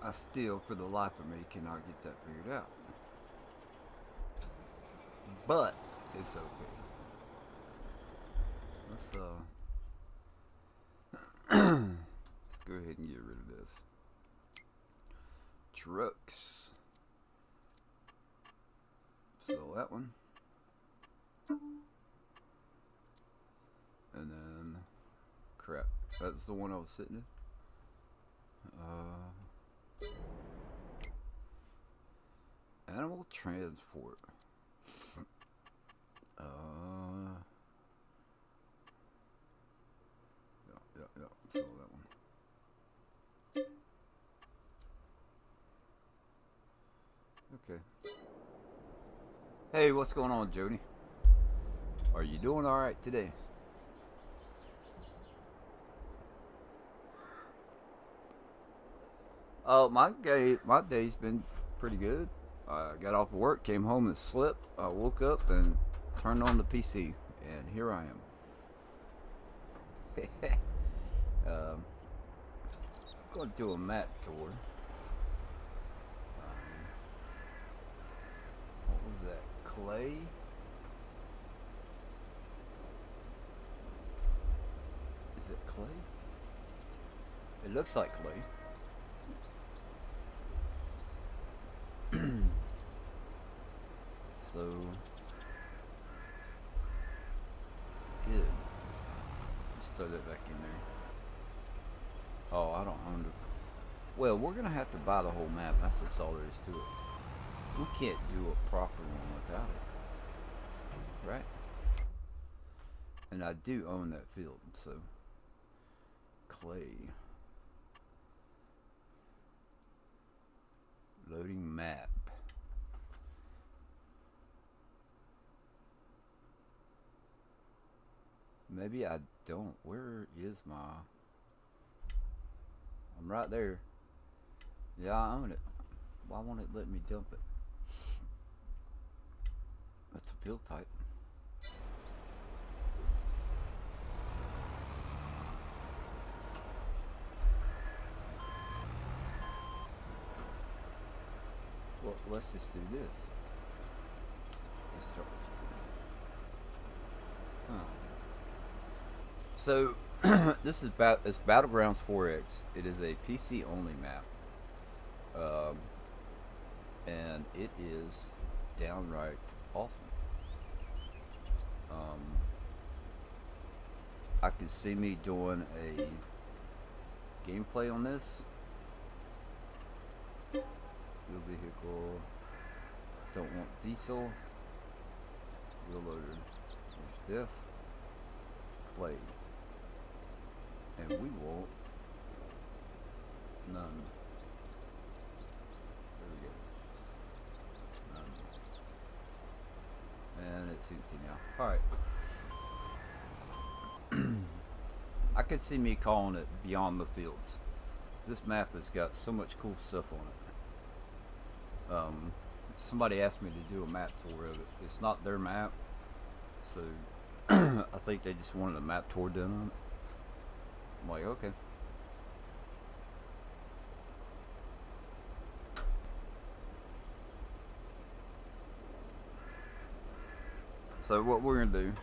I still, for the life of me, cannot get that figured out. But it's okay. Let's let's go ahead and get rid of this. Trucks. Sell that one. And then crap. That's the one I was sitting in. Animal transport. Yeah, sell that one. Okay. Hey, what's going on, Jody? Are you doing alright today? My day's been pretty good. I got off of work, came home and slept. I woke up and turned on the PC, and here I am. Going to do a map tour. What was that? Clay? Is it clay? It looks like clay. So good. Let's throw that back in there. Oh, I don't own the. Well, we're gonna have to buy the whole map. That's just all there is to it. We can't do a proper one without it, right? And I do own that field, so clay. Loading map. Maybe I don't. Where is my... I'm right there. Yeah, I own it. Why won't it let me dump it? That's a field type. Well, let's just do this. Discharge. Huh. So this is it's Battlegrounds 4X. It is a PC only map, and it is downright awesome. I could see me doing a gameplay on this. Fuel vehicle. Don't want diesel. Wheel loader. There's diff. Clay. And we want none. There we go. None. And it's empty now. Alright. I could see me calling it Beyond the Fields. This map has got so much cool stuff on it. Somebody asked me to do a map tour of it. It's not their map, so I think they just wanted a map tour done on it. I'm like, okay. So what we're gonna do,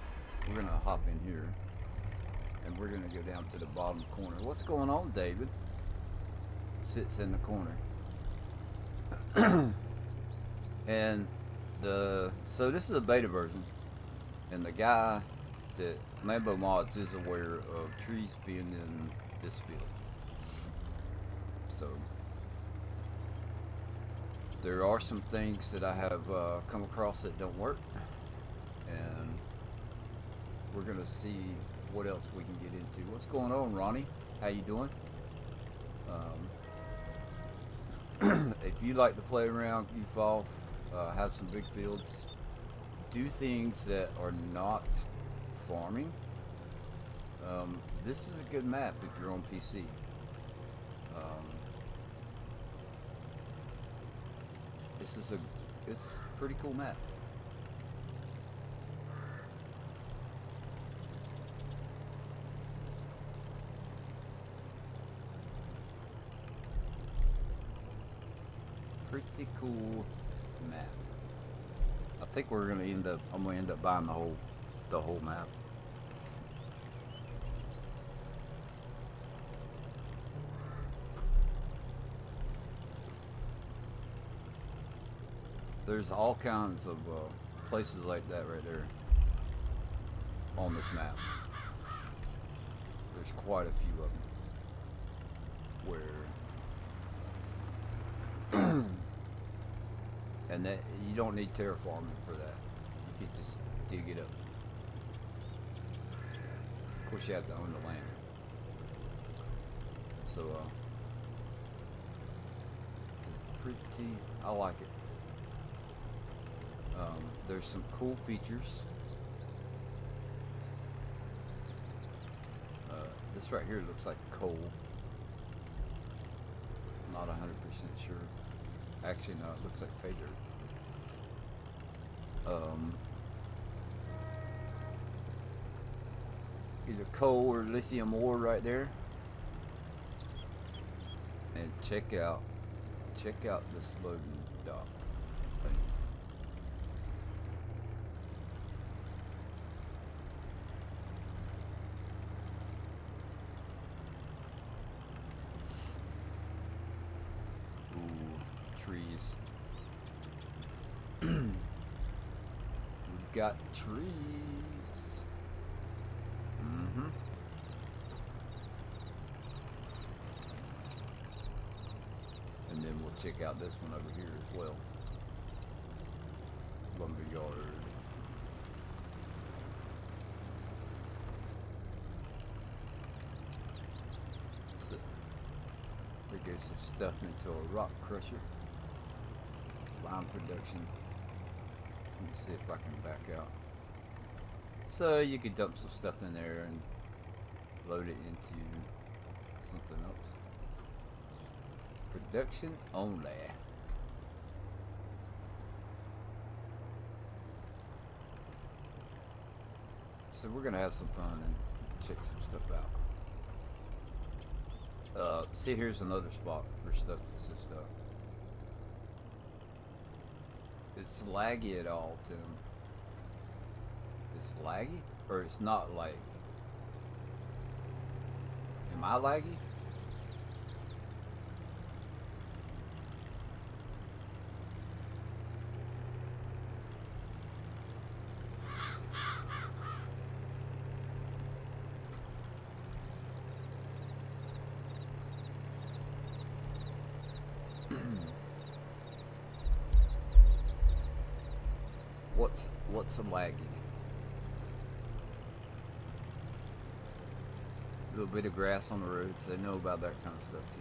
we're gonna hop in here and we're gonna go down to the bottom corner. What's going on, David? Sits in the corner. And so this is a beta version, and the guy that Lambo mods is aware of trees being in this field. So there are some things that I have come across that don't work, and we're gonna see what else we can get into. What's going on, Ronnie? How you doing? If you like to play around, goof off, have some big fields, do things that are not farming, this is a good map if you're on PC. It's a pretty cool map. pretty cool map. I think we're gonna end up. I'm gonna end up buying the whole map. There's all kinds of places like that right there on this map. There's quite a few of them where, and that you don't need terraforming for that. You can just dig it up. Of course, you have to own the land. So it's pretty. I like it. There's some cool features. This right here looks like coal. Not 100% sure. Actually, no, it looks like pay dirt. Either coal or lithium ore right there. And check out this loading dock thing. Trees. We've got trees. And then we'll check out this one over here as well. Lumberyard. So there goes some stuff into a rock crusher. Lime production. Let me see if I can back out. So you could dump some stuff in there and load it into something else. Production only. So we're gonna have some fun and check some stuff out. See, here's another spot for stuff that's just it's laggy at all, Tim. It's laggy? Or it's not laggy? Am I laggy? What's a laggy? A little bit of grass on the roads. They know about that kind of stuff too.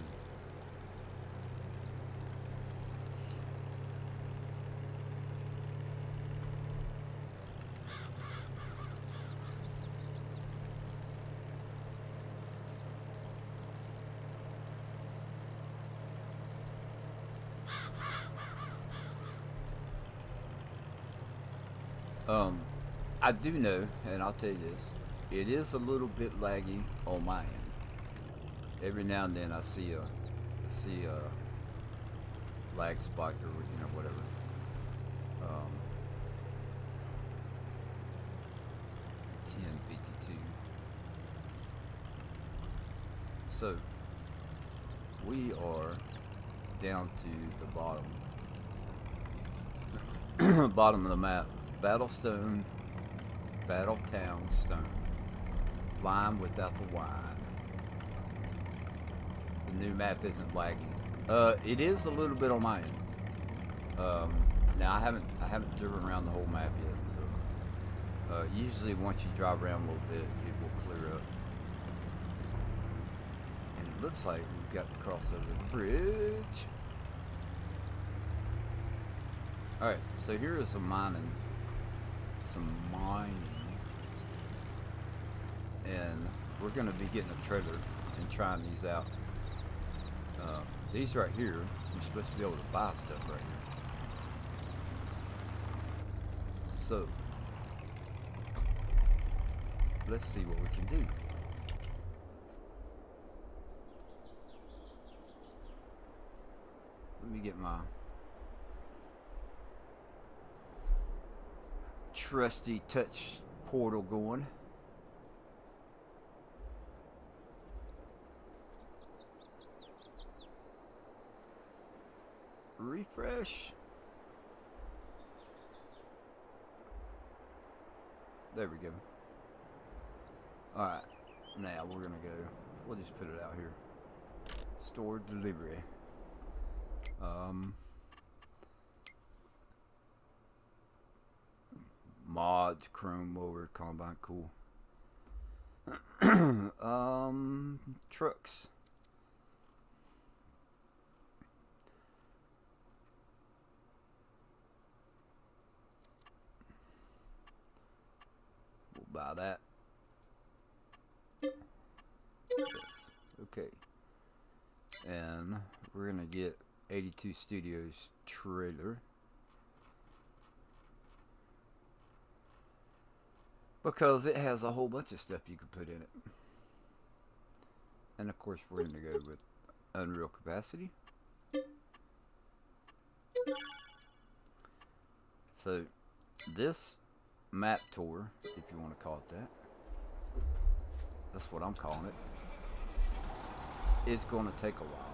I do know, and I'll tell you this, it is a little bit laggy on my end. Every now and then I see a lag spike or whatever. 1052. So we are down to the bottom of the map. Battletown Stone. Lime without the wine. The new map isn't lagging. It is a little bit on my end. Now I haven't driven around the whole map yet, so usually once you drive around a little bit, it will clear up. And it looks like we've got to cross over the bridge. Alright, so here is some mining. And we're going to be getting a trailer and trying these out. These right here, you're supposed to be able to buy stuff right here. So let's see what we can do. Let me get my trusty touch portal going. Refresh. There we go. Alright, now we're gonna go, we'll just put it out here. Store delivery. Mods, chrome mower, combine, cool. Trucks. We'll buy that. Yes. Okay. And we're gonna get 82 Studios trailer. Because it has a whole bunch of stuff you can put in it. And of course we're going to go with Unreal Capacity. So this map tour, if you want to call it that, that's what I'm calling it, is going to take a while.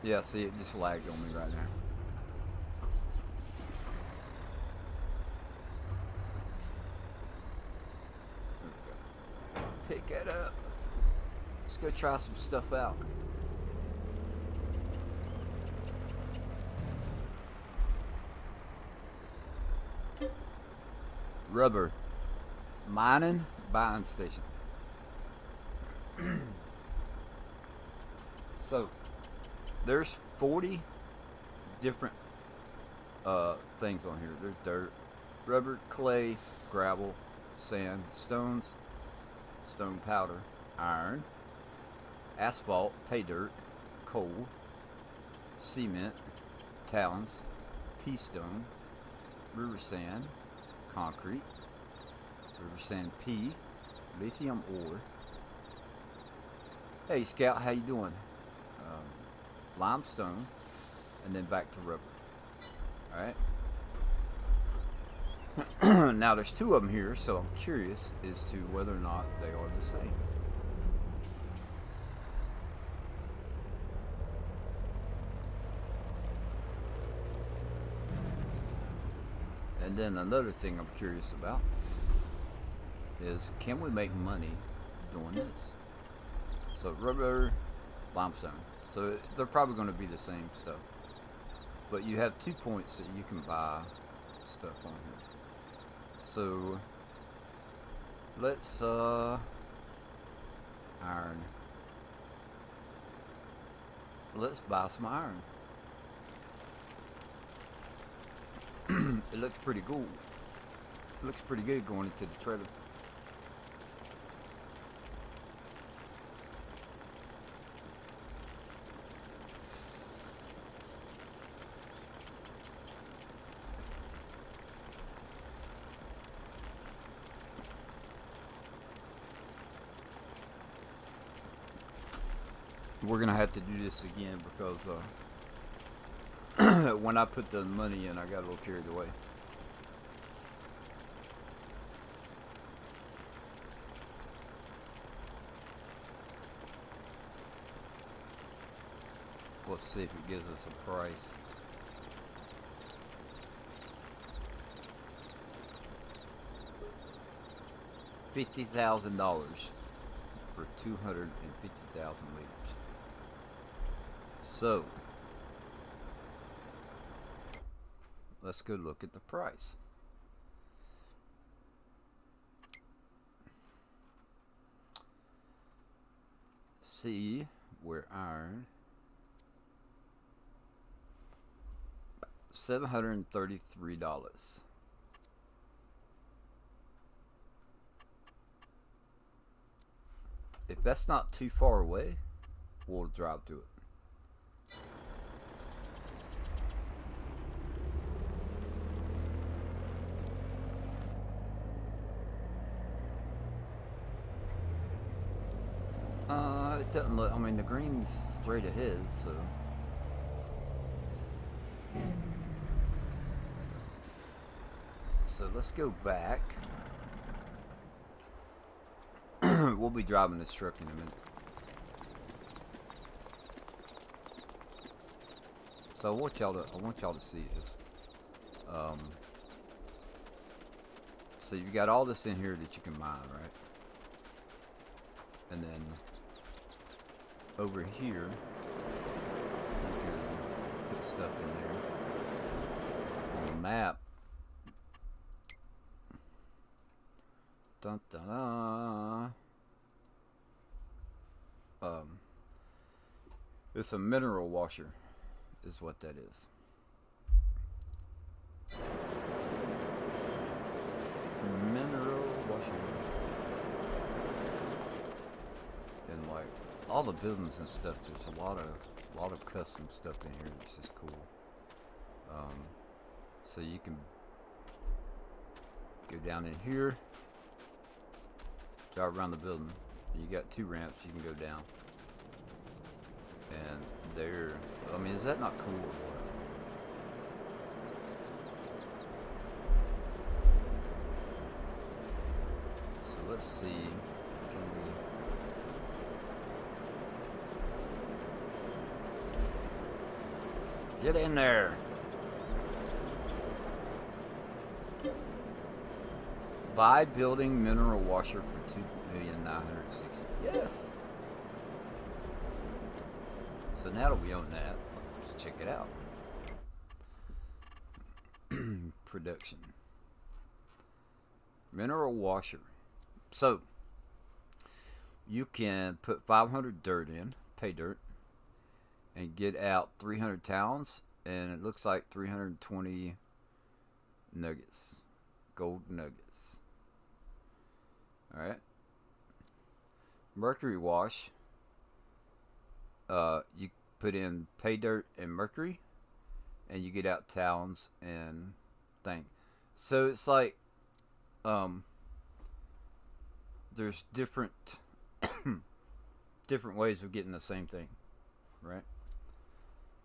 Yeah, see, it just lagged on me right now. Pick it up. Let's go try some stuff out. Rubber mining buying station. So there's 40 different things on here. There's dirt, rubber, clay, gravel, sand, stones, stone powder, iron, asphalt, pay dirt, coal, cement, talons, pea stone, river sand, concrete, river sand pea, lithium ore. Hey Scout, how you doing? Limestone, and then back to rubber. Alright. Now there's two of them here, so I'm curious as to whether or not they are the same. And then another thing I'm curious about is, can we make money doing this? So rubber, limestone. So they're probably going to be the same stuff. But you have 2 points that you can buy stuff on here. So let's iron. Let's buy some iron. It looks pretty cool. It looks pretty good going into the trailer. We're gonna have to do this again because when I put the money in, I got a little carried away. Let's see if it gives us a price. $50,000 for 250,000 liters. So let's go look at the price. See where iron, $733. If that's not too far away, we'll drive to it. It doesn't look, I mean the green's straight ahead, so So let's go back. We'll be driving this truck in a minute. So I want y'all to see this. So you got all this in here that you can mine, right? And then over here you can put stuff in there. On the map. Dun, dun, dun. It's a mineral washer, is what that is. Mineral washer. And like all the buildings and stuff, there's a lot of custom stuff in here, which is cool. So you can go down in here, drive around the building. You got 2 ramps you can go down. And there, I mean, is that not cool or what? So let's see, can we get in there? Buy building mineral washer for $2,960,000. Yes. So now that we own that, let's check it out. Production. Mineral washer. So you can put 500 dirt in, pay dirt, and get out 300 talons, and it looks like 320 nuggets, gold nuggets. All right. Mercury wash. You put in pay dirt and mercury, and you get out talons and thing. So it's like, there's different different ways of getting the same thing, right?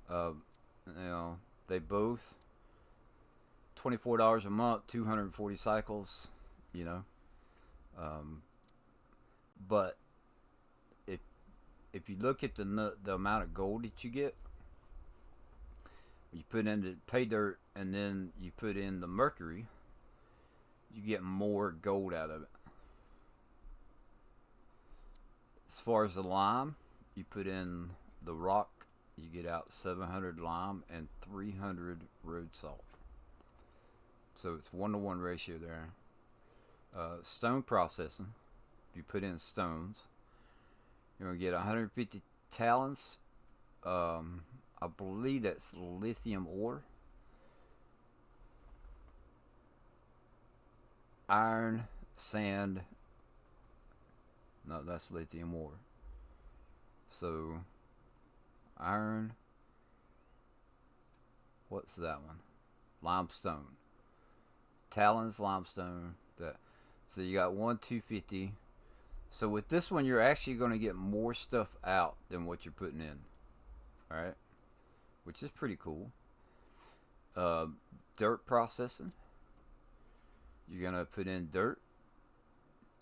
You know, they both $24 a month, 240 cycles, you know. But if you look at the amount of gold that you get, you put in the pay dirt and then you put in the mercury, you get more gold out of it. As far as the lime, you put in the rock, you get out 700 lime and 300 road salt. So it's 1-to-1 ratio there. Stone processing, if you put in stones, you're going to get 150 talons. I believe that's lithium ore. Iron, sand. No, that's lithium ore. So, iron. What's that one? Limestone. Talons, limestone. That. So you got 250. So with this one, you're actually going to get more stuff out than what you're putting in. All right, which is pretty cool. Dirt processing. You're going to put in dirt.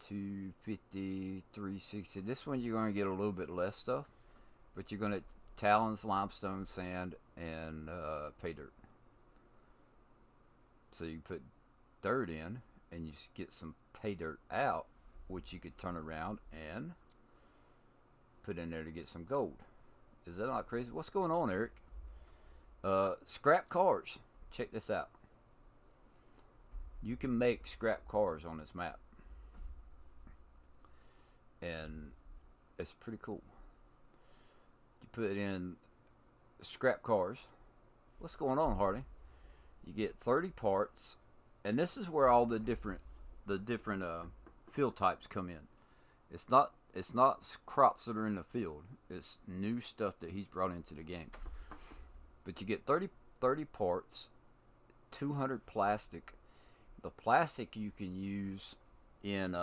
250, 360. This one you're going to get a little bit less stuff, but you're going to talons, limestone, sand, and pay dirt. So you put dirt in, and you get some pay dirt out, which you could turn around and put in there to get some gold. Is that not crazy? What's going on, Eric? Scrap cars. Check this out. You can make scrap cars on this map. And it's pretty cool. You put in scrap cars. What's going on, Hardy? You get 30 parts, and this is where all the different field types come in. It's not crops that are in the field. It's new stuff that he's brought into the game. But you get 30 parts, 200 plastic. The plastic you can use in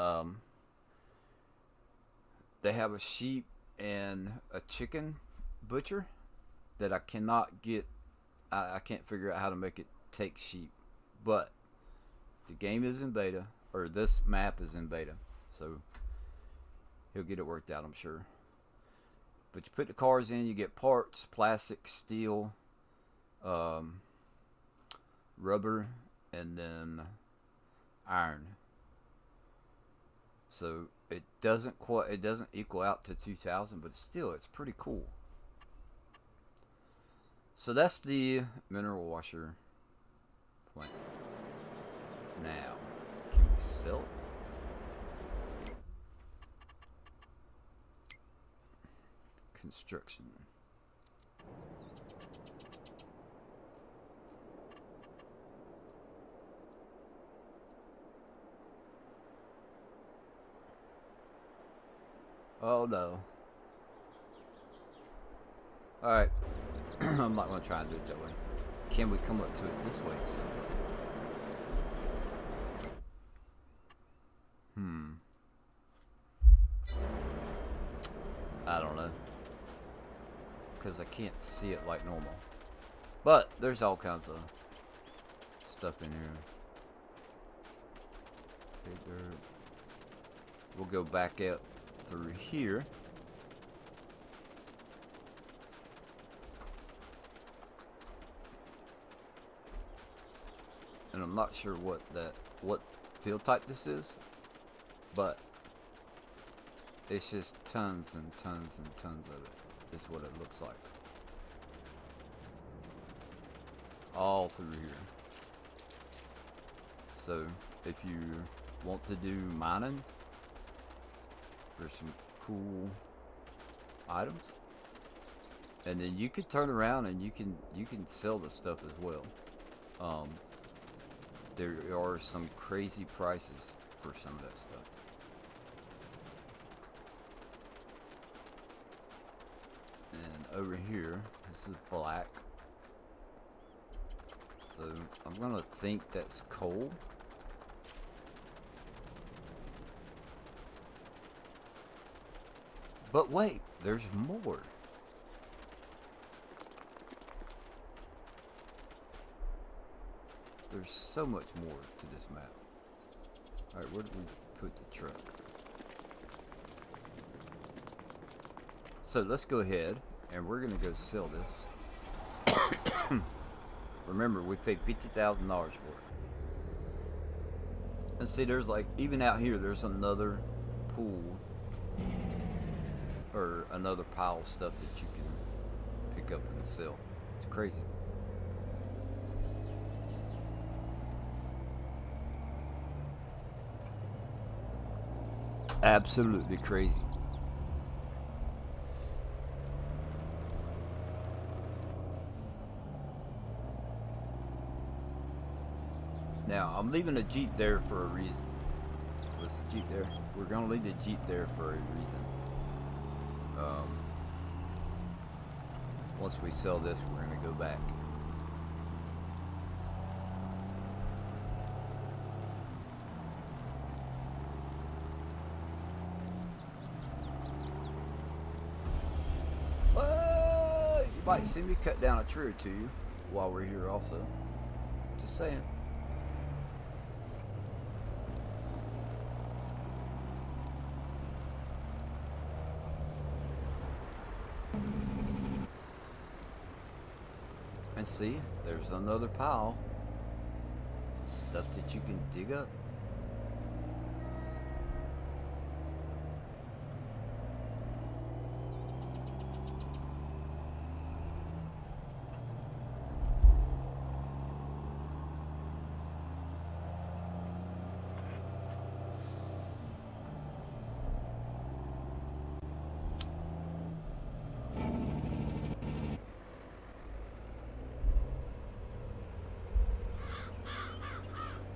they have a sheep and a chicken butcher that I cannot get I can't figure out how to make it take sheep. But the game is in beta, or this map is in beta, so he'll get it worked out, I'm sure. But you put the cars in, you get parts, plastic, steel, rubber, and then iron. So it doesn't equal out to 2,000, but still it's pretty cool. So that's the mineral washer plant. Now, can we sell it? Construction. Oh no. Alright. I'm not going to try and do it that way. Can we come up to it this way? So. I don't know. Because I can't see it like normal. But there's all kinds of stuff in here. Okay, we'll go back out through here. And I'm not sure what field type this is, but it's just tons and tons and tons of it is what it looks like. All through here. So if you want to do mining, there's some cool items. And then you could turn around and you can sell the stuff as well. There are some crazy prices for some of that stuff. And over here, this is black. So I'm gonna think that's coal. But wait, there's more. There's so much more to this map. Alright, where did we put the truck? So let's go ahead and we're gonna go sell this. Remember, we paid $50,000 for it. And see, there's like, even out here, there's another pool or another pile of stuff that you can pick up and sell. It's crazy. Absolutely crazy. Now, I'm leaving the Jeep there for a reason. What's the Jeep there? We're going to leave the Jeep there for a reason. Once we sell this, we're going to go back. You might see me cut down a tree or two while we're here also. Just saying. And see, there's another pile. Stuff that you can dig up.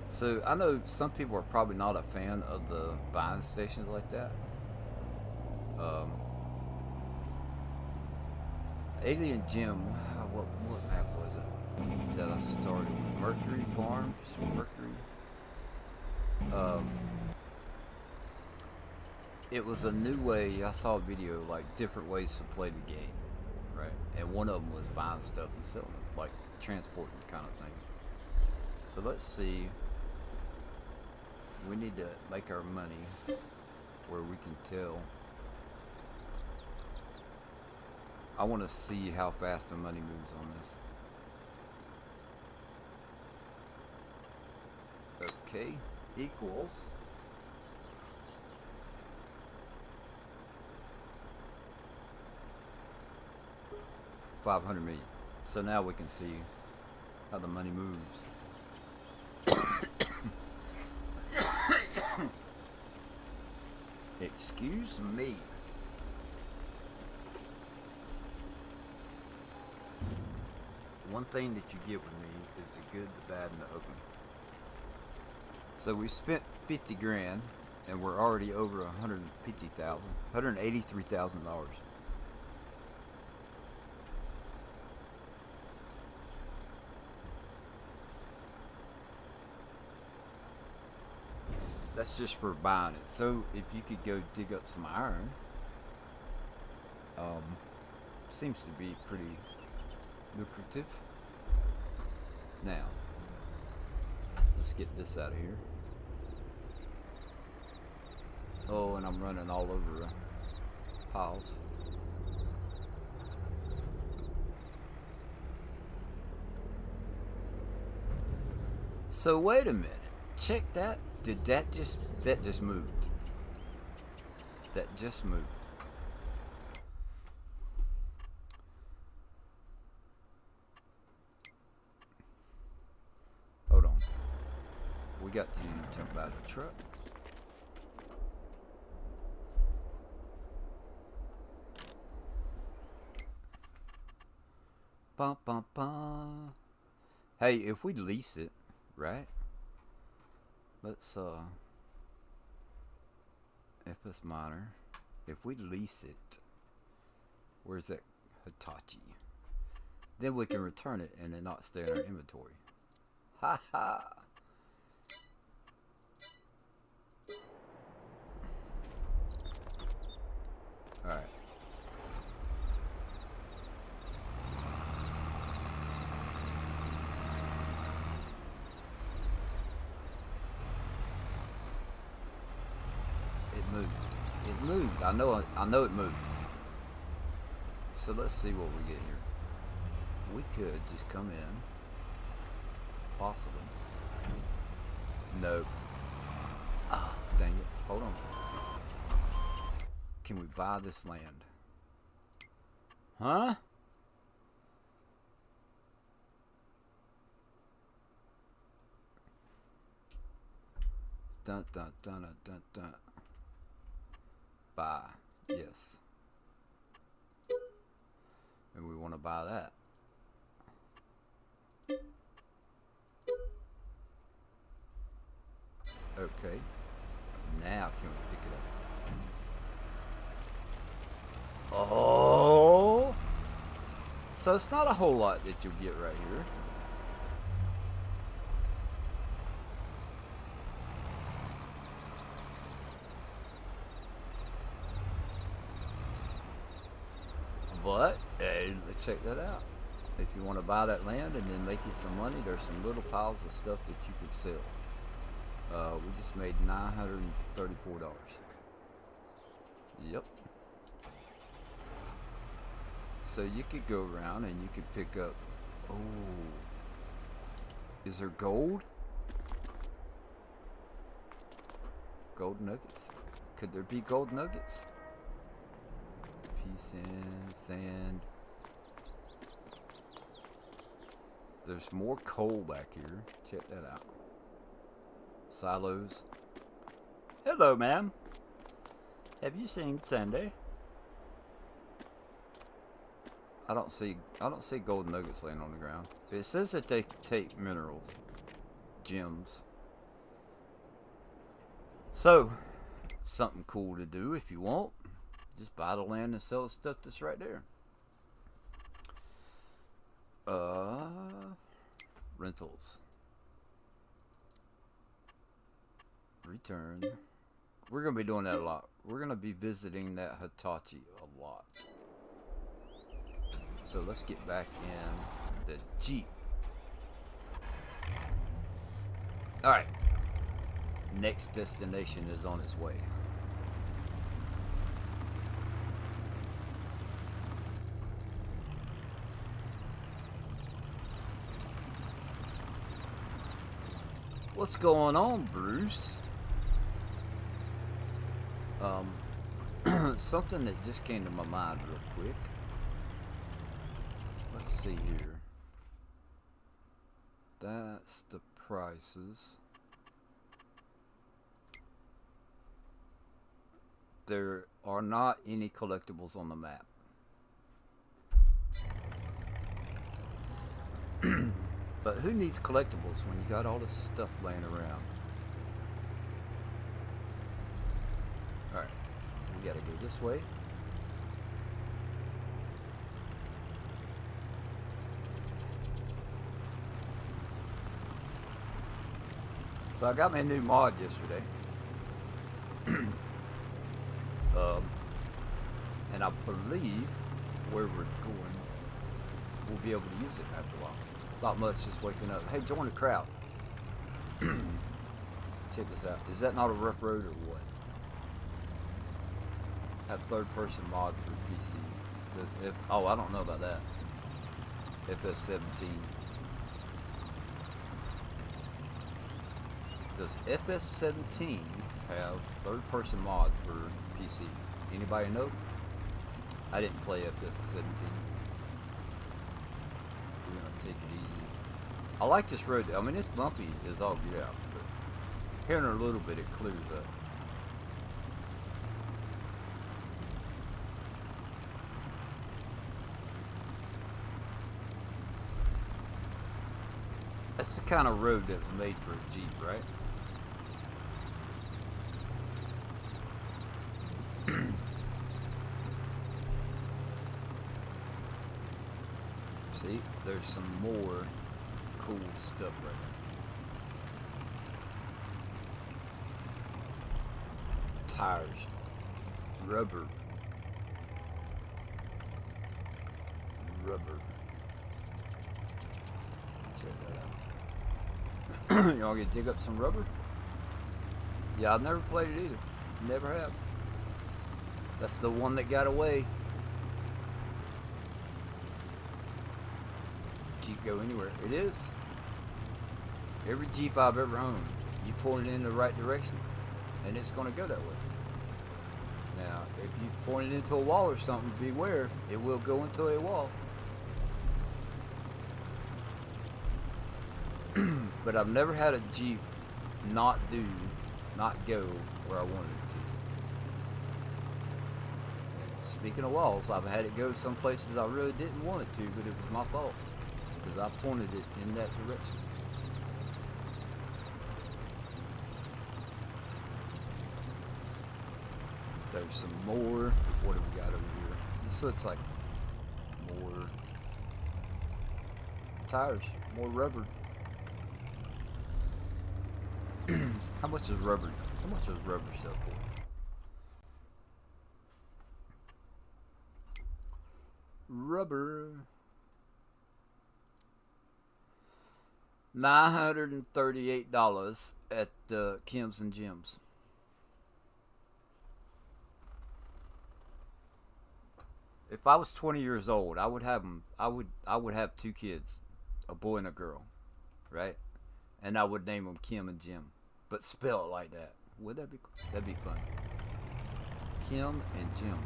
So I know some people are probably not a fan of the buying stations like that. Alien Gym, what map was it that I started with? Mercury Farms, Mercury. It was a new way. I saw a video like different ways to play the game, right? And one of them was buying stuff and selling it, like transporting kind of thing. So let's see. We need to make our money where we can tell. I want to see how fast the money moves on this. Okay, equals. $500 million. So now we can see how the money moves. Excuse me. One thing that you get with me is the good, the bad, and the ugly. So we spent 50 grand, and we're already over $183,000. That's just for buying it. So if you could go dig up some iron, seems to be pretty lucrative. Now, let's get this out of here. Oh, and I'm running all over piles. So wait a minute. Check that. Did that just moved? That just moved. Hold on. We got to jump out of the truck. Bum, bum, bum. Hey, if we lease it, right? Let's FS minor. If we lease it, where's that Hitachi? Then we can return it and then not stay in our inventory. Ha ha. All right. It moved. I know it moved. So let's see what we get here. We could just come in. Possibly. No. Oh, dang it. Hold on. Can we buy this land? Huh? Dun dun dun dun dun dun. Buy. Yes. And we want to buy that. Okay. Now can we pick it up? Oh! So it's not a whole lot that you'll get right here. But, hey, let's check that out. If you want to buy that land and then make you some money, there's some little piles of stuff that you could sell. We just made $934. Yep. So you could go around and you could pick up. Oh, is there gold? Gold nuggets? Could there be gold nuggets? Sand. There's more coal back here. Check that out. Silos. Hello, ma'am. Have you seen Sandy? I don't see gold nuggets laying on the ground. It says that they take minerals, gems. So, something cool to do if you want. Just buy the land and sell the stuff that's right there. Rentals. Return. We're going to be doing that a lot. We're going to be visiting that Hitachi a lot. So let's get back in the Jeep. Alright. Next destination is on its way. What's going on, Bruce? Something that just came to my mind real quick. Let's see here. That's the prices. There are not any collectibles on the map. But who needs collectibles when you got all this stuff laying around? Alright, we gotta go this way. So I got my new mod yesterday. And I believe where we're going, we'll be able to use it after a while. Not much, just waking up. Hey, join the crowd. Check this out. Is that not a rough road or what? Have third person mod for PC. Oh, I don't know about that. FS17. Does FS17 have third person mod for PC? Anybody know? I didn't play FS17. We're gonna take it easy. I like this road. I mean, it's bumpy as all get out, but here in a little bit it clears up. That's the kind of road that's made for a Jeep, right? See, there's some more cool stuff right there. Tires, rubber. Check that out. Y'all gonna dig up some rubber? Yeah, I've never played it either. Never have. That's the one that got away. Jeep go anywhere. It is. Every Jeep I've ever owned, you point it in the right direction and it's going to go that way. Now, if you point it into a wall or something, beware, it will go into a wall. But I've never had a Jeep not go where I wanted it to. Speaking of walls, I've had it go some places I really didn't want it to, but it was my fault because I pointed it in that direction. There's some more. What do we got over here? This looks like more tires, more rubber. How much is rubber? How much does rubber sell for? Rubber. $938 at Kim's and Jim's. If I was 20 years old, I would have them. I would have two kids, a boy and a girl, right? And I would name them Kim and Jim, but spell it like that. Would that be? That'd be fun. Kim and Jim.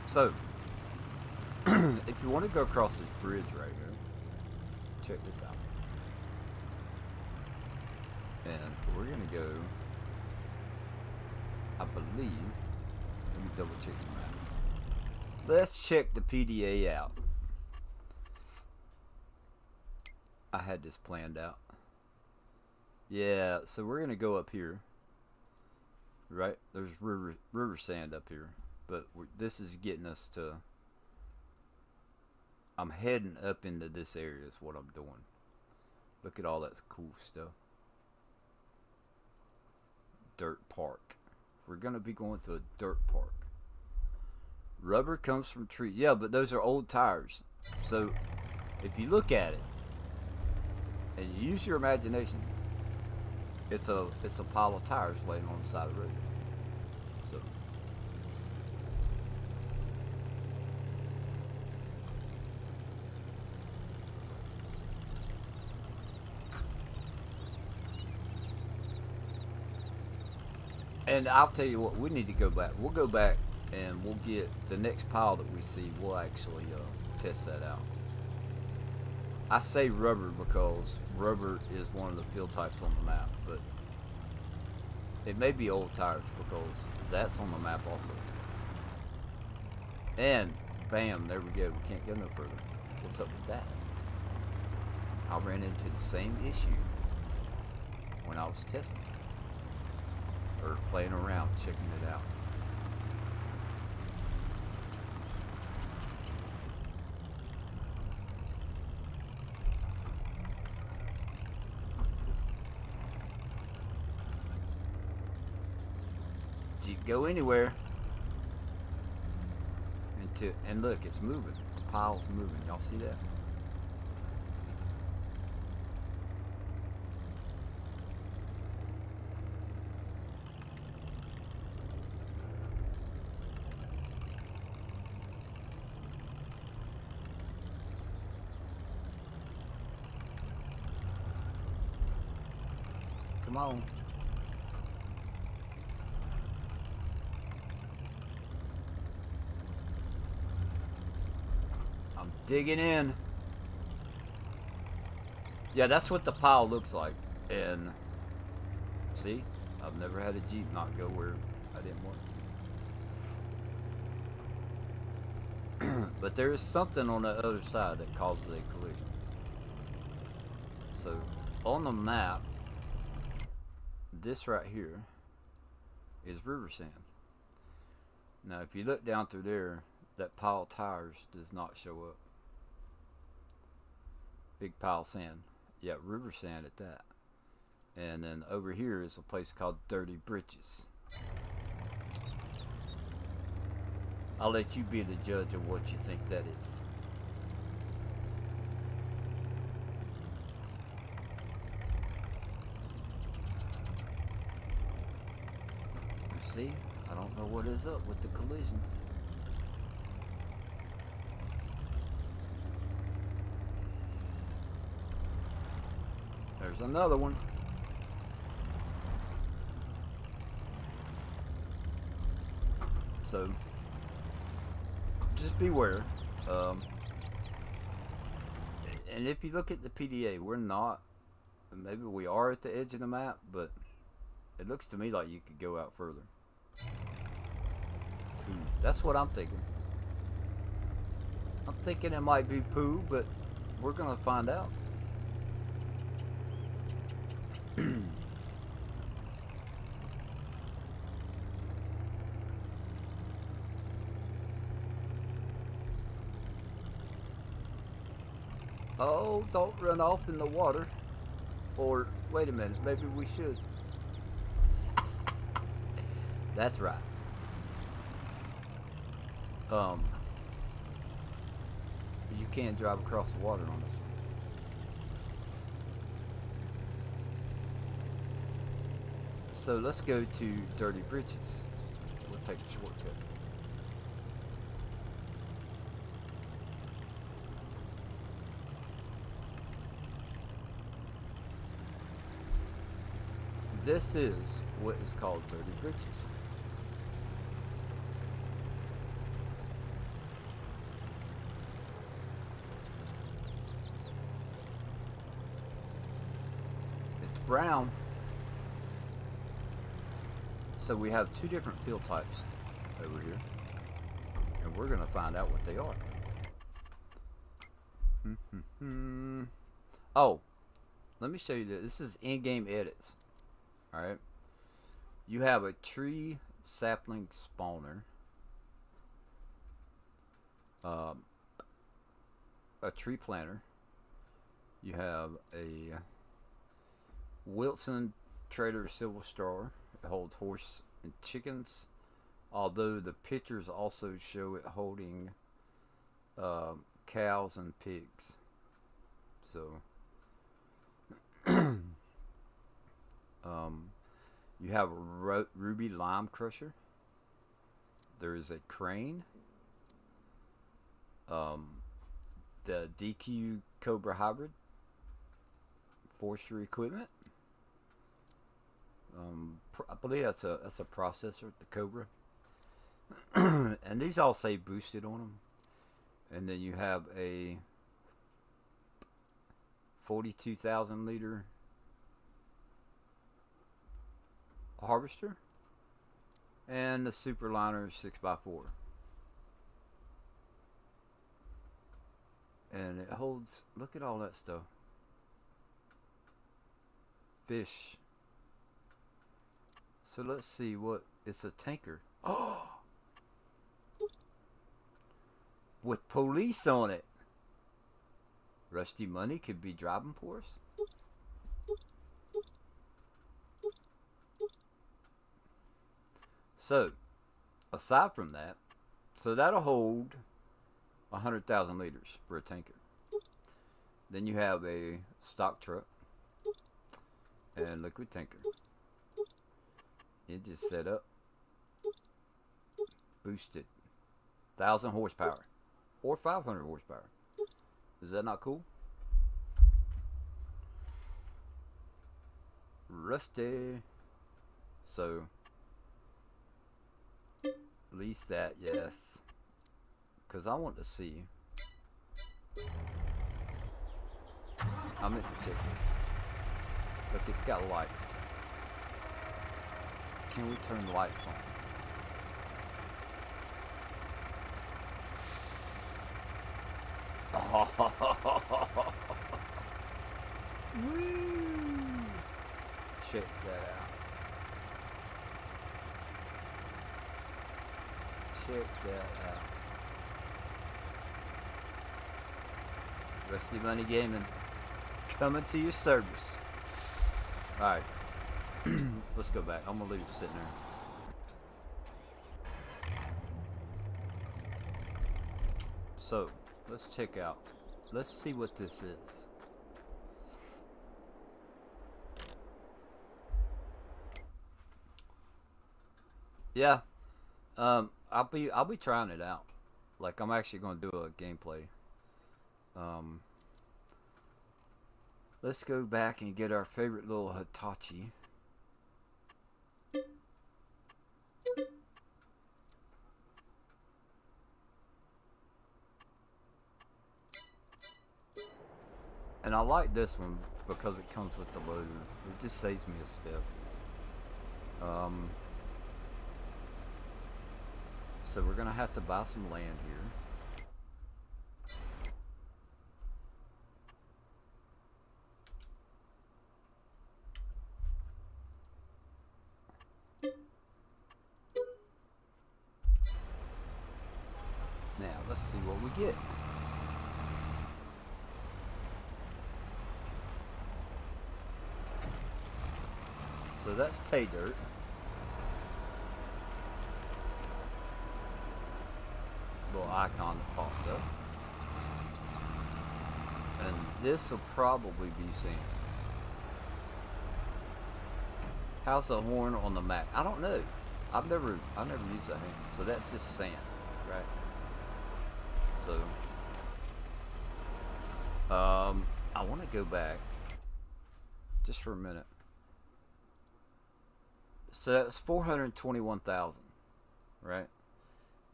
So, if you want to go across this bridge right here, check this out. And we're going to go, I believe, let me double check the map. Let's check the PDA out. I had this planned out. Yeah, so we're going to go up here. Right? There's river sand up here. But this is getting us to I'm heading up into this area is what I'm doing. Look at all that cool stuff. Dirt park. We're going to be going to a dirt park. Rubber comes from trees. Yeah, but those are old tires. So if you look at it and you use your imagination, it's a pile of tires laying on the side of the road. So and I'll tell you what, we need to go back. We'll go back and we'll get the next pile that we see. We'll actually test that out. I say rubber because rubber is one of the field types on the map, but it may be old tires because that's on the map also. And bam, there we go. We can't go no further. What's up with that? I ran into the same issue when I was testing or playing around, checking it out. Jeep go anywhere. And look, it's moving. The pile's moving. Y'all see that? Come on. I'm digging in. Yeah, that's what the pile looks like. And see, I've never had a Jeep not go where I didn't want it to. But there is something on the other side that causes a collision. So on the map, this right here is river sand. Now if you look down through there, that pile of tires does not show up. Big pile of sand. Yeah, river sand at that. And then over here is a place called Dirty Britches. I'll let you be the judge of what you think that is. See, I don't know what is up with the collision. There's another one. So just beware. And if you look at the PDA, we're not, maybe we are at the edge of the map, but it looks to me like you could go out further. That's what I'm thinking. I'm thinking it might be poo, but we're gonna find out. Oh, don't run off in the water. Or, wait a minute, maybe we should. That's right. You can't drive across the water on this one. So let's go to Dirty Britches. We'll take a shortcut. This is what is called Dirty Britches. It's brown. So we have two different field types over here, and we're going to find out what they are. Oh, let me show you this. This is in-game edits. Alright. You have a tree sapling spawner. a tree planter. You have a Wilson Trader Silver Star. It holds horse and chickens, although the pictures also show it holding cows and pigs. So you have a ruby lime crusher. There is a crane. The DQ Cobra hybrid. Forestry equipment. I believe that's a processor, the Cobra. And these all say boosted on them. And then you have a 42,000 liter harvester and the Superliner 6x4. And it holds, look at all that stuff. Fish. So let's see what, it's a tanker. Oh! With police on it. Rusty Money could be driving for us. So, aside from that, so that'll hold 100,000 liters for a tanker. Then you have a stock truck and liquid tanker. It just set up, boosted, 1,000 horsepower or 500 horsepower. Is that not cool? Rusty. So, lease that, yes. Because I want to see. I meant to check this. Look, it's got lights. Can we turn the lights on? Woo! Check that out. Check that out. Rusty Money Gaming coming to your service. Alright. Let's go back. I'm gonna leave it sitting there. So, let's check out. Let's see what this is. Yeah. I'll be trying it out. Like, I'm actually gonna do a gameplay. Let's go back and get our favorite little Hitachi. And I like this one because it comes with the loader. It just saves me a step. So we're gonna have to buy some land here. Now let's see what we get. So that's pay dirt. Little icon that popped up. And this will probably be sand. How's the horn on the Mac? I don't know. I've never used that hand. So that's just sand, right? So I want to go back just for a minute. So that's 421,000, right?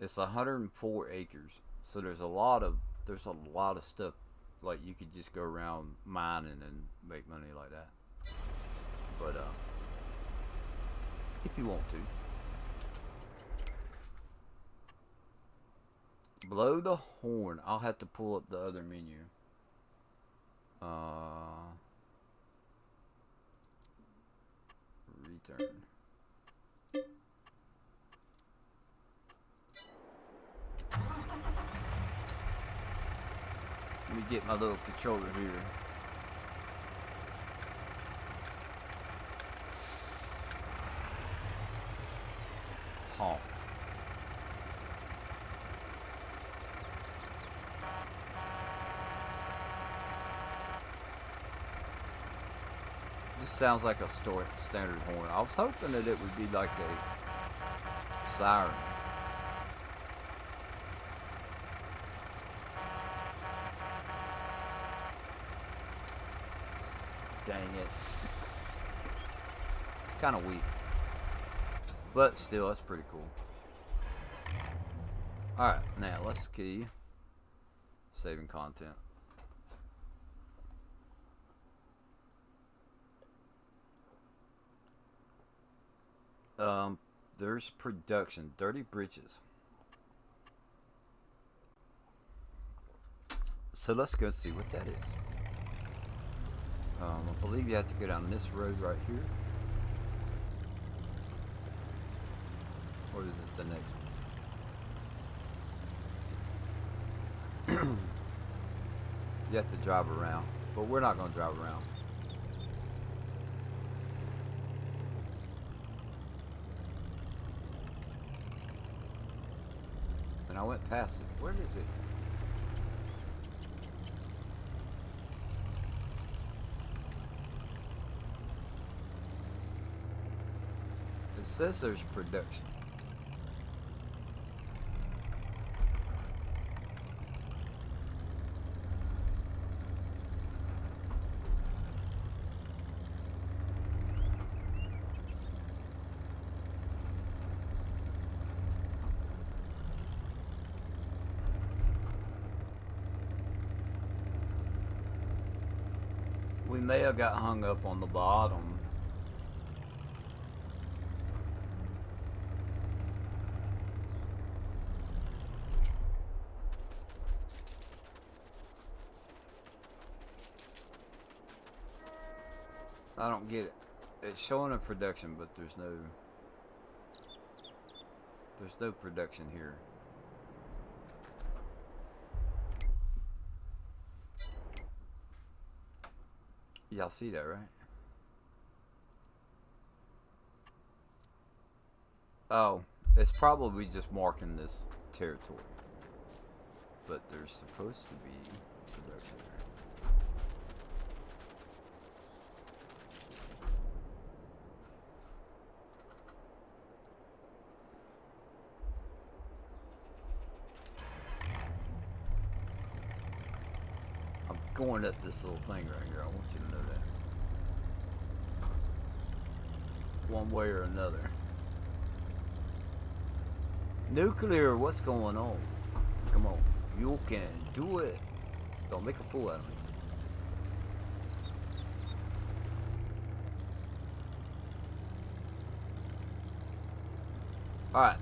It's 104 acres. So there's a lot of stuff. Like, you could just go around mining and make money like that. But if you want to. Blow the horn. I'll have to pull up the other menu. Return. Let me get my little controller here. Honk. Just sounds like a standard horn. I was hoping that it would be like a siren. Dang it. It's kind of weak. But still, that's pretty cool. Alright, now let's key saving content. There's production, dirty bridges. So let's go see what that is. I believe you have to go down this road right here. Or is it the next one? You have to drive around, but we're not going to drive around. And I went past it. Where is it? It says there's production. We may have got hung up on the bottom. I don't get it. It's showing a production, but there's no production here. Y'all see that, right? Oh, it's probably just marking this territory. But there's supposed to be production there. I'm going up this little thing right here. I want you to know that. One way or another. Nuclear, what's going on? Come on. You can do it. Don't make a fool out of me. Alright.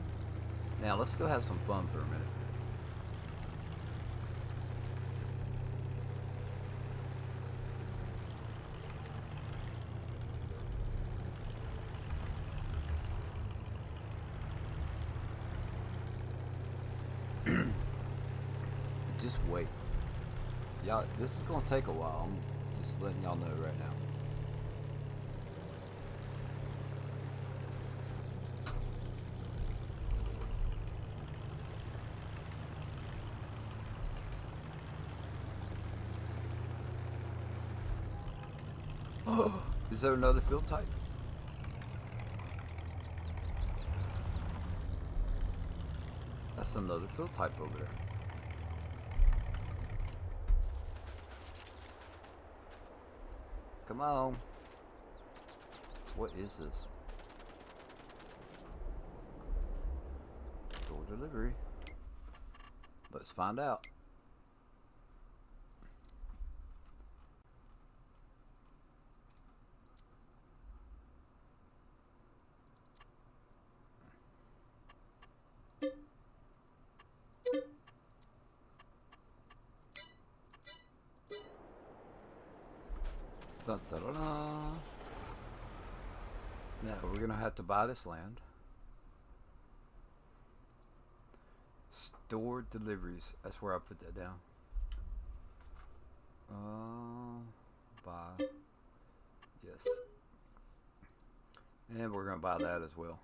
Now let's go have some fun for a minute. Just wait. Y'all, this is gonna take a while. I'm just letting y'all know right now. Is there another field type? That's another field type over there. Come on. What is this? Door delivery. Let's find out. Dun, dun, dun, dun. Now we're gonna have to buy this land. Store deliveries. That's where I put that down. Buy. Yes. And we're going to buy that as well.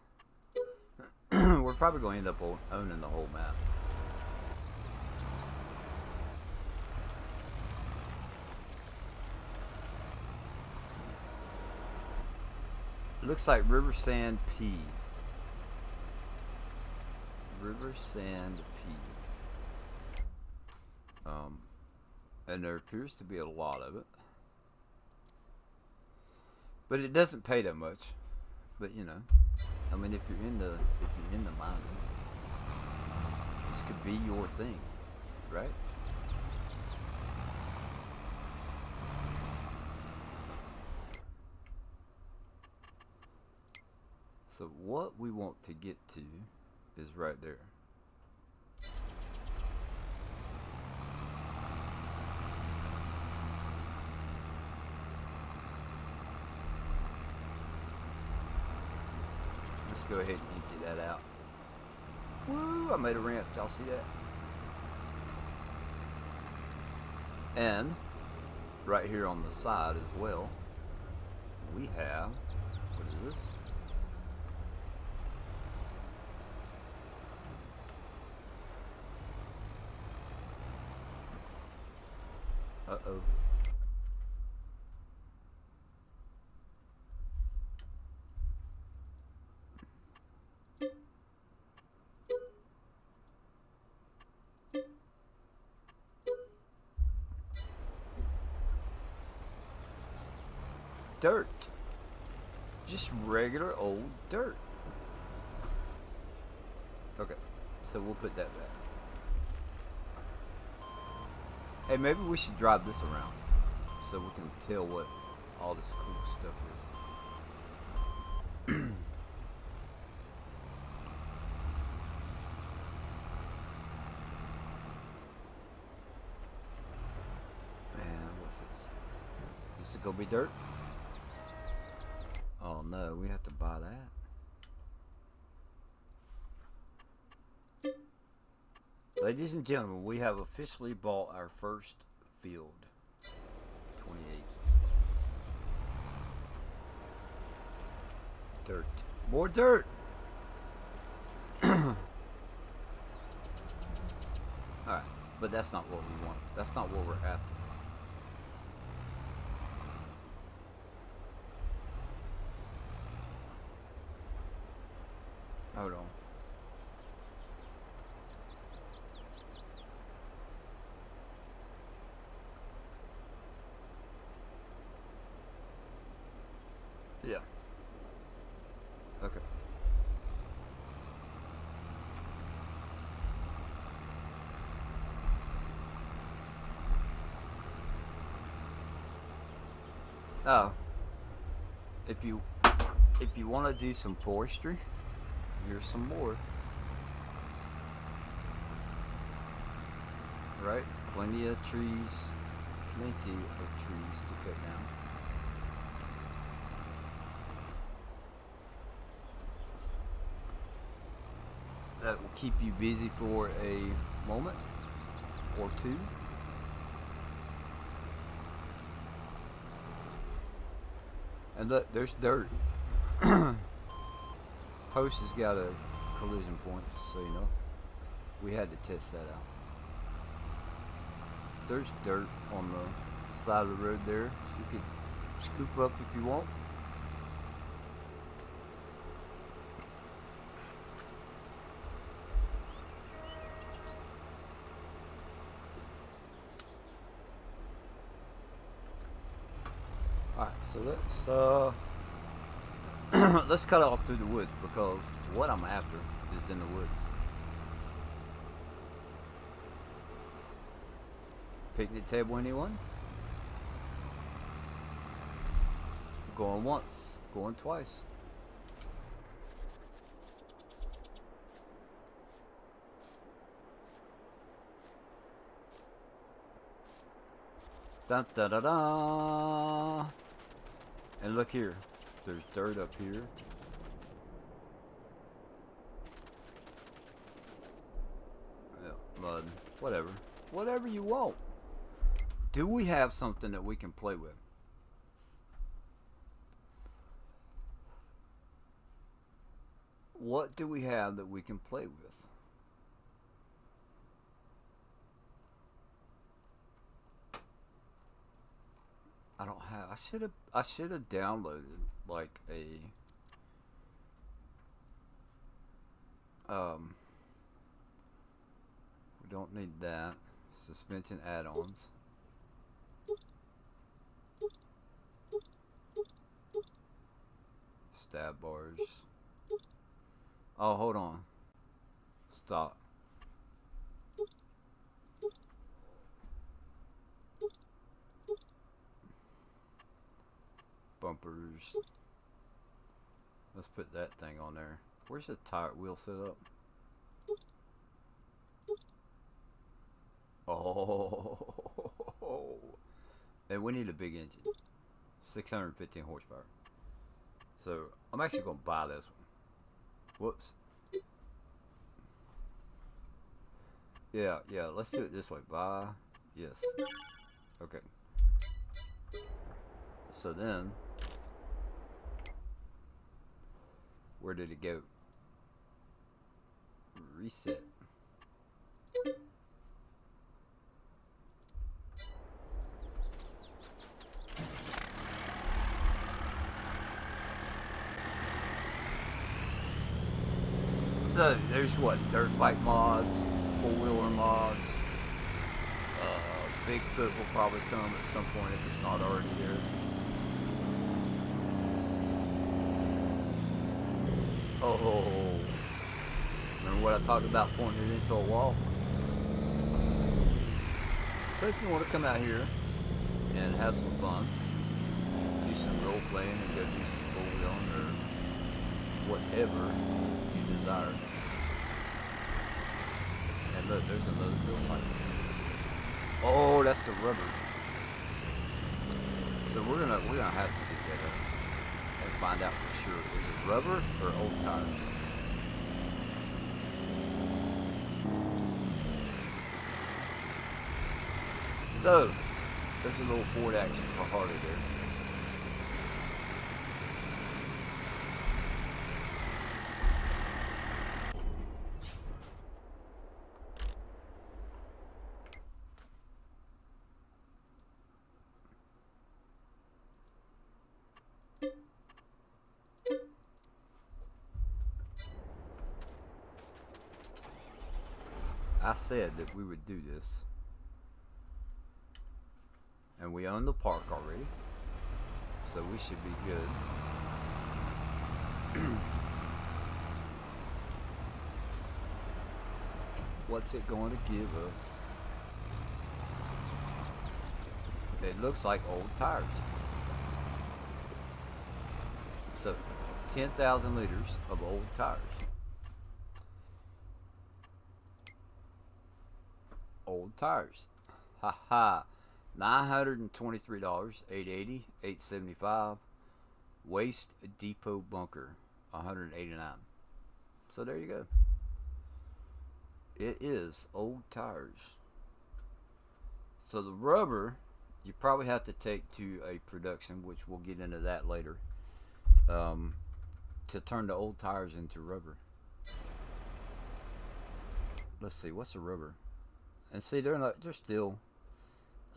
We're probably going to end up owning the whole map. Looks like River Sand P. River Sand P. And there appears to be a lot of it. But it doesn't pay that much. But you know, I mean, if you're into mining, this could be your thing, right? So what we want to get to is right there. Let's go ahead and empty that out. Woo! I made a ramp. Y'all see that? And right here on the side as well, we have, what is this? Uh-oh. Dirt. Just regular old dirt. Okay, so we'll put that back. Hey, maybe we should drive this around so we can tell what all this cool stuff is. Man, what's this? This is gonna be dirt? Oh no, we have to buy that. Ladies and gentlemen, we have officially bought our first field. 28. Dirt. More dirt! Alright, but that's not what we want. That's not what we're after. Hold on. Yeah. Okay. Oh. If you want to do some forestry, here's some more. Right? Plenty of trees to cut down. That will keep you busy for a moment or two. And look, there's dirt. Post has got a collision point, so you know. We had to test that out. There's dirt on the side of the road there, so you could scoop up if you want. Alright, so let's cut off through the woods, because what I'm after is in the woods. Picnic table, anyone? Going once, going twice. Dun da da da. And look here, there's dirt up here. Yeah, mud, whatever you want. Do we have something that we can play with? What do we have that we can play with? I don't have. I should have downloaded like a we don't need that. Suspension add-ons. Stab bars. Oh, hold on. Stop. Bumpers. Let's put that thing on there. Where's the tire wheel set up? Oh, and we need a big engine. 615 horsepower. So I'm actually gonna buy this one. Whoops. Yeah, let's do it this way. Buy. Yes. Okay. So then, where did it go? Reset. So there's what, dirt bike mods, four-wheeler mods. Bigfoot will probably come at some point if it's not already here. Oh, remember what I talked about pointing it into a wall? So if you want to come out here and have some fun, do some role playing and go do some four-wheeling or whatever you desire. And look, there's another fuel tank. Oh, that's the rubber. So we're gonna have to get that up and find out for sure. Is it rubber or old tires? So there's a little Ford action for Harley there. I said that we would do this. And we own the park already. So we should be good. What's it going to give us? It looks like old tires. So 10,000 liters of old tires. Old tires. Ha ha. $923, $880, $875. Waste depot bunker, $189. So there you go. It is old tires. So the rubber, you probably have to take to a production, which we'll get into that later, to turn the old tires into rubber. Let's see, what's a rubber? And see, they're still,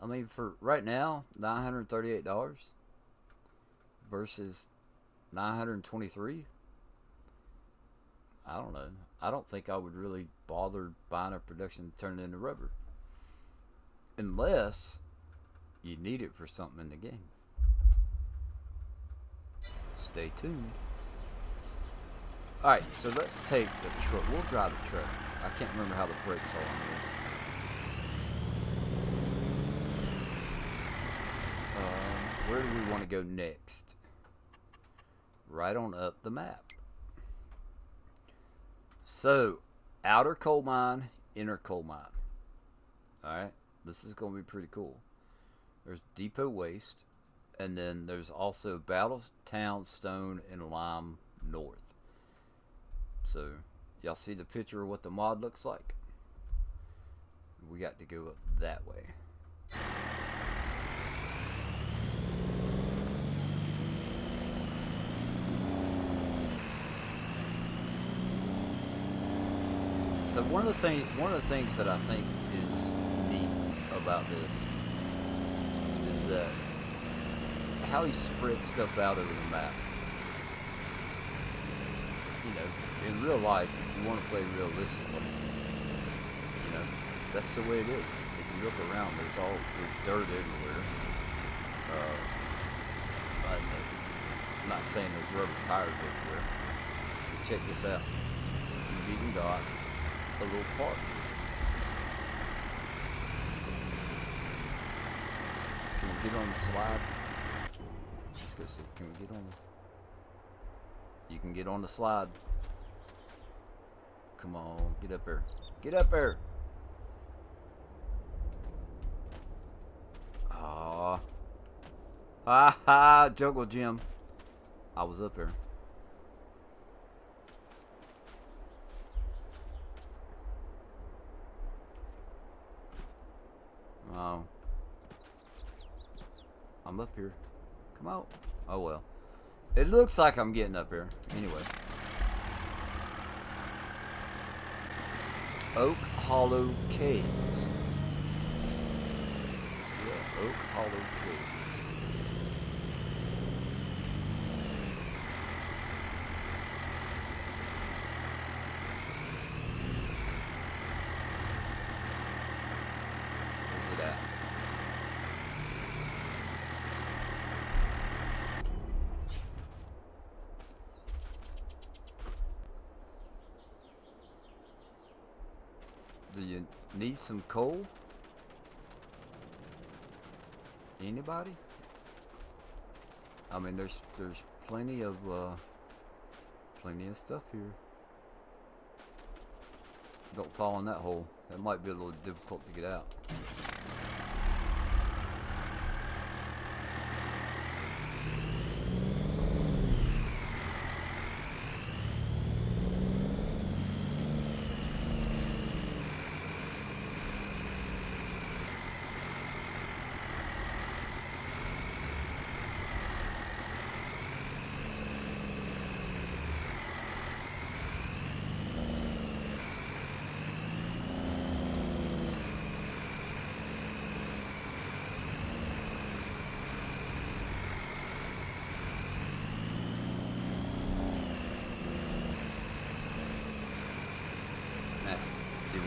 I mean, for right now, $938 versus $923. I don't know. I don't think I would really bother buying a production to turn it into rubber, unless you need it for something in the game. Stay tuned. Alright, so let's take the truck. We'll drive the truck. I can't remember how the brakes are on this. Where do we want to go next? Right on up the map. So, outer coal mine, inner coal mine. Alright, this is going to be pretty cool. There's depot waste, and then there's also Battletown, Stone, and Lime North. So, y'all see the picture of what the mod looks like? We got to go up that way. So one of the things that I think is neat about this is that how he spreads stuff out over the map. You know, in real life, if you want to play realistically, you know, that's the way it is. If you look around, there's dirt everywhere. I'm not saying there's rubber tires everywhere, but check this out. You've even got a little park. Can we get on the slide? Let's go see. Can we get on the... You can get on the slide. Come on, get up there. Get up there! Aww. Ha ha! Jungle Jim. I was up there. Oh. I'm up here. Come out. Oh well. It looks like I'm getting up here. Anyway. Oak Hollow Caves. Yeah, Oak Hollow Caves. Where's it at? Do you need some coal? Anybody? I mean, there's plenty of stuff here. Don't fall in that hole. That might be a little difficult to get out.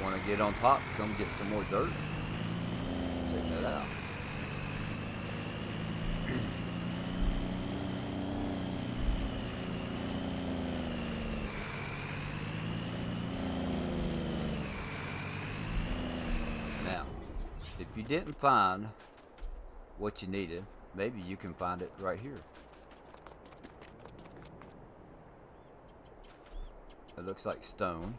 Want to get on top, come get some more dirt. Check that out. Now, if you didn't find what you needed, maybe you can find it right here. It looks like stone.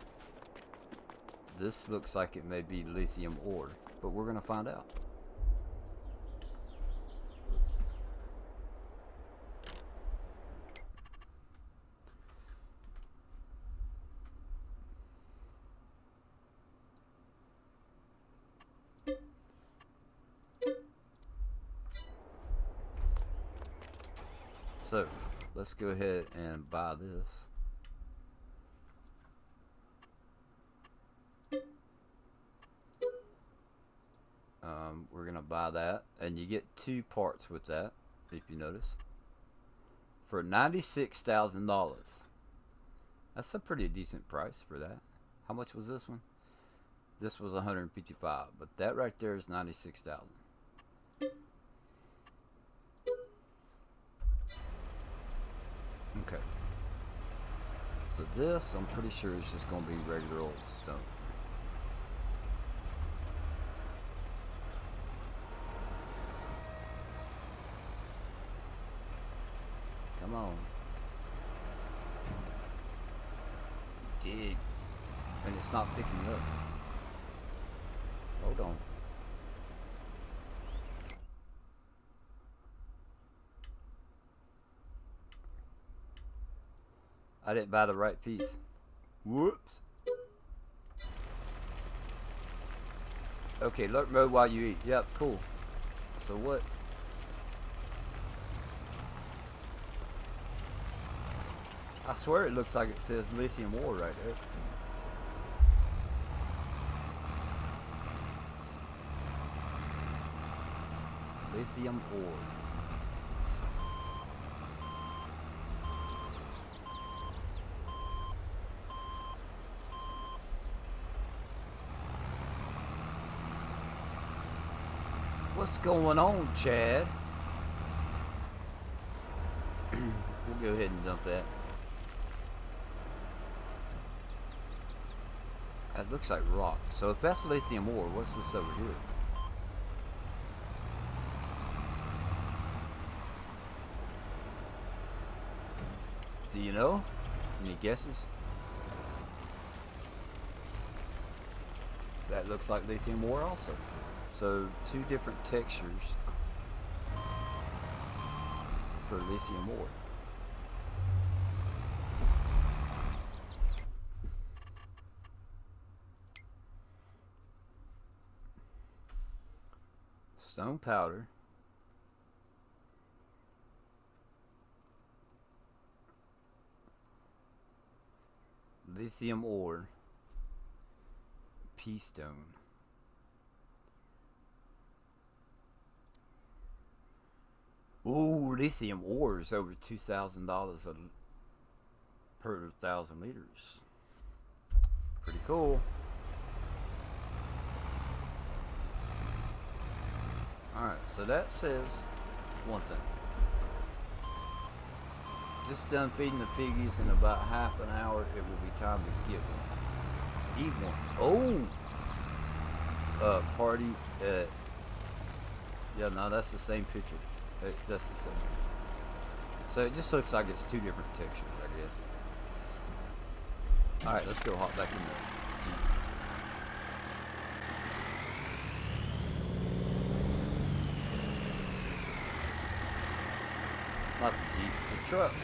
This looks like it may be lithium ore, but we're going to find out. So, let's go ahead and buy this. We're gonna buy that, and you get 2 parts with that, if you notice, for $96,000. That's a pretty decent price for that. How much was this one? This was $155, but that right there is $96,000. Okay. So this, I'm pretty sure is just gonna be regular old stone. Come on. Dig. And it's not picking it up. Hold on. I didn't buy the right piece. Whoops. Okay, alert mode while you eat. Yep, cool. So what? I swear it looks like it says lithium ore right there. lithium ore. What's going on, Chad? We'll go ahead and dump that. That looks like rock. So if that's lithium ore, what's this over here? Do you know? Any guesses? That looks like lithium ore also. So two different textures for lithium ore. Stone powder. Lithium ore. Pea stone. Ooh, lithium ore is over $2,000 per 1,000 liters. Pretty cool. Alright, so that says one thing. Just done feeding the piggies. In about half an hour, it will be time to get one. Eat one. Oh! Party at... Yeah, no, that's the same picture. That's the same picture. So it just looks like it's two different textures, I guess. Alright, let's go hop back in there. Jeep. Not the Jeep, the truck.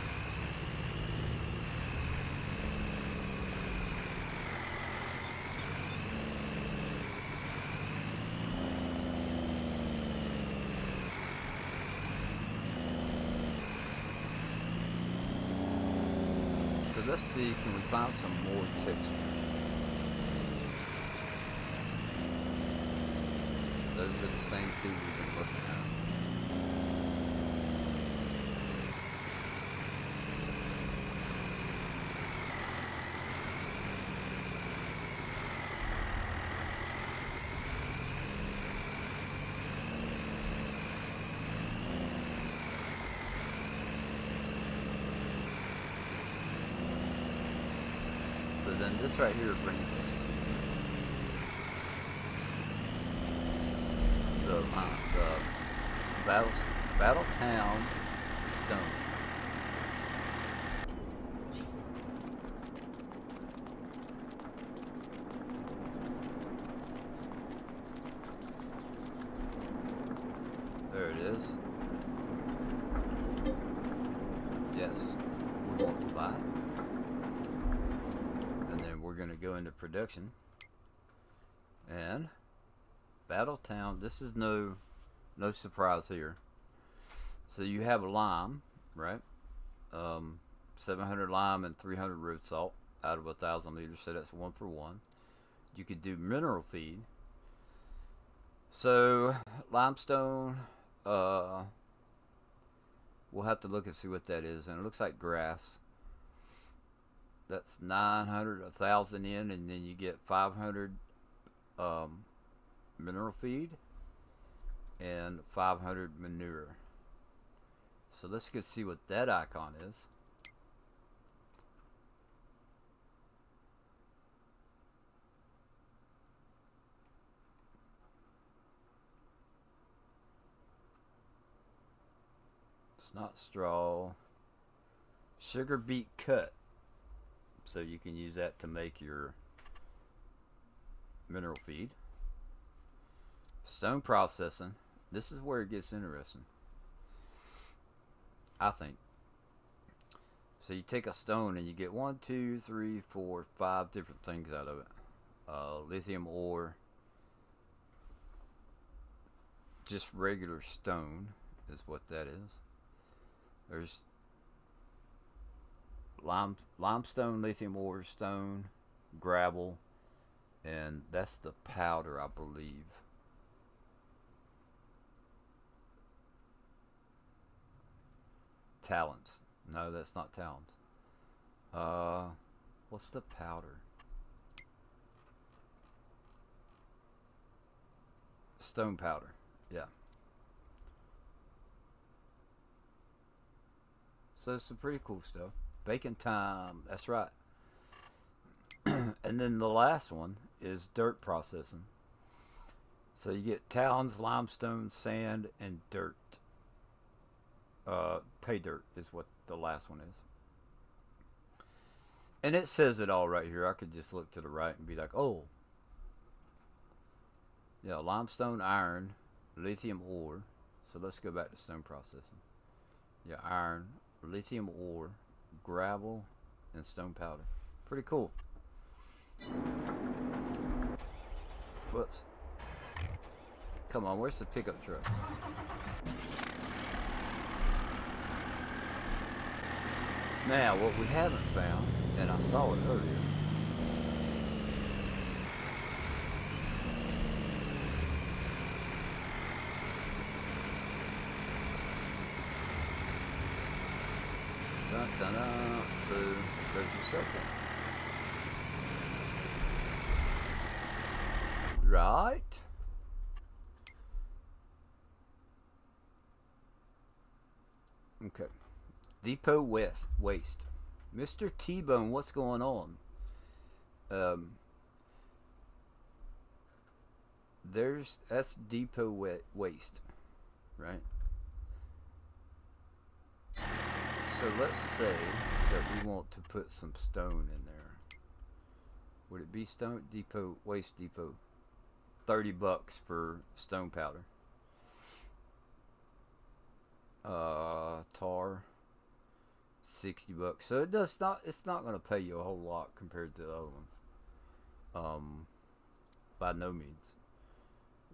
So let's see, can we find some more textures? Those are the same two we've been looking at. So then this right here brings us to the Battletown stone. There it is. Yes, we want to buy it. We're going to go into production, and Battletown, this is no surprise here. So you have a lime, right? 700 lime and 300 road salt out of 1,000 liters, so that's 1 for 1. You could do mineral feed. So limestone, we'll have to look and see what that is, and it looks like grass. That's 900, 1,000 in, and then you get 500 mineral feed and 500 manure. So let's go see what that icon is. It's not straw. Sugar beet cut. So you can use that to make your mineral feed. Stone processing. This is where it gets interesting, I think. So you take a stone and you get 1, 2, 3, 4, 5 different things out of it. Lithium ore. Just regular stone is what that is. There's limestone, lithium ore, stone, gravel, and that's the powder, I believe. talents. No, that's not talents. What's the powder? Stone powder. Yeah. So some pretty cool stuff. Bacon time. That's right. And then the last one is dirt processing. So you get talons, limestone, sand, and dirt. Pay dirt is what the last one is. And it says it all right here. I could just look to the right and be like, oh. Yeah, limestone, iron, lithium ore. So let's go back to stone processing. Yeah, iron, lithium ore, gravel, and stone powder. Pretty cool. Whoops. Come on, where's the pickup truck? Now, what we haven't found, and I saw it earlier, so there's your circle. Right. Okay. Depot waste. Mr. T-Bone, what's going on? That's depot waste, right? So let's say that we want to put some stone in there. Would it be stone depot, waste depot? $30 for stone powder. Tar, $60. So it's not going to pay you a whole lot compared to the other ones. By no means.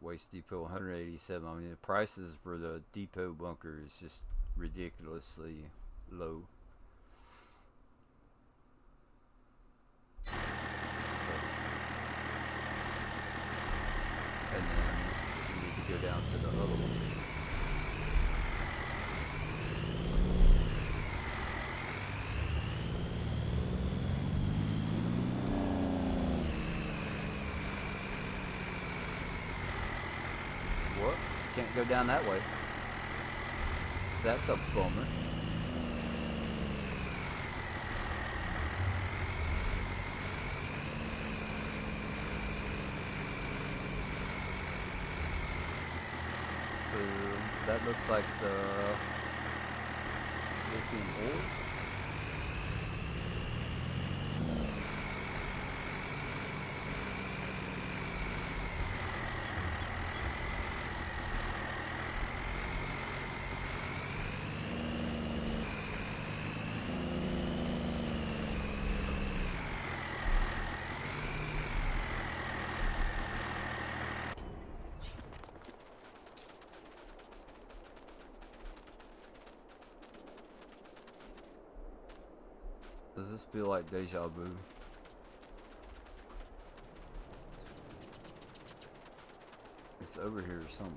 Waste depot 187. I mean, the prices for the depot bunker is just ridiculously low. So, and then you need to go down to the other one. What? Can't go down that way. That's a bummer. So that looks like the lithium ore. Does this feel like deja vu? It's over here somewhere.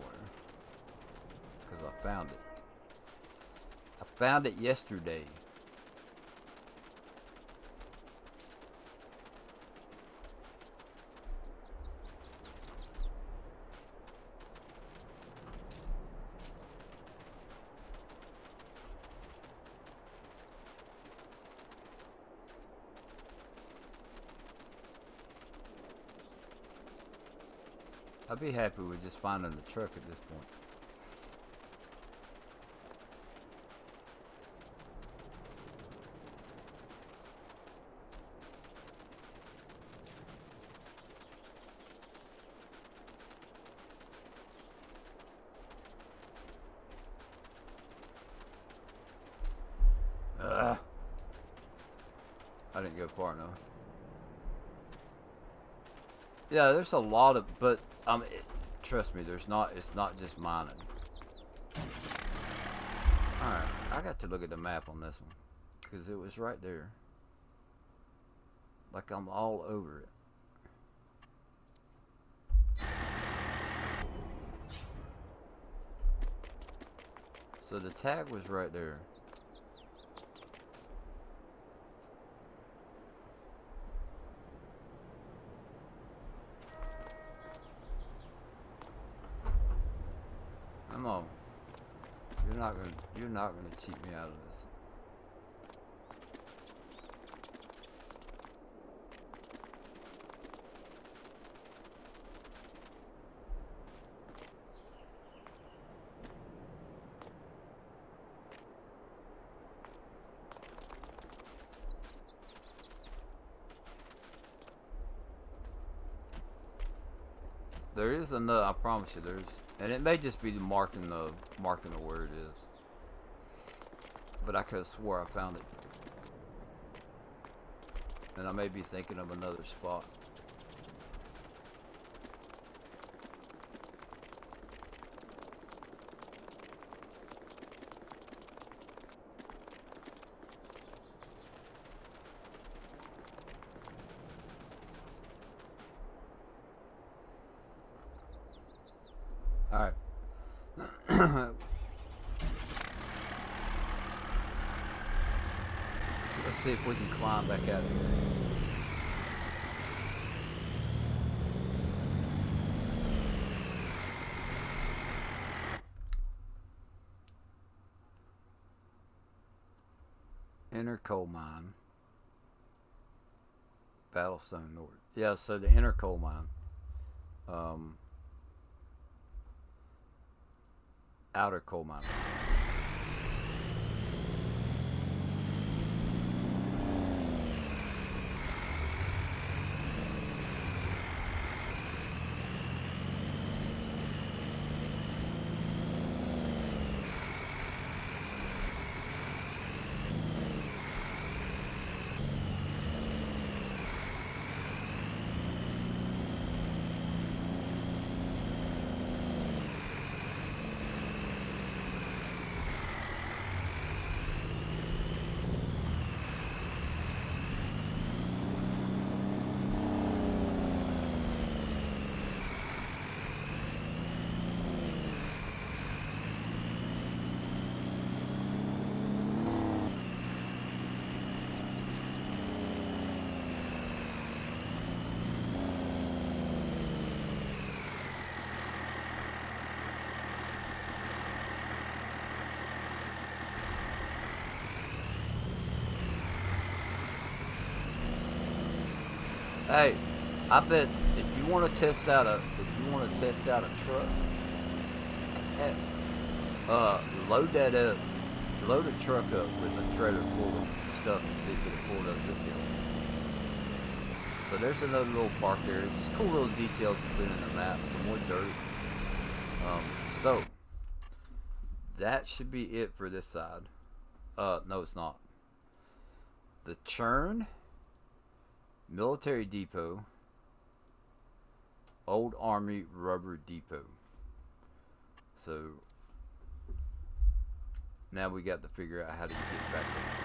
Because I found it. I found it yesterday. I'd be happy with just finding the truck at this point. I didn't go far enough. Yeah, there's a lot of, but trust me, it's not just mining. Alright, I got to look at the map on this one, because it was right there. Like I'm all over it. So the tag was right there. you're not gonna cheat me out of this. There is another. I promise you, there's, and it may just be marking the where it is. But I could have swore I found it, and I may be thinking of another spot. All right. Let's see if we can climb back out of here. Inner coal mine. Battlestone North. Yeah, so the inner coal mine. Outer coal mine. Hey, I bet if you want to test out a truck, load that up, load a truck up with a trailer full of stuff and see if it can pull up this hill. So there's another little park area, just cool little details to put in the map, some more dirt. So that should be it for this side. No, it's not. The churn. Military Depot, Old Army Rubber Depot. So now we got to figure out how to get back there.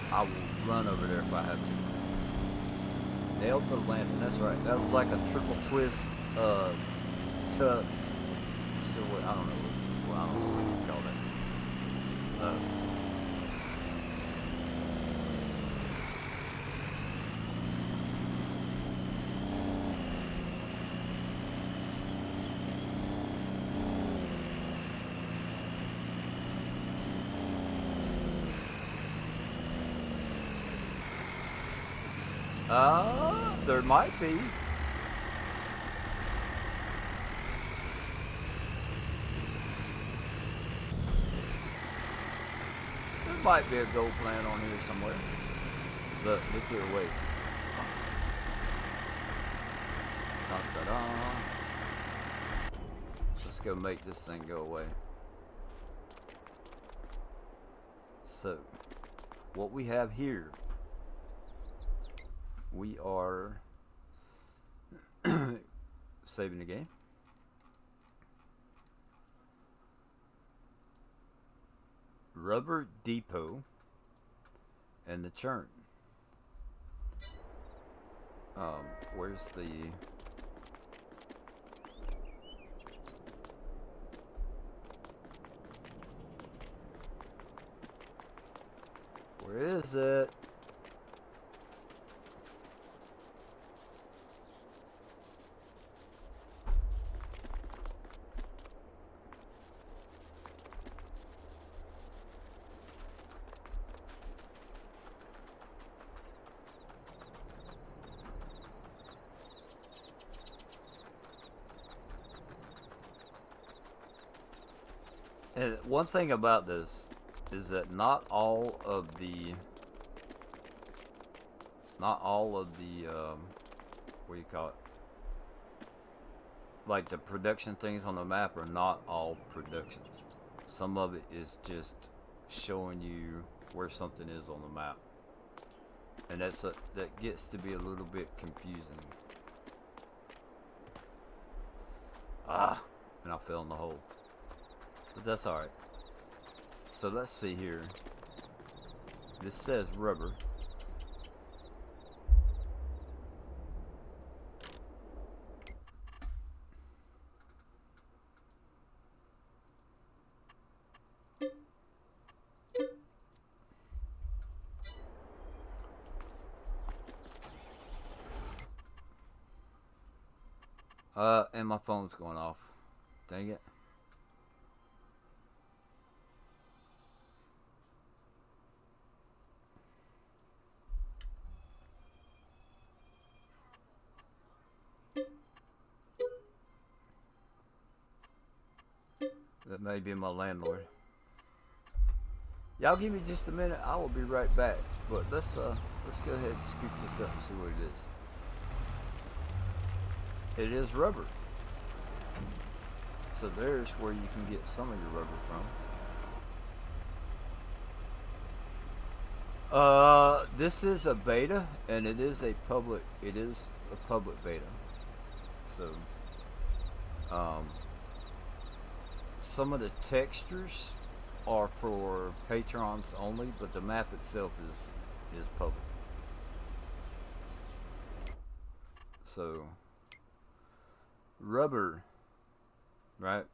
I will run over there if I have to. Nailed the landing, that's right. That was like a triple twist, tuck. So what, I don't know what you call that. There might be. There might be a gold plant on here somewhere. The nuclear waste. Da-da-da. Let's go make this thing go away. So, what we have here, we are saving the game. Rubber Depot and the churn. Where's the Where is it? And one thing about this is that not all of the what do you call it? Like the production things on the map are not all productions. Some of it is just showing you where something is on the map, and that gets to be a little bit confusing. And I fell in the hole. But that's alright. So let's see here. This says rubber. And my phone's going off. Dang it. That may be my landlord. Y'all give me just a minute. I will be right back. But let's go ahead and scoop this up and see what it is. It is rubber. So there's where you can get some of your rubber from. This is a beta, and it is a public beta. So, some of the textures are for patrons only, but the map itself is public. So, rubber, right?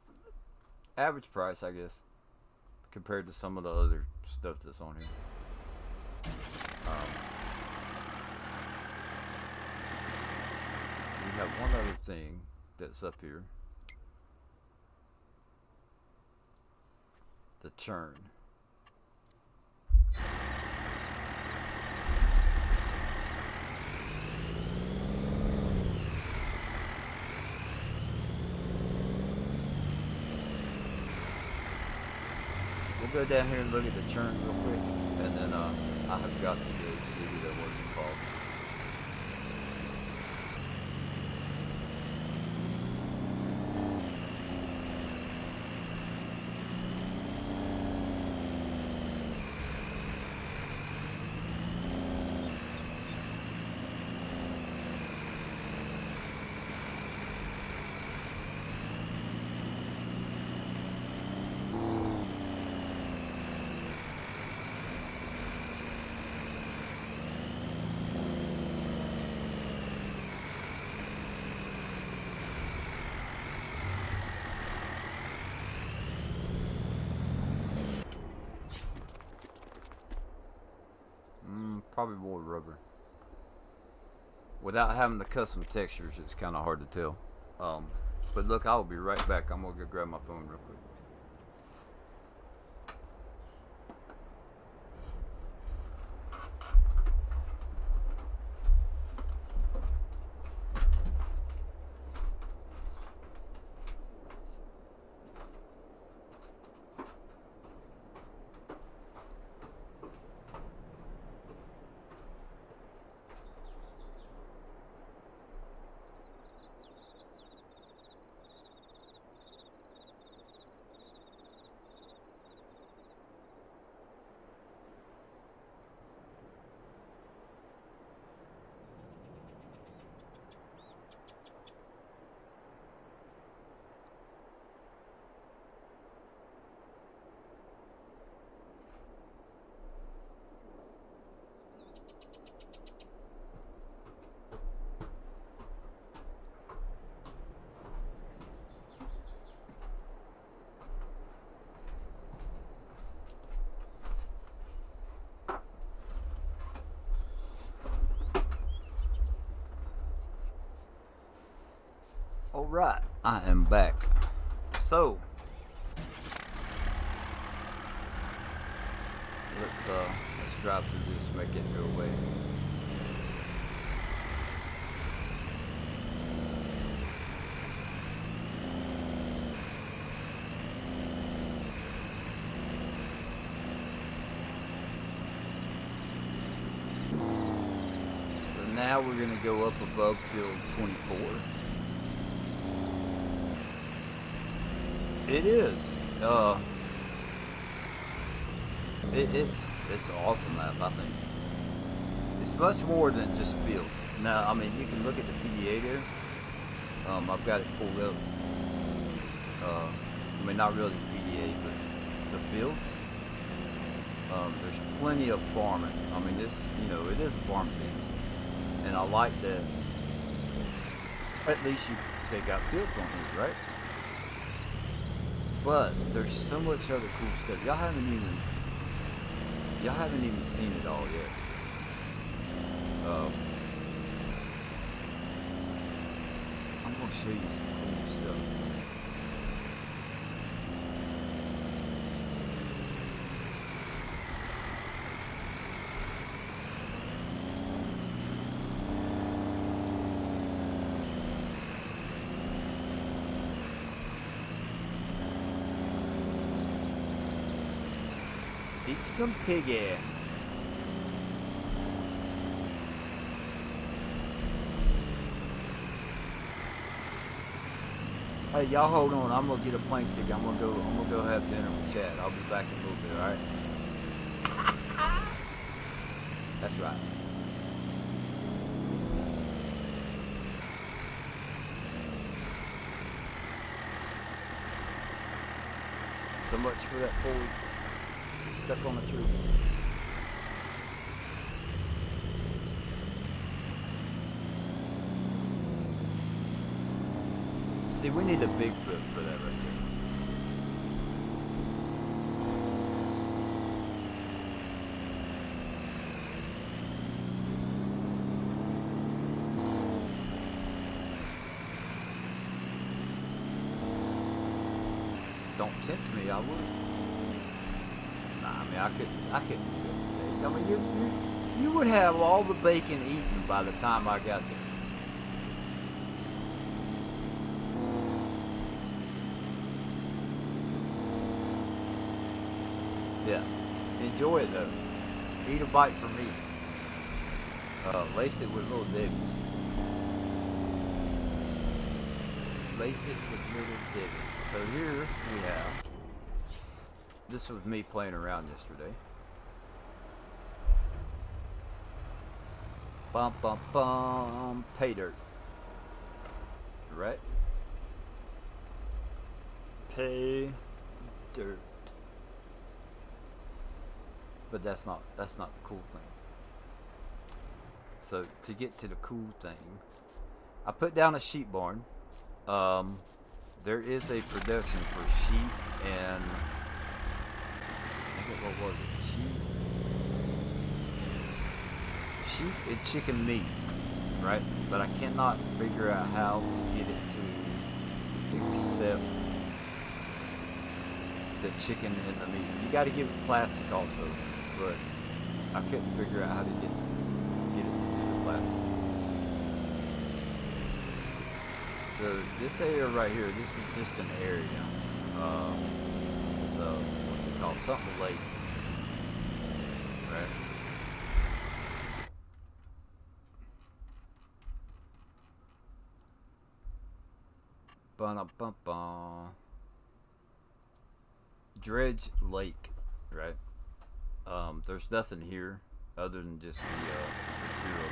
Average price, I guess, compared to some of the other stuff that's on here. We have one other thing that's up here. The churn. We'll go down here and look at the churn real quick, and then I have got to go see who that was called. Probably more rubber. Without having the custom textures, it's kind of hard to tell. But look, I'll be right back. I'm gonna go grab my phone real quick. Alright, I am back. So let's drive through this, make it go away. So now we're gonna go up above field 24. It is. It's an awesome map, I think. It's much more than just fields. Now, I mean, you can look at the PDA there. I've got it pulled up. I mean, not really PDA, but the fields. There's plenty of farming. I mean, this, you know, it is a farm thing, and I like that. At least they got fields on here, right? But there's so much other cool stuff. Y'all haven't even seen it all yet. I'm gonna show you some cool stuff. Eat some piggy. Hey, y'all hold on. I'm gonna get a plane ticket. I'm gonna go have dinner with Chad. I'll be back in a little bit, alright? That's right. So much for that Ford stuck on a tree. See, we need a Bigfoot for that right there. Don't tempt me, I would. Nah, I mean, I couldn't do that today. I mean, you would have all the bacon eaten by the time I got there. Yeah, enjoy it though. Eat a bite for me. Lace it with little Debbie's. Lace it with little Debbie's. So here we have. This was me playing around yesterday. Bum bum bum. Pay dirt. Right? Pay dirt. But that's not the cool thing. So to get to the cool thing, I put down a sheep barn. There is a production for sheep and what was it? Sheep and chicken meat, right? But I cannot figure out how to get it to accept the chicken and the meat. You got to give it plastic also. But I couldn't figure out how to get it to do the plastic. So this area right here, this is just an area. It's what's it called? Something lake, right? Ba-da-bum-bum. Dredge Lake, right? There's nothing here other than just the material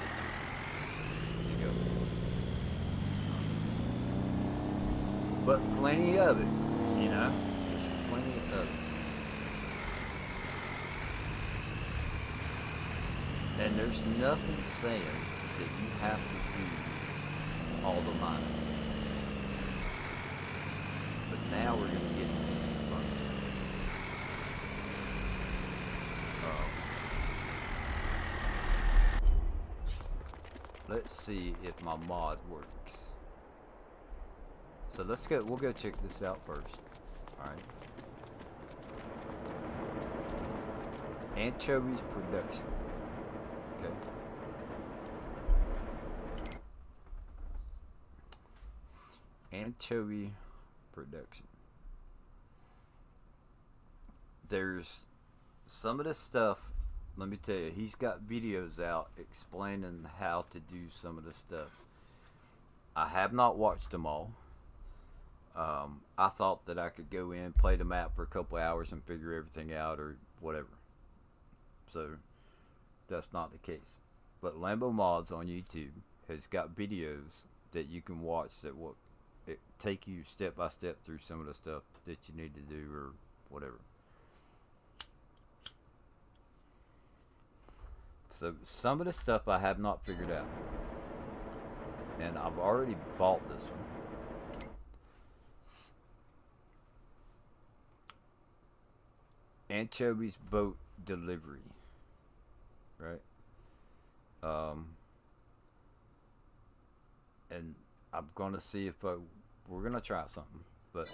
that you go. But plenty of it, you know? There's plenty of it. And there's nothing saying that you have to do all the mining. But now we're going to get into some fun stuff. Let's see if my mod works. So let's go. We'll go check this out first. All right. Anchovies production. Okay. Anchovy production. There's some of this stuff. Let me tell you, he's got videos out explaining how to do some of the stuff. I have not watched them all. I thought that I could go in, play the map for a couple hours, and figure everything out, or whatever. So that's not the case. But Lambo Mods on YouTube has got videos that you can watch that will take you step by step through some of the stuff that you need to do, or whatever. So some of the stuff I have not figured out, and I've already bought this one. Anchovies boat delivery, right? And I'm gonna see if we're gonna try something, but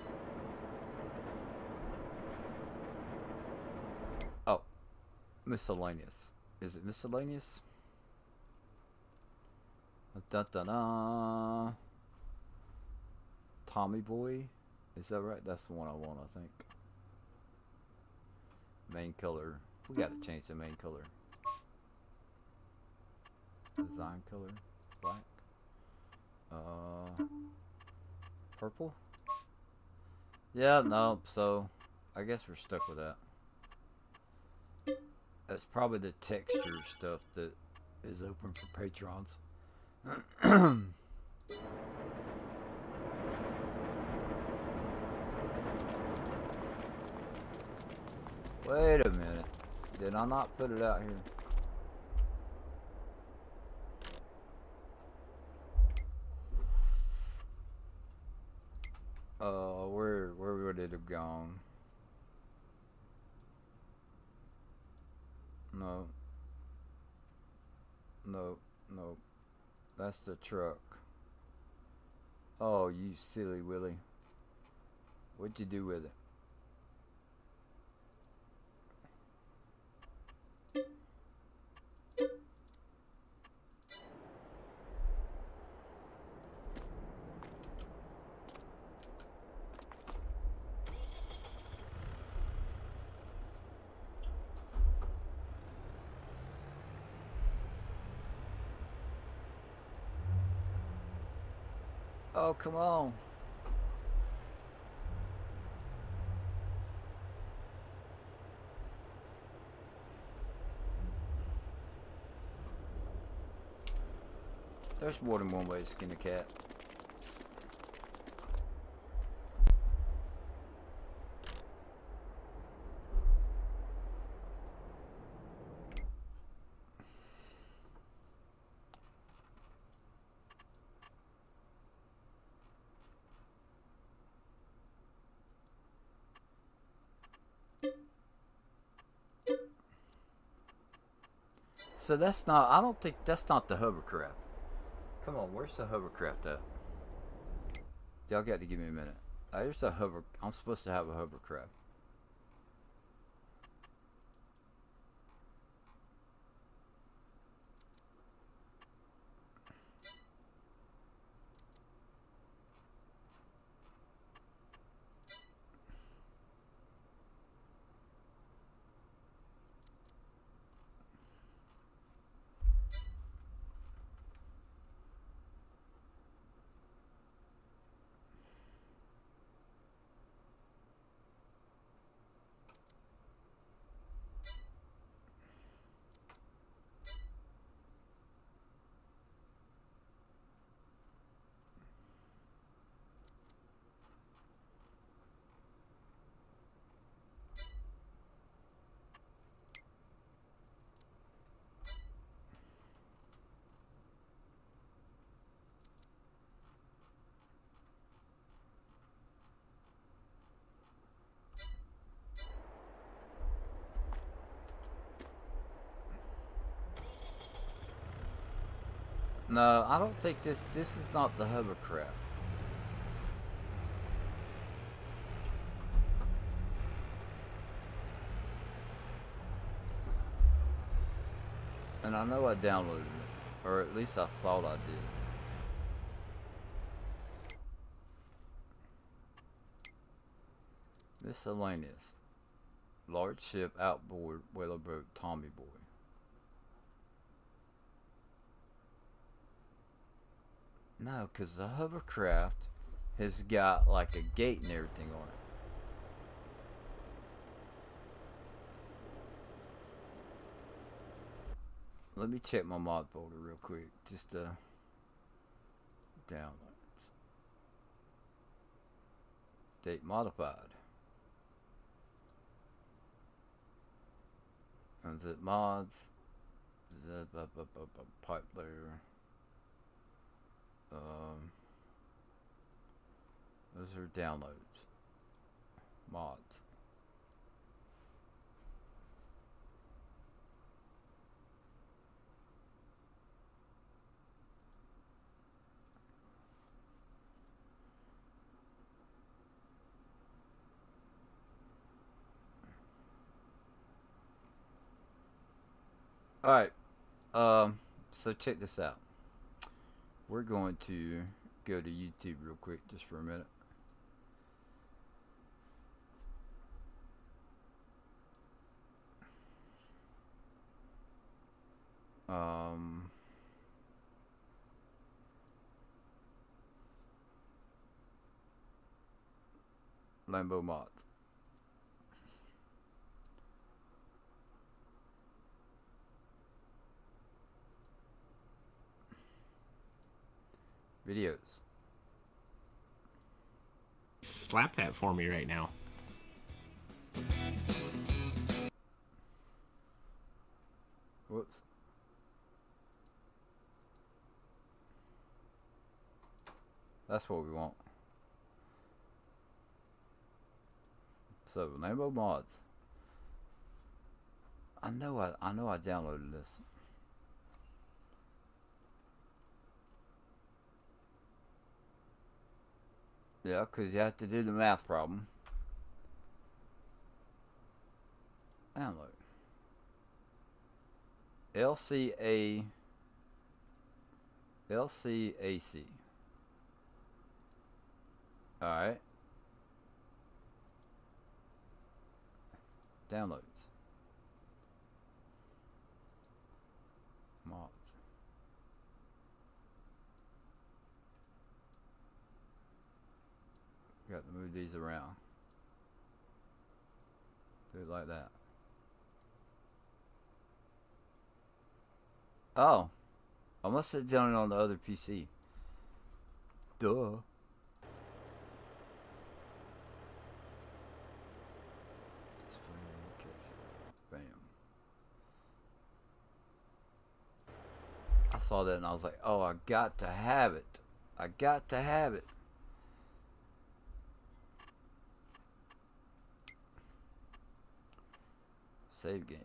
oh, miscellaneous. Is it miscellaneous? Da da da. Tommy Boy, is that right? That's the one I want, I think. Main color. We gotta change the main color. Design color. Black. Purple? Yeah, no, so I guess we're stuck with that. That's probably the texture stuff that is open for patrons. Wait a minute. Did I not put it out here? Where would it have gone? No. No. That's the truck. Oh, you silly Willy. What'd you do with it? Oh, come on. There's more than one way to skin a cat. So that's not, I don't think that's not the hovercraft. Come on, where's the hovercraft at? Y'all got to give me a minute. There's a hover, I'm supposed to have a hovercraft. No, I don't think this is not the hovercraft. And I know I downloaded it, or at least I thought I did. Miscellaneous. Large ship, outboard, whaleboat, Tommy boy. No, because the hovercraft has got like a gate and everything on it. Let me check my mod folder real quick. Just downloads. Date modified. Unzip mods. Pipe layer. Those are downloads. Mods. Alright. So check this out. We're going to go to YouTube real quick just for a minute. Lambo mods. Videos. Slap that for me right now. Whoops. That's what we want. So Lambo mods. I know I downloaded this. Yeah, because you have to do the math problem. Download. LCAC. Alright. Downloads. Mods. Got to move these around. Do it like that. Oh. I must have done it on the other PC. Duh. Display capture. Bam. I saw that and I was like, oh, I got to have it. I got to have it. Save game.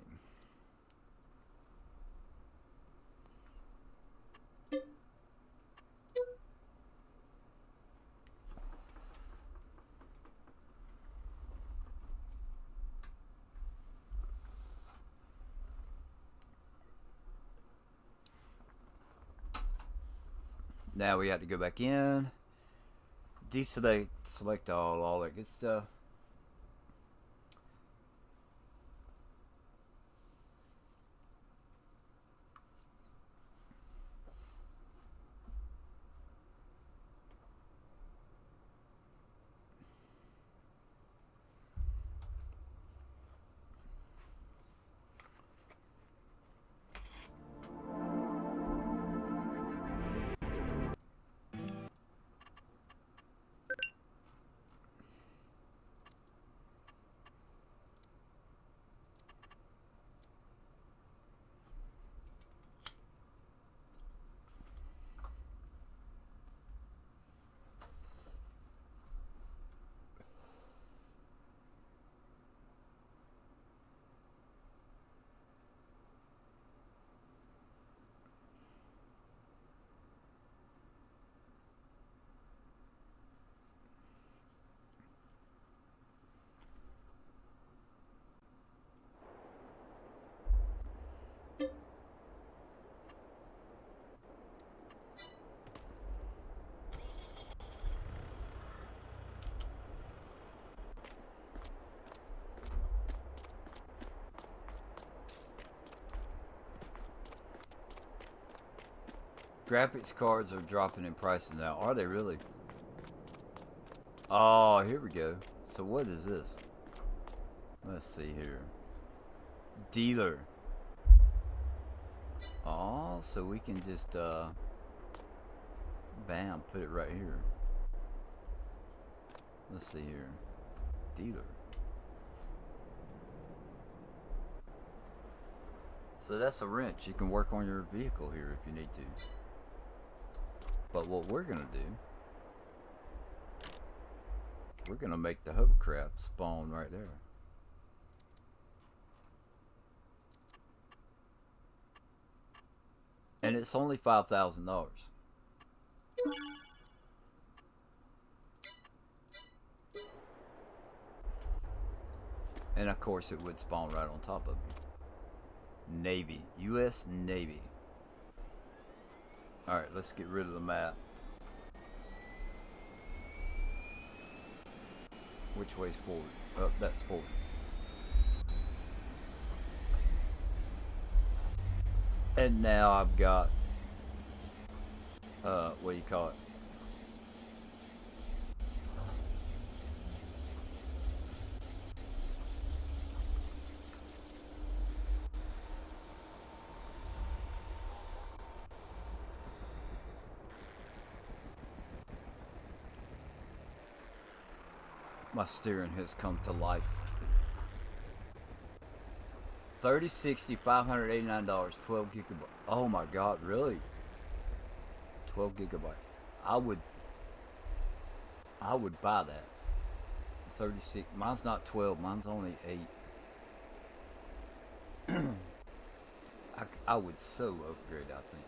Now we have to go back in, deselect, select all that good stuff. Graphics cards are dropping in prices now. Are they really? Oh, here we go. So what is this? Let's see here. Dealer. Oh, so we can just bam, put it right here. Let's see here. Dealer. So that's a wrench. You can work on your vehicle here if you need to. But what we're gonna do, we're gonna make the hovercraft spawn right there. And it's only $5,000. And of course it would spawn right on top of you. Navy, US Navy. Alright, let's get rid of the map. Which way's forward? Oh, that's forward. And now I've got, what do you call it? My steering has come to life. 3060, $589, 12 gigabyte. Oh my God, really? 12 gigabyte. I would buy that. 36. Mine's not 12. Mine's only 8. I would so upgrade, I think.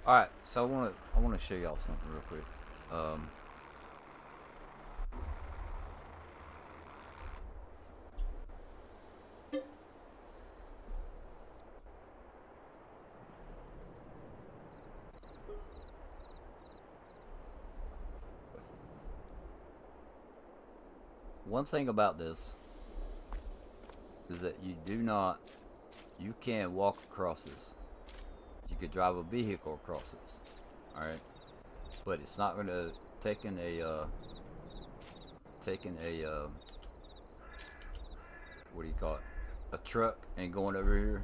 All right, so I want to show y'all something real quick. One thing about this is that you can't walk across this. You could drive a vehicle across this, alright? But it's not gonna, taking a what do you call it? A truck and going over here,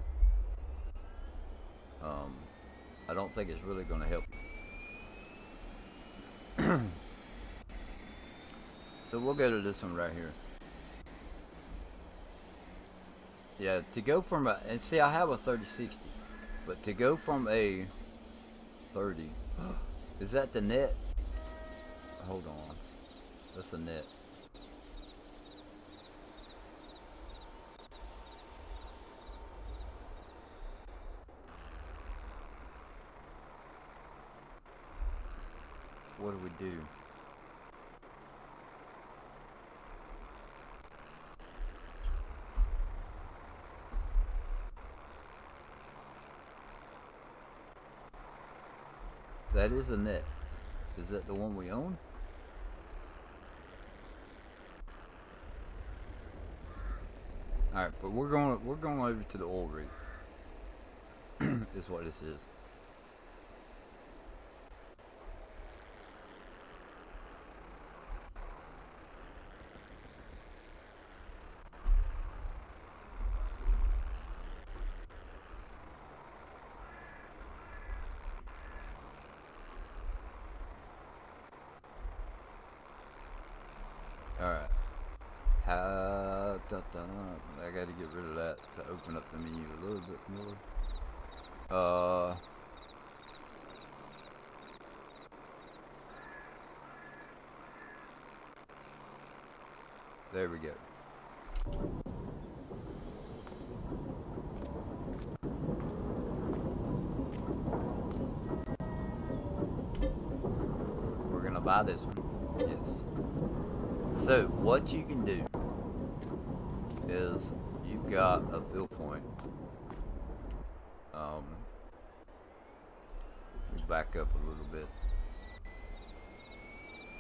I don't think it's really gonna help you. So we'll go to this one right here. Yeah, to go from a, and see I have a 3060. But to go from a 30, is that the net? Hold on, that's the net. What do we do? That is a net. Is that the one we own? All right, but we're going over to the oil rig. Is what this is. Alright. I gotta get rid of that to open up the menu a little bit more. There we go. We're gonna buy this one. Yes. So what you can do is you've got a fill point. Back up a little bit.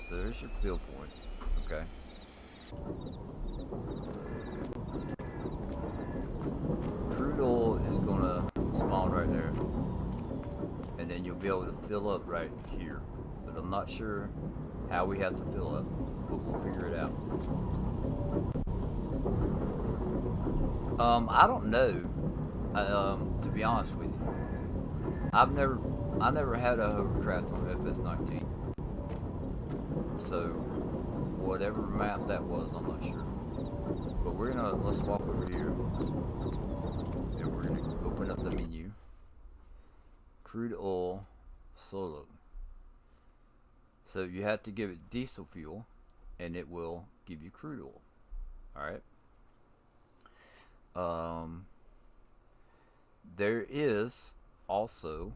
So there's your fill point. Okay. Crude oil is gonna spawn right there. And then you'll be able to fill up right here. But I'm not sure how we have to fill up, but we'll figure it out. I don't know. To be honest with you, I never had a hovercraft on FS19. So whatever map that was, I'm not sure. But let's walk over here, and we're gonna open up the menu. Crude oil solo. So you have to give it diesel fuel, and it will give you crude oil. All right. There is also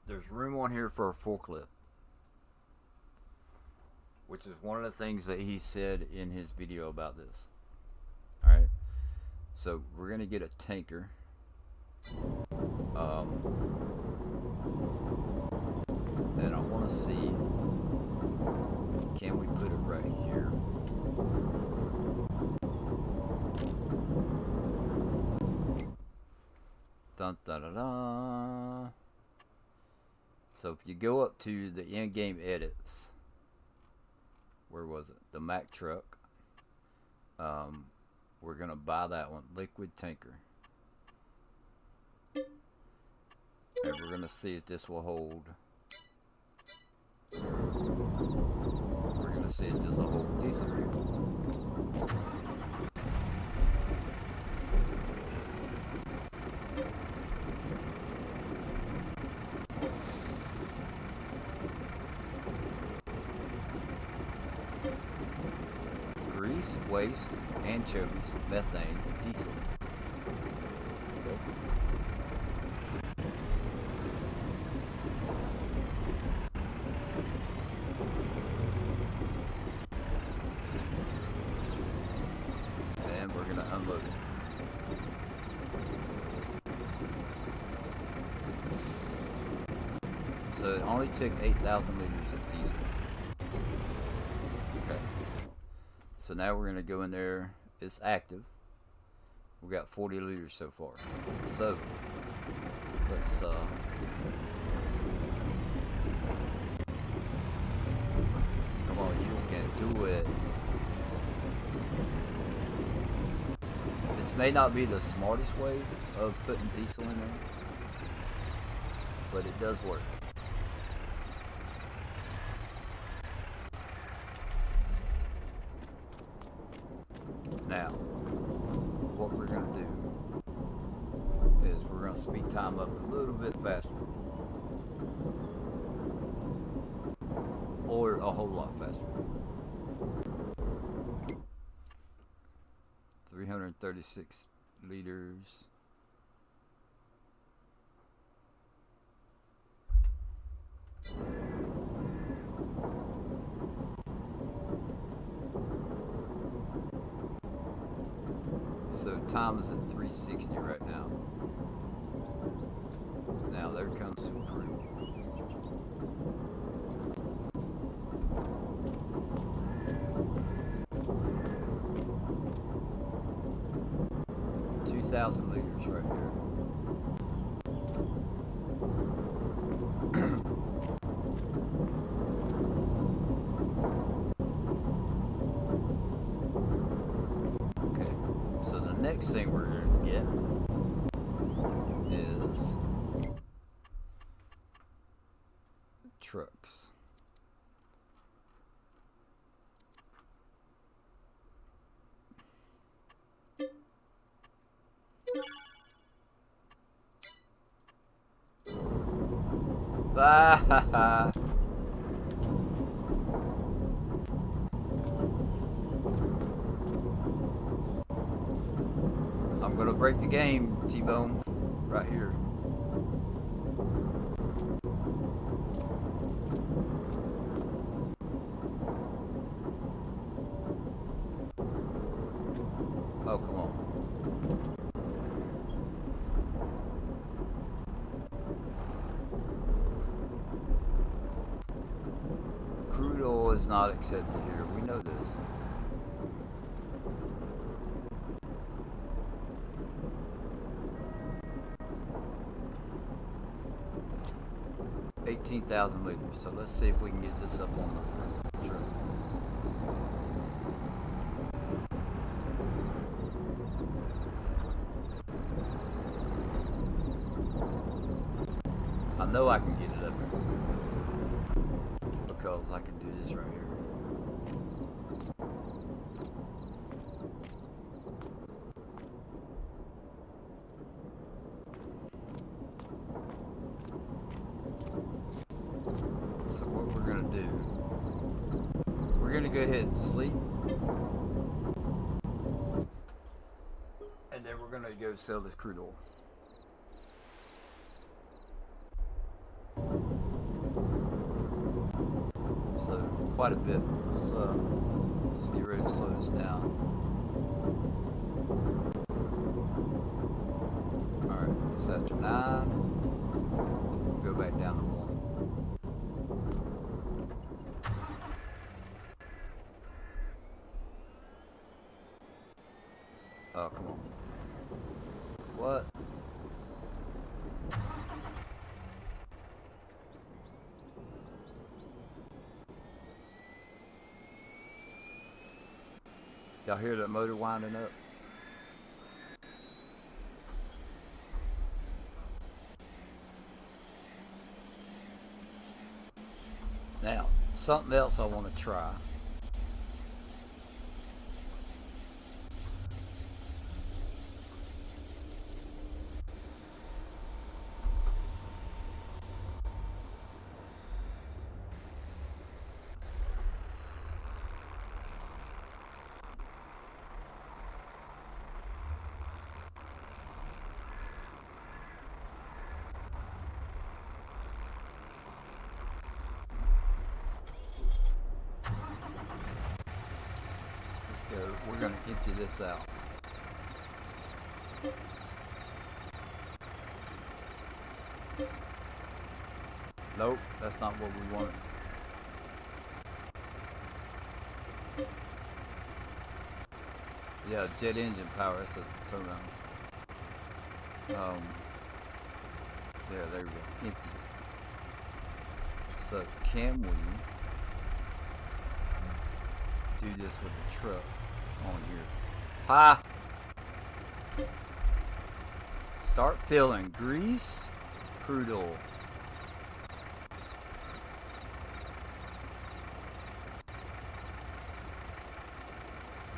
there's room on here for a forklift, which is one of the things that he said in his video about this. All right. So we're gonna get a tanker. And I want to see, can we put it right here? Dun, da, da, da. So if you go up to the in-game edits, where was it? The Mack truck. We're gonna buy that one, liquid tanker, and we're gonna see if this will hold. We're gonna see if this will hold diesel fuel. Grease, waste, anchovies, methane, diesel. Okay. And we're gonna unload it. So it only took 8,000 liters of diesel. Okay. So now we're gonna go in there. It's active. We got 40 liters so far. So let's come on, you can do it. This may not be the smartest way of putting diesel in there, but it does work. Now, what we're going to do is we're going to speed time up a little bit faster. Or a whole lot faster. 336 liters. So time is at 360 right now. Now there comes some crude. 2,000 liters right here. Next thing we're going to get is trucks. Ah, I'm gonna break the game, T-Bone, right here. Oh, come on. is not accepted here. We know this. $18,000 liters. So let's see if we can get this up on the truck. I know I can get it up here because I can do this right here. So what we're going to do, we're going to go ahead and sleep, and then we're going to go sell this crude oil. So quite a bit. Let's get ready to slow this down. All right, it's after 9. We'll go back down to 1. Oh, come on. What? Y'all hear that motor winding up? Now, something else I want to try. We're going to empty this out. Nope, that's not what we wanted. Yeah, jet engine power, that's a turbine. There we go, empty. So can we do this with the truck on here? Ha! Start filling grease, crude oil.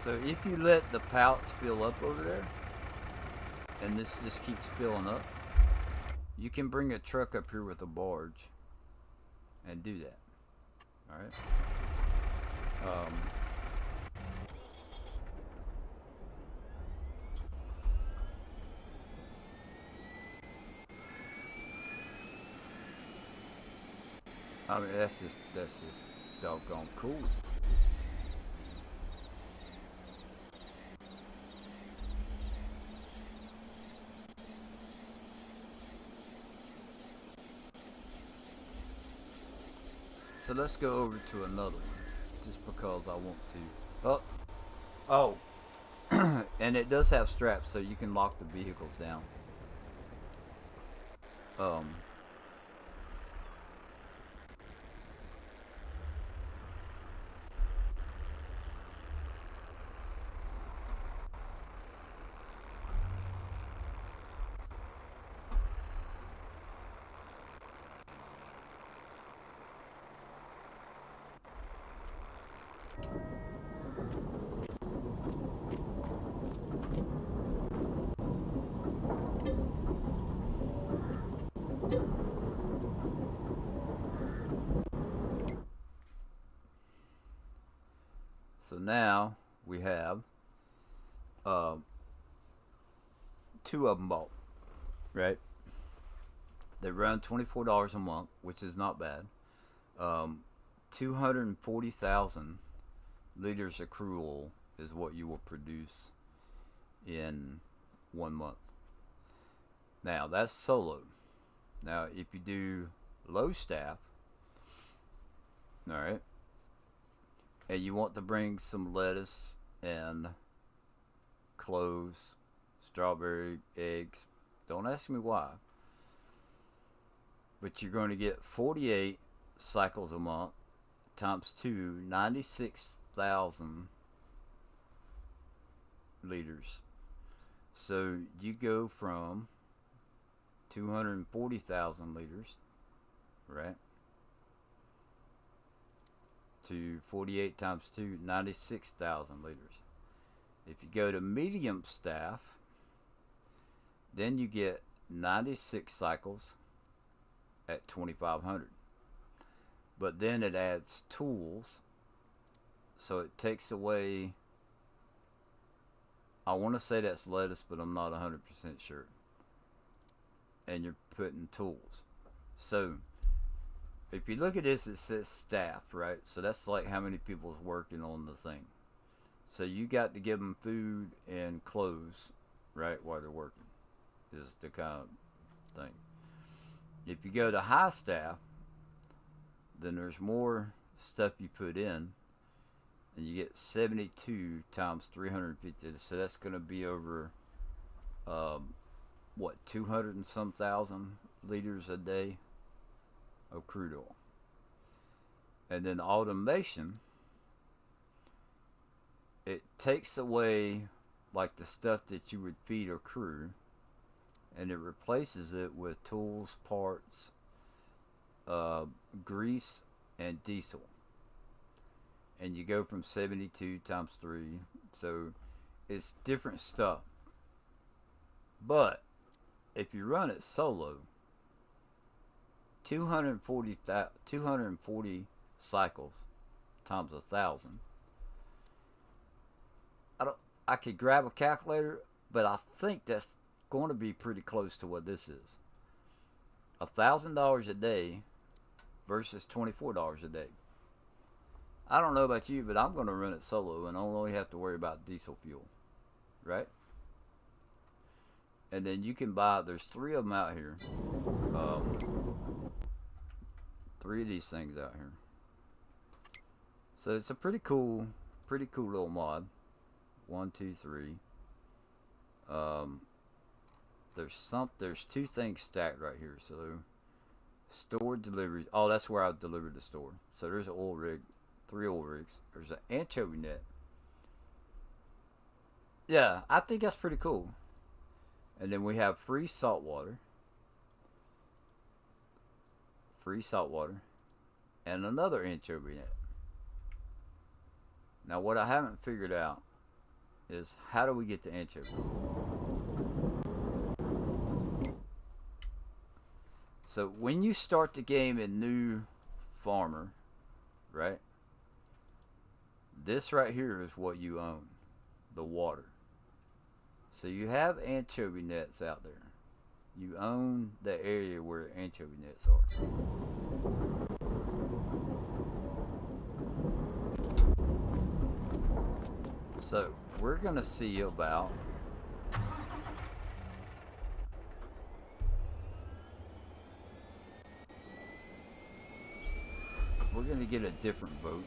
So if you let the pallets fill up over there, and this just keeps filling up, you can bring a truck up here with a barge and do that. All right. I mean, that's just doggone cool. So let's go over to another one, just because I want to. Oh, and it does have straps, so you can lock the vehicles down. So now we have 2 of them bought, right? They run $24 a month, which is not bad. 240,000 liters of crude oil is what you will produce in 1 month. Now that's solo. Now if you do low staff, all right, and you want to bring some lettuce and cloves, strawberry, eggs. Don't ask me why. But you're going to get 48 cycles a month times 2, 96,000 liters. So you go from 240,000 liters, right, to 48 times 2, 96,000 liters. If you go to medium staff, then you get 96 cycles at 2,500. But then it adds tools, so it takes away, I want to say that's lettuce, but I'm not 100% sure. And you're putting tools. So if you look at this, it says staff, right? So that's like how many people's working on the thing. So you got to give them food and clothes, right, while they're working, is the kind of thing. If you go to high staff, then there's more stuff you put in, and you get 72 times 350. So that's going to be over, 200 and some thousand liters a day of crude oil. And then automation, it takes away like the stuff that you would feed a crew, and it replaces it with tools, parts, grease, and diesel. And you go from 72 times 3, so it's different stuff. But if you run it solo, 240 cycles times 1,000. I could grab a calculator, but I think that's going to be pretty close to what this is. $1,000 a day versus $24 a day. I don't know about you, but I'm going to run it solo and only have to worry about diesel fuel, right? And then you can buy, there's 3 of them out here. 3 of these things out here. So it's a pretty cool little mod. 1, 2, 3. There's 2 things stacked right here. So stored deliveries. Oh, that's where I delivered the store. So there's an oil rig, 3 oil rigs. There's an anchovy net. Yeah, I think that's pretty cool. And then we have free salt water. And another anchovy net. Now what I haven't figured out is how do we get the anchovies? So when you start the game in New Farmer, right? This right here is what you own, the water. So you have anchovy nets out there. You own the area where anchovy nets are. So we're gonna see about we're gonna get a different boat.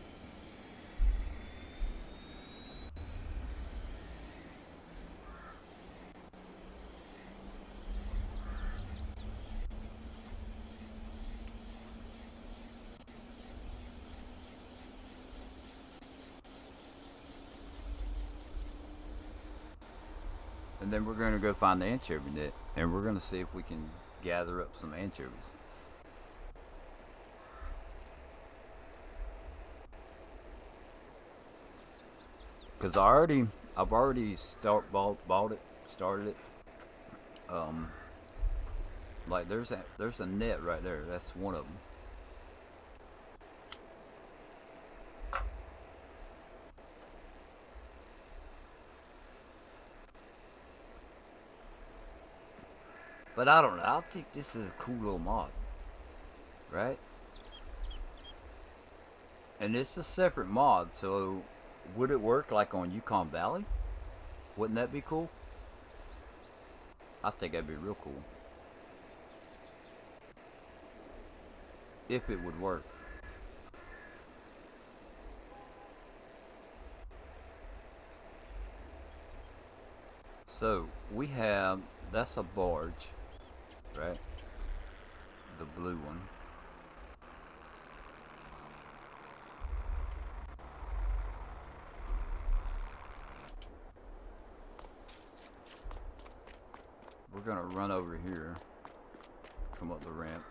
And then we're going to go find the anchovy net, and we're going to see if we can gather up some anchovies. Because I've already started it. Like there's a net right there. That's one of them. But I don't know. I think this is a cool little mod, right? And it's a separate mod, so would it work like on Yukon Valley? Wouldn't that be cool? I think that'd be real cool. If it would work. So we have, that's a barge, right? The blue one. We're gonna run over here, come up the ramp.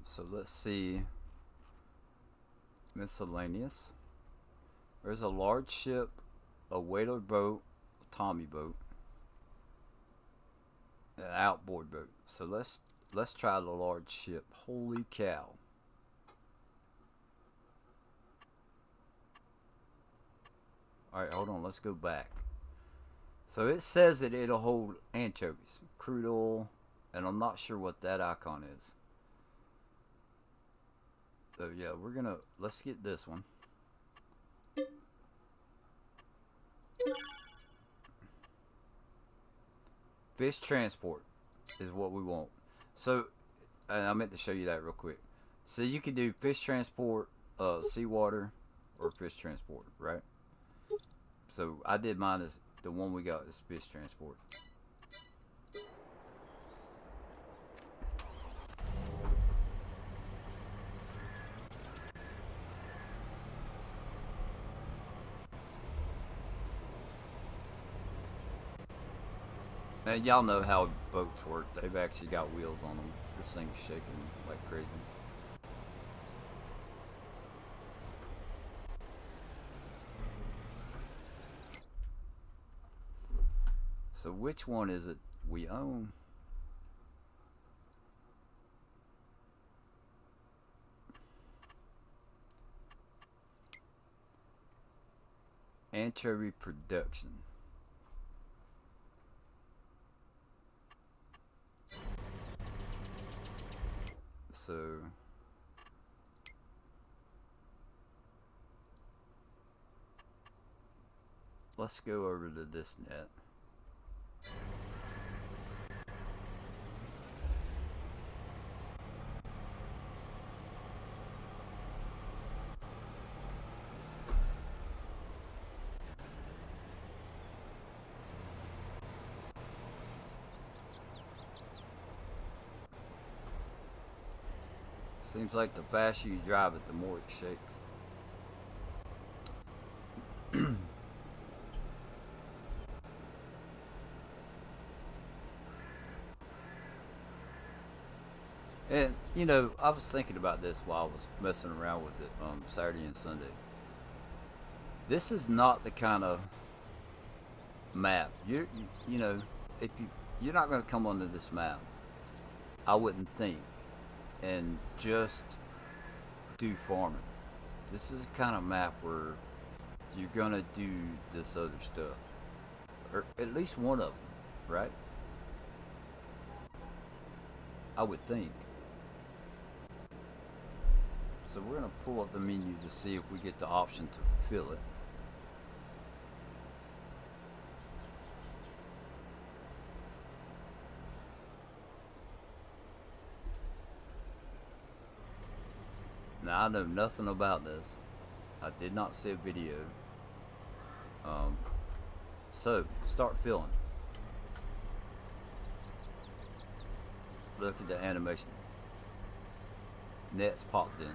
So let's see, miscellaneous. There's a large ship, a whaler boat, a Tommy boat, an outboard boat. So let's try the large ship. Holy cow. Alright, hold on, let's go back. So it says that it'll hold anchovies, crude oil, and I'm not sure what that icon is. So yeah, let's get this one. Fish transport is what we want. So, and I meant to show you that real quick. So you can do fish transport, seawater, or fish transport, right? So I did mine as the one we got is fish transport. And y'all know how boats work. They've actually got wheels on them. This thing's shaking like crazy. So which one is it we own? Anchovy Production. So let's go over to this net. Seems like the faster you drive it, the more it shakes. And, you know, I was thinking about this while I was messing around with it Saturday and Sunday. This is not the kind of map. You know, if you're not going to come onto this map, I wouldn't think, and just do farming. This is a kind of map where you're going to do this other stuff. Or at least one of them, right? I would think. So we're going to pull up the menu to see if we get the option to fill it. Now I know nothing about this. I did not see a video. So start filling. Look at the animation. Nets popped in.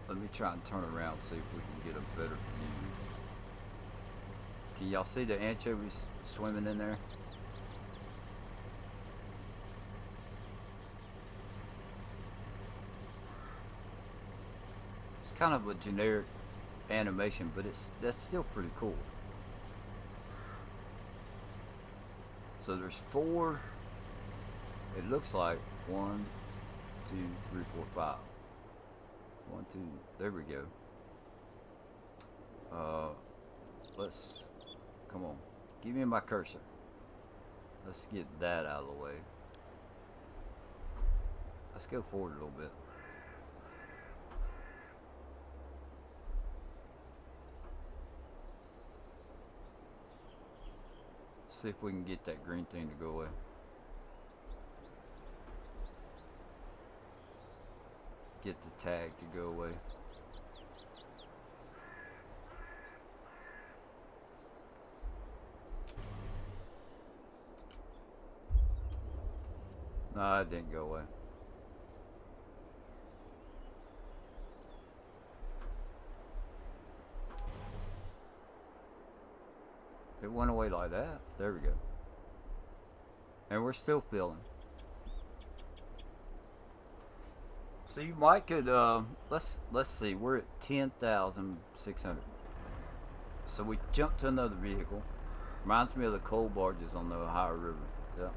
Let me try and turn around, see if we can get a better view. Can y'all see the anchovies swimming in there? It's kind of a generic animation, but that's still pretty cool. So there's 4, it looks like 1, 2, 3, 4, 5. 1, 2, there we go. Let's, come on, give me my cursor. Let's get that out of the way. Let's go forward a little bit. see if we can get that green thing to go away. Get the tag to go away. No, it didn't go away. It went away like that. There we go. And we're still filling. So you might could let's see. We're at 10,600. So we jumped to another vehicle. Reminds me of the coal barges on the Ohio River. Yeah.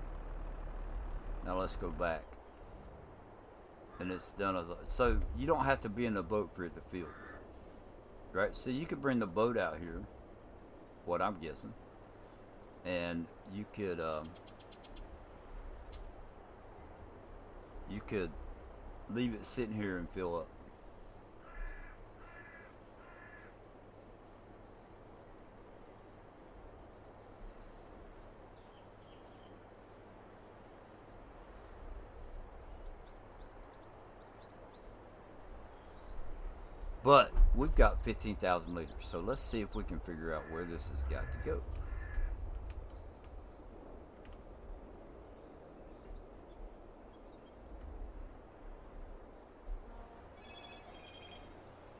Now let's go back. And it's done a lot. So you don't have to be in the boat for it to fill. Right? So you could bring the boat out here. What I'm guessing. And you could leave it sitting here and fill up. But we've got 15,000 liters, so let's see if we can figure out where this has got to go.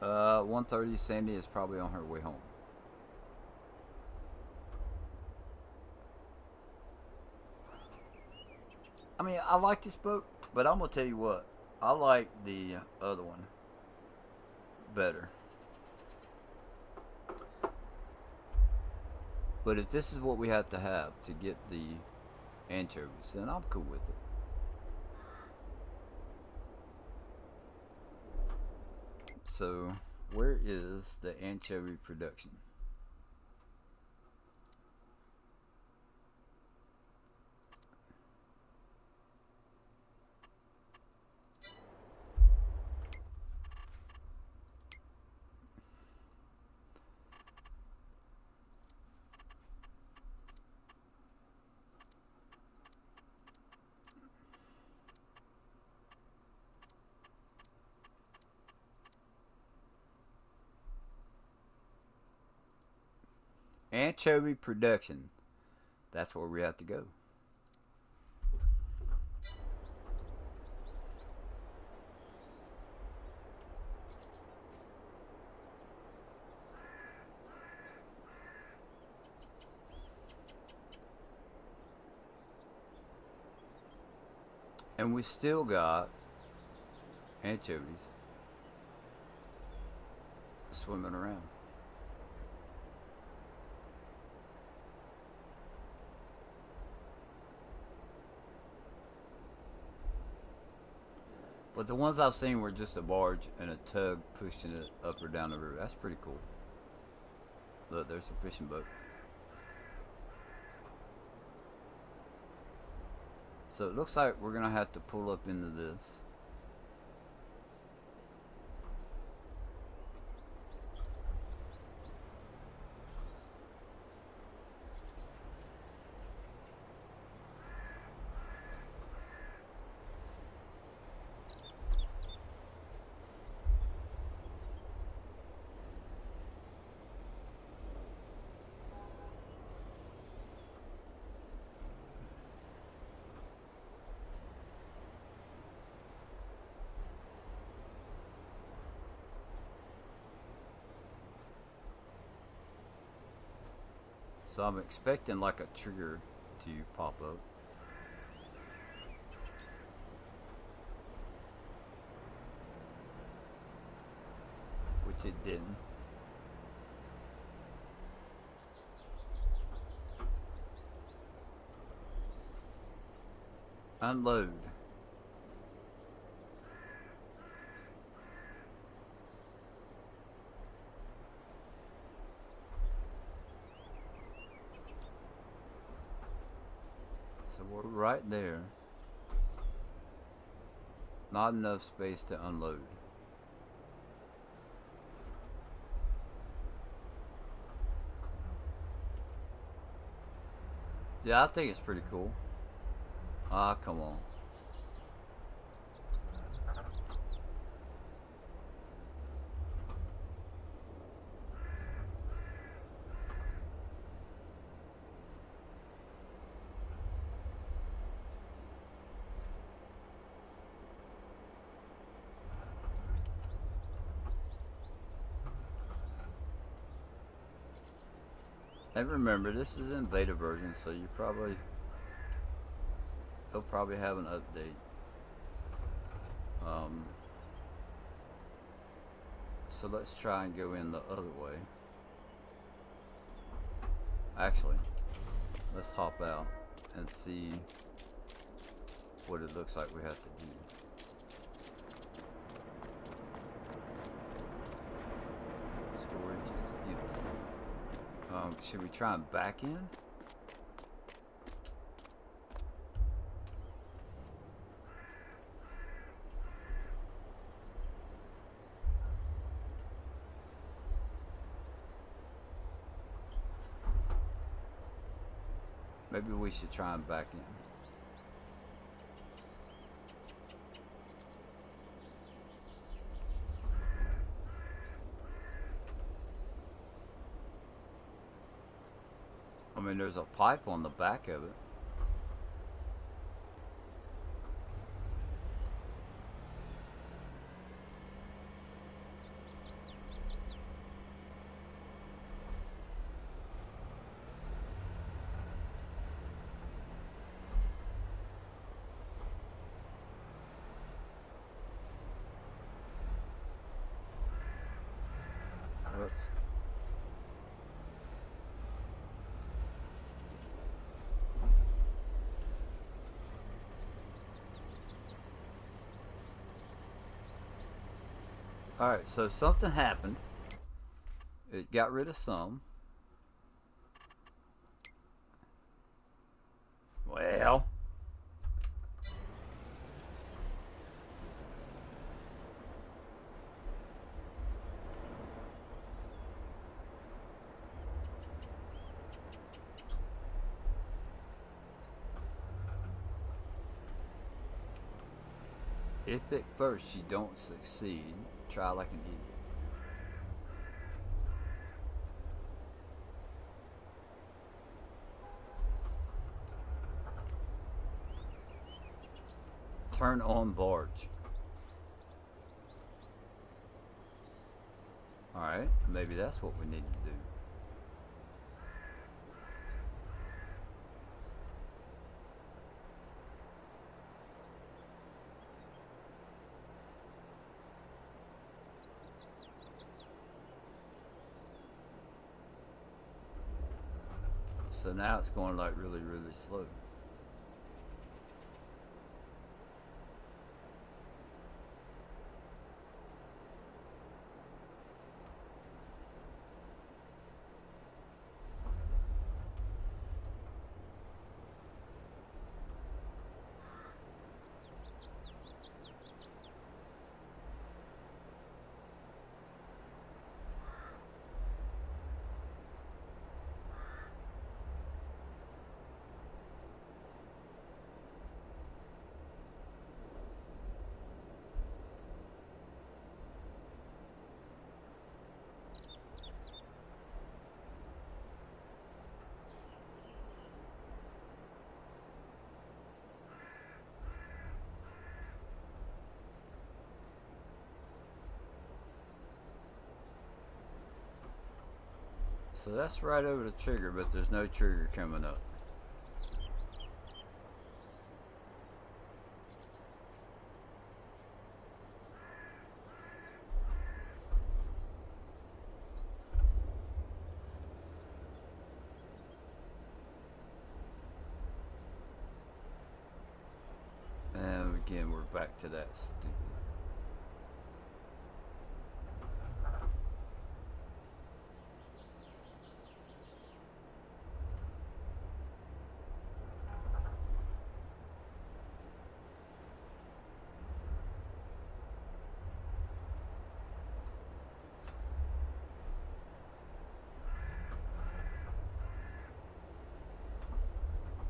Uh, 1:30. Sandy is probably on her way home. I mean, I like this boat, but I'm gonna tell you what, I like the other one better. But if this is what we have to get the anchovies, then I'm cool with it. So, where is the anchovy production? Anchovy production. That's where we have to go. And we still got anchovies swimming around. But the ones I've seen were just a barge and a tug pushing it up or down the river. That's pretty cool. Look, there's a fishing boat. So it looks like we're gonna have to pull up into this. So I'm expecting like a trigger to pop up. Which it didn't. Unload. So we're right there. Not enough space to unload. Yeah, I think it's pretty cool. Ah, come on. And remember, this is in beta version, so they'll probably have an update. So let's try and go in the other way. Actually, let's hop out and see what it looks like we have to do. Storage is empty. Should we try and back in? Maybe we should try and back in. I mean, there's a pipe on the back of it. Whoops. Alright, so something happened. It got rid of some. Well. If at first you don't succeed, try like an idiot. Turn on barge. Alright, maybe that's what we need to do. So now it's going like really, really slow. So that's right over the trigger, but there's no trigger coming up. And again, we're back to that stupid.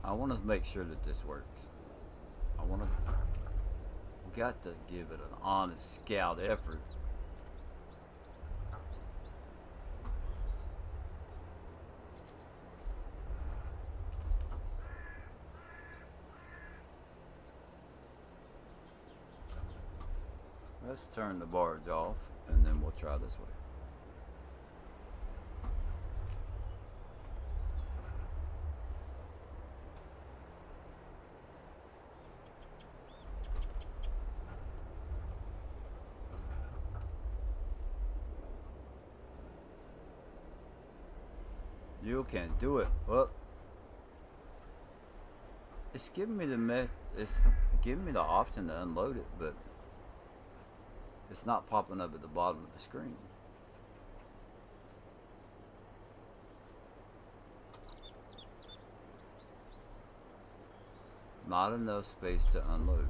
I want to make sure that this works. I want to. Got to give it an honest scout effort. Let's turn the barge off and then we'll try this way. You can do it. Well, it's giving me it's giving me the option to unload it, but it's not popping up at the bottom of the screen. Not enough space to unload.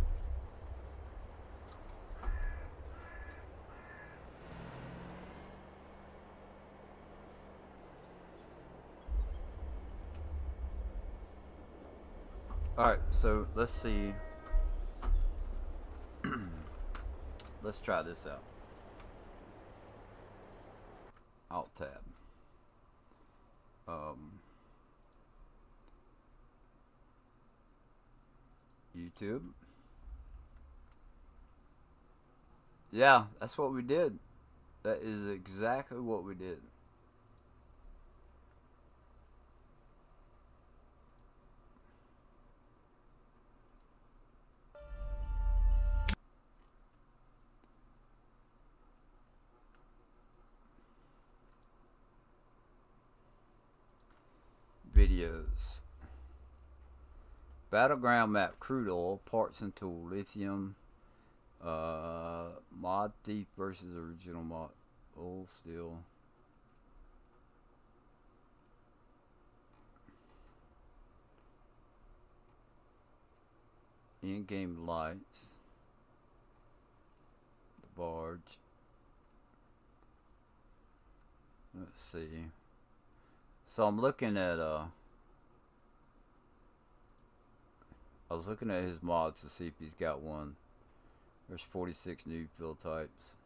Alright, so let's see. Let's try this out. Alt tab. YouTube. Yeah, that's what we did. That is exactly what we did. Videos. Battleground map, crude oil, parts and tool, lithium, mod thief versus original mod, oil, steel. In-game lights, the barge. Let's see. So I'm looking at I was looking at his mods to see if he's got one. There's 46 new field types.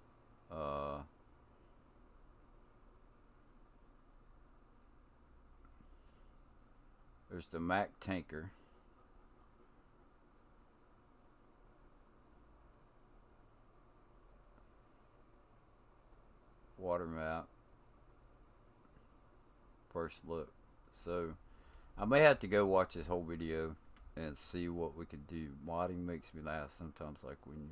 There's the Mac tanker. Water map. First look. So I may have to go watch this whole video and see what we could do. Modding makes me laugh sometimes, like when you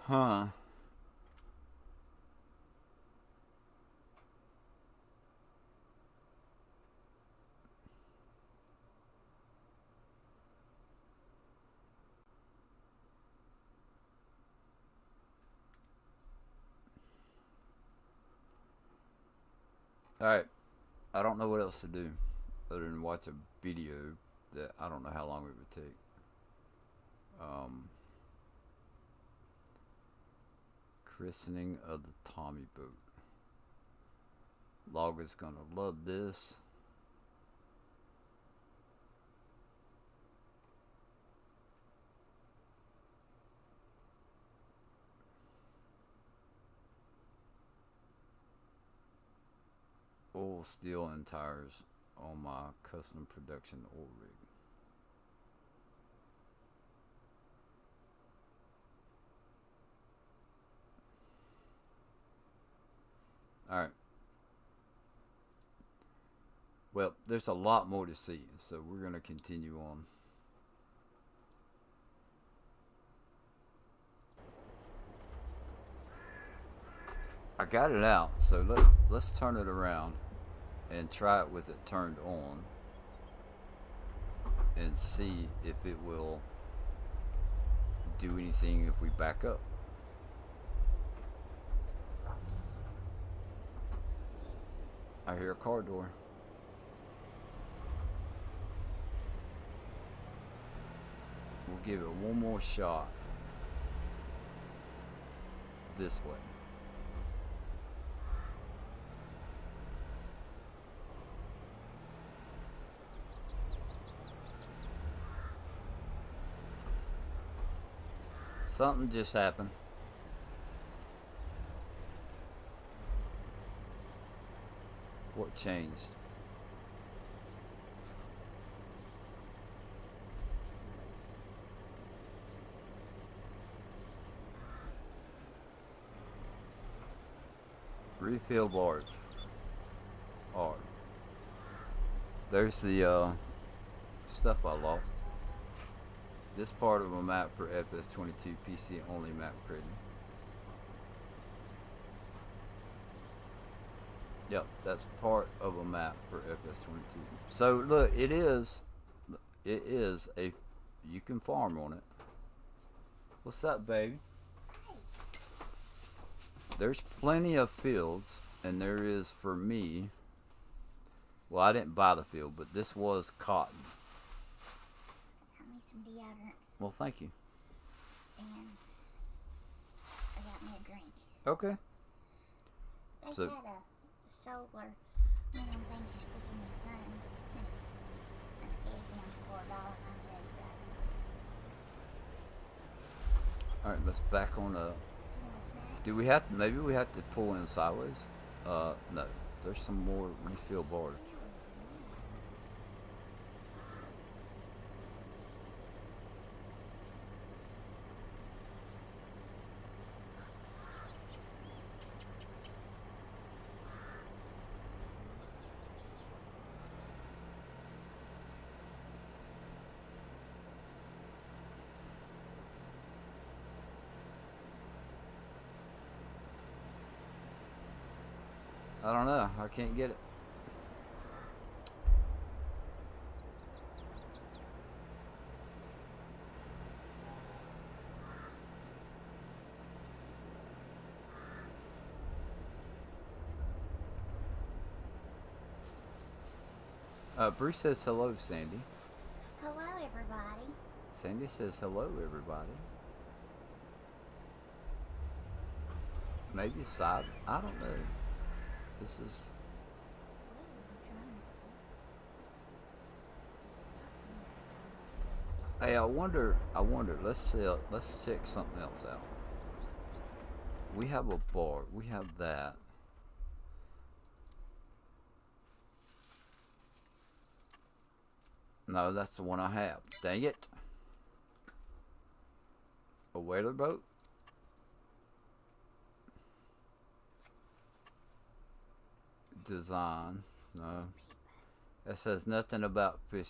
huh. Alright, I don't know what else to do other than watch a video that I don't know how long it would take. Christening of the Tommy boat. Logger's gonna love this. Oil, steel, and tires on my custom production oil rig. Alright. Well, there's a lot more to see, so we're going to continue on. I got it out, so let's turn it around and try it with it turned on and see if it will do anything if we back up. I hear a car door. give it one more shot this way. Something just happened. What changed? Refill barge. R. There's the stuff I lost. This part of a map for FS22 PC only map created. Yep, that's part of a map for FS22. So look, it is a, you can farm on it. What's up, baby? There's plenty of fields, and there is for me. Well, I didn't buy the field, but this was cotton. Got me some deodorant. Well, thank you. And I got me a drink. Okay. They So- had a solar, one of them things you stick in the sun, and an egg one for $1.98. All right, let's back on up. Do you want a snack? Do we have to, maybe we have to pull in sideways? No. There's some more refill barge. I don't know. I can't get it. Bruce says hello, Sandy. Hello, everybody. Sandy says hello, everybody. Maybe side. I don't know. This is. Hey, I wonder. Let's see. Let's check something else out. We have a bar. We have that. No, that's the one I have. Dang it. A whaler boat? Design. No. It says nothing about fish.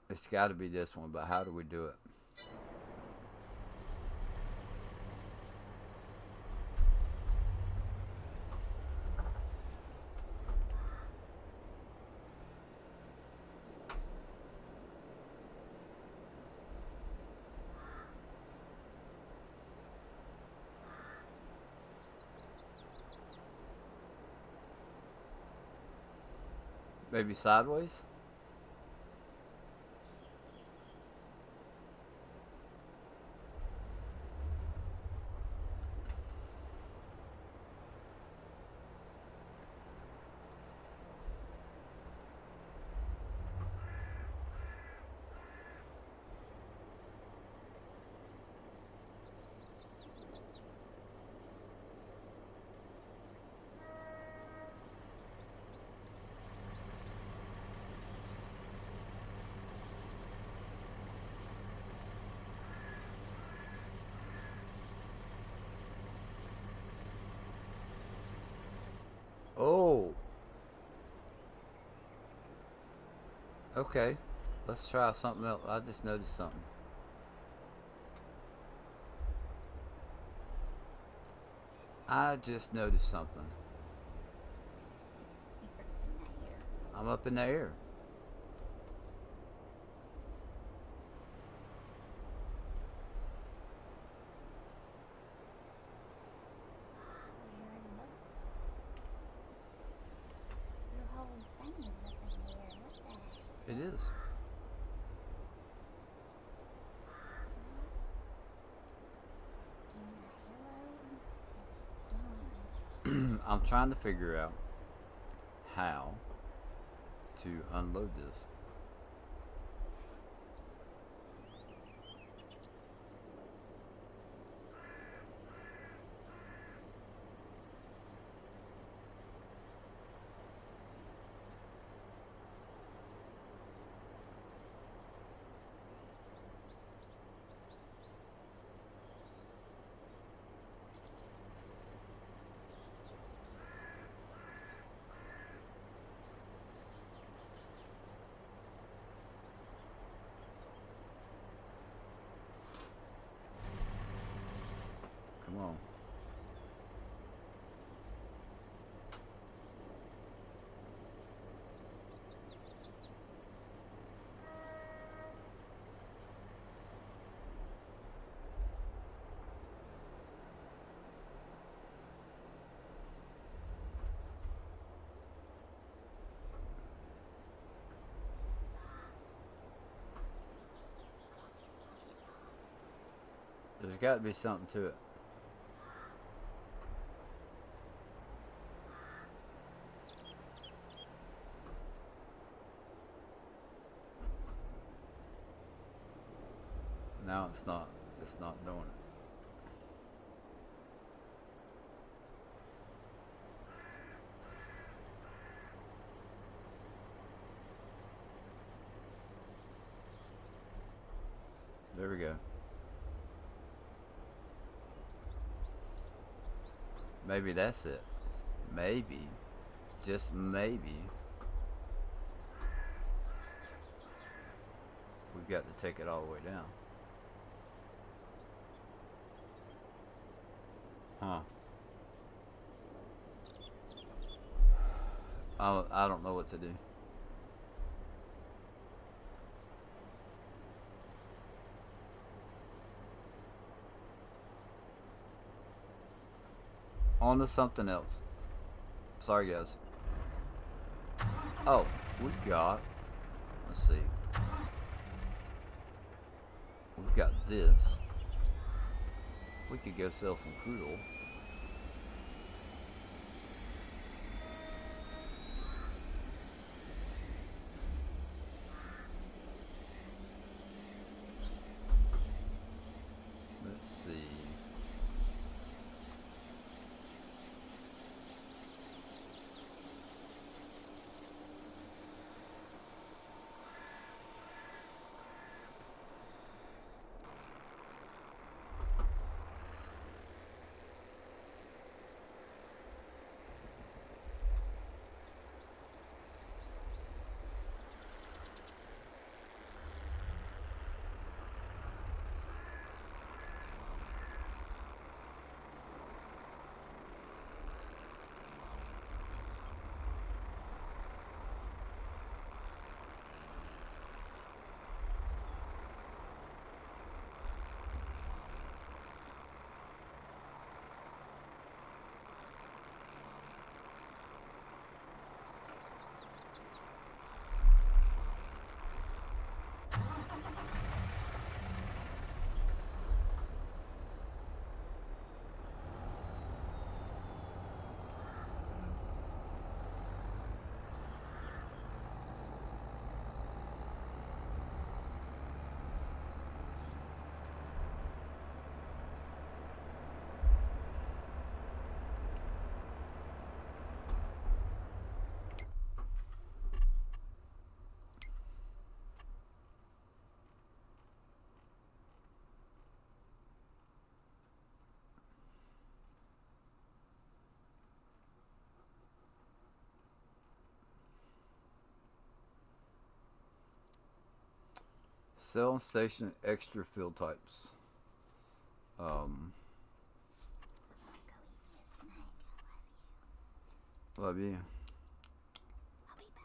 It's got to be this one, but how do we do it? Maybe sideways? Oh. Okay. Let's try something else. I just noticed something. I just noticed something. I'm up in the air. Your whole thing is It is. I'm trying to figure out how to unload this. Come on. There's got to be something to it. No, it's not. It's not doing it. There we go. Maybe that's it. Maybe. Just maybe. We've got to take it all the way down. Huh. I don't know what to do. On to something else. Sorry, guys. Oh, we got. Let's see. We've got this. We could go sell some crude oil. Let's see. Sell and station extra field types. Go eat me a snack. I love you. Love you. I'll be back.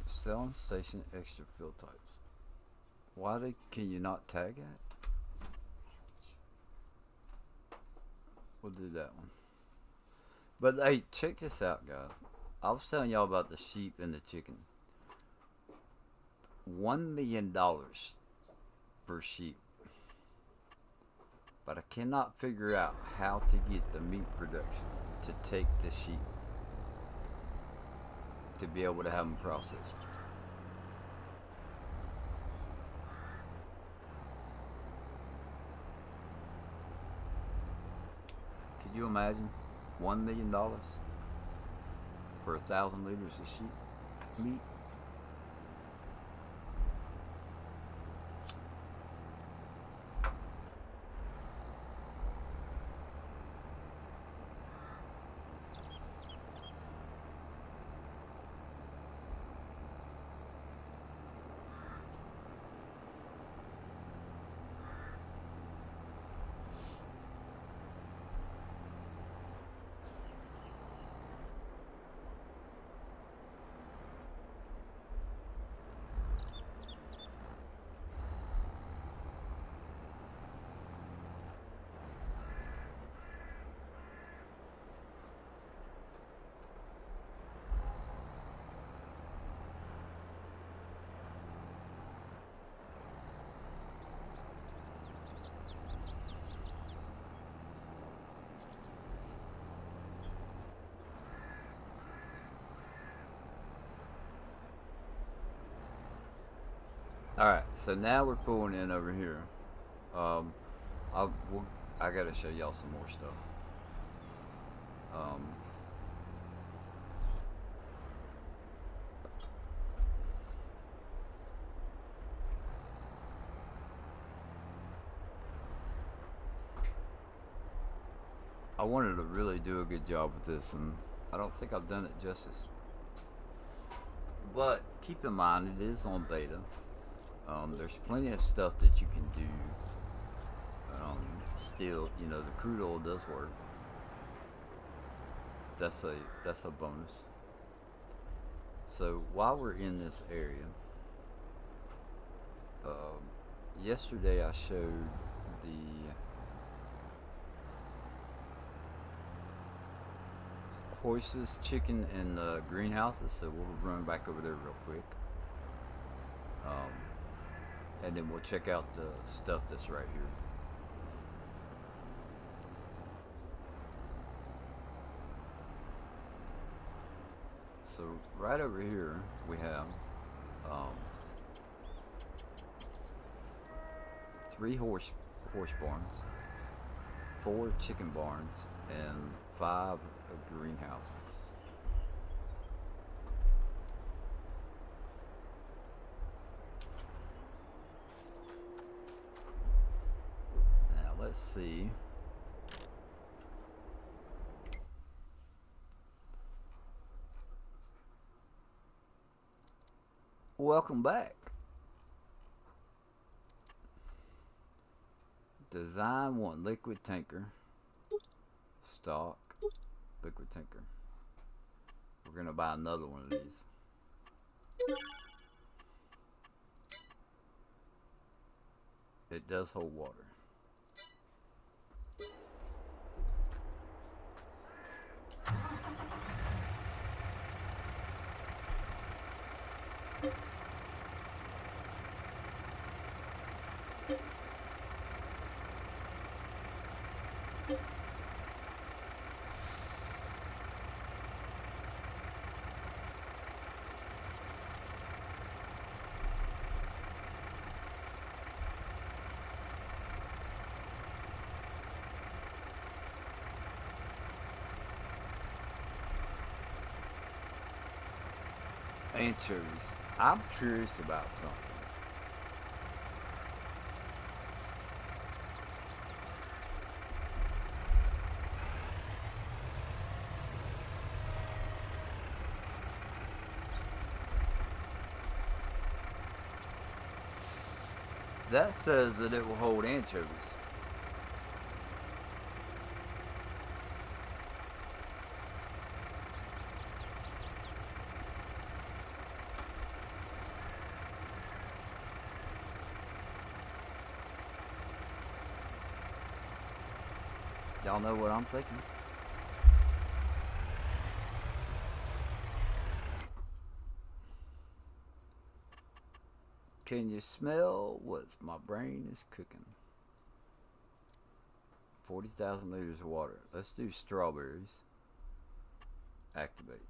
Sell and station extra field types. Can you not tag it? We'll do that one. But hey, check this out, guys. I was telling y'all about the sheep and the chicken. $1 million per sheep. But I cannot figure out how to get the meat production to take the sheep to be able to have them processed. Could you imagine $1 million for 1,000 liters of sheep meat? Alright, so now we're pulling in over here. I gotta show y'all some more stuff. I wanted to really do a good job with this, and I don't think I've done it justice. But keep in mind, it is on beta. There's plenty of stuff that you can do. Still, you know, the crude oil does work. That's a bonus. So while we're in this area, yesterday I showed the horses, chicken, and the greenhouses. So we'll run back over there real quick. And then we'll check out the stuff that's right here. So right over here we have 3 horse barns, 4 chicken barns, and 5 greenhouses. Now let's see. Welcome back. Design 1 liquid tanker. Stock liquid tanker. We're gonna buy another one of these. It does hold water. Anchovies. I'm curious about something. That says that it will hold anchovies. Y'all know what I'm thinking. Can you smell what my brain is cooking? 40,000 liters of water. Let's do strawberries. Activate.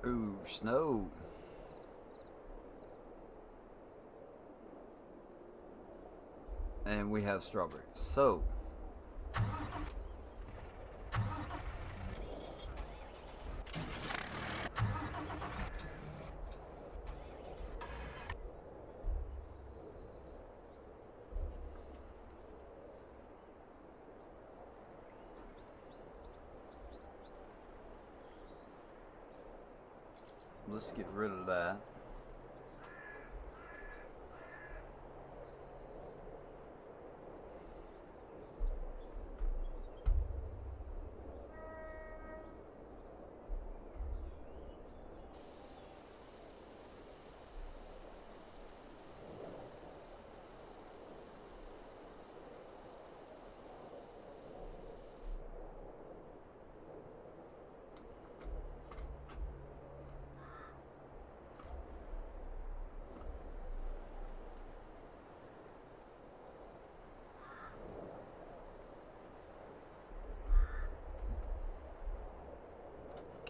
Ooh, snow. And we have strawberries. So let's get rid of that.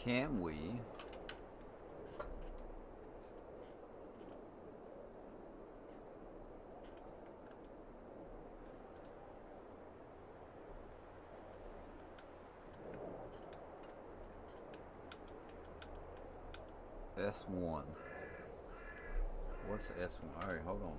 Can we S1? What's S1? All right, hold on.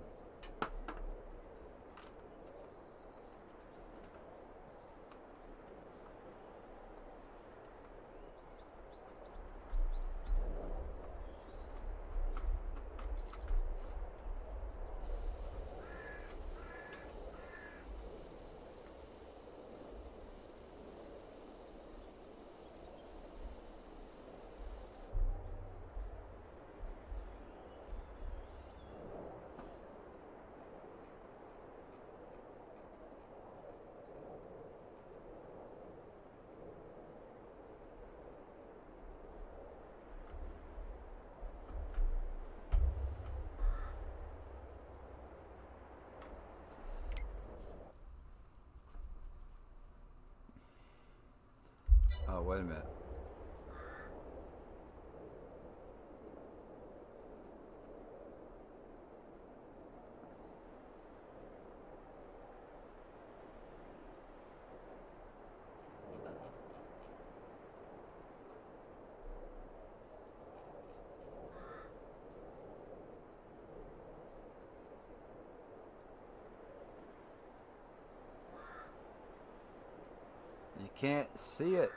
Oh, wait a minute. You can't see it.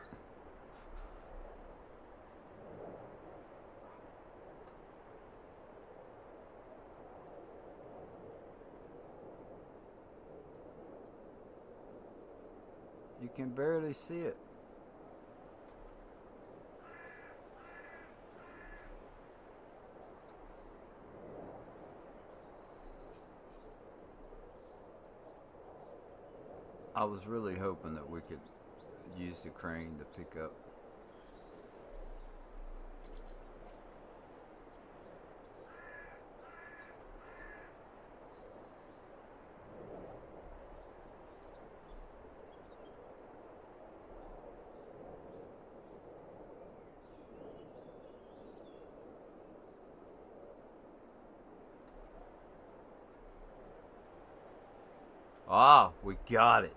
You can barely see it. I was really hoping that we could use the crane to pick up. Ah, we got it.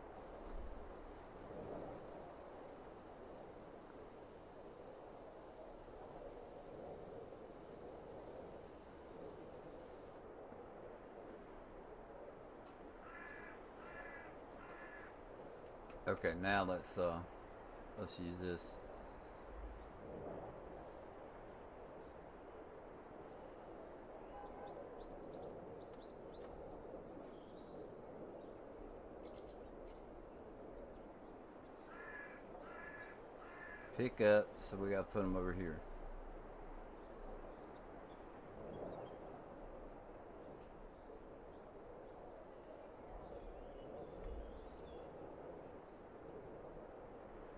Okay, now let's use this. Pick up, so we gotta put them over here.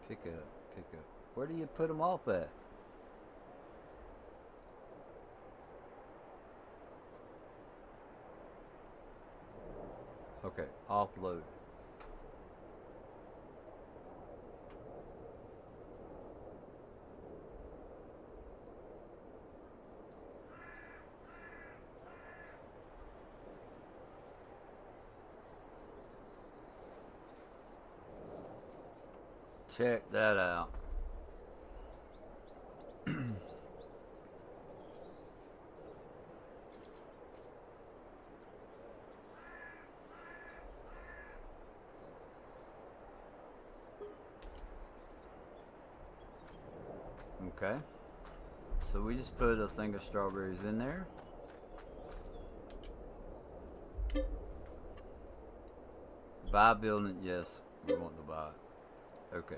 Pick up, pick up. Where do you put them off at? Okay, offload. Check that out. Okay. So we just put a thing of strawberries in there. Buy building, yes, we want to buy it. Okay.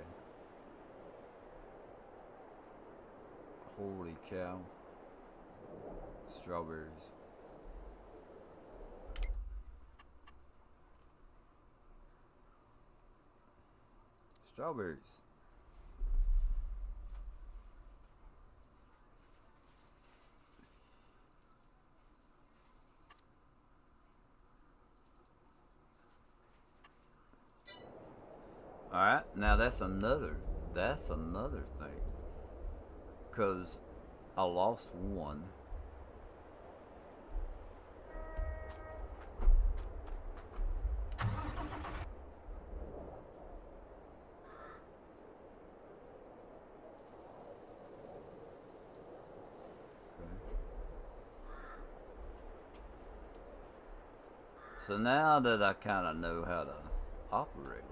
Holy cow. Strawberries. Strawberries. Alright, now that's another thing. Because I lost one. So now that I kind of know how to operate it,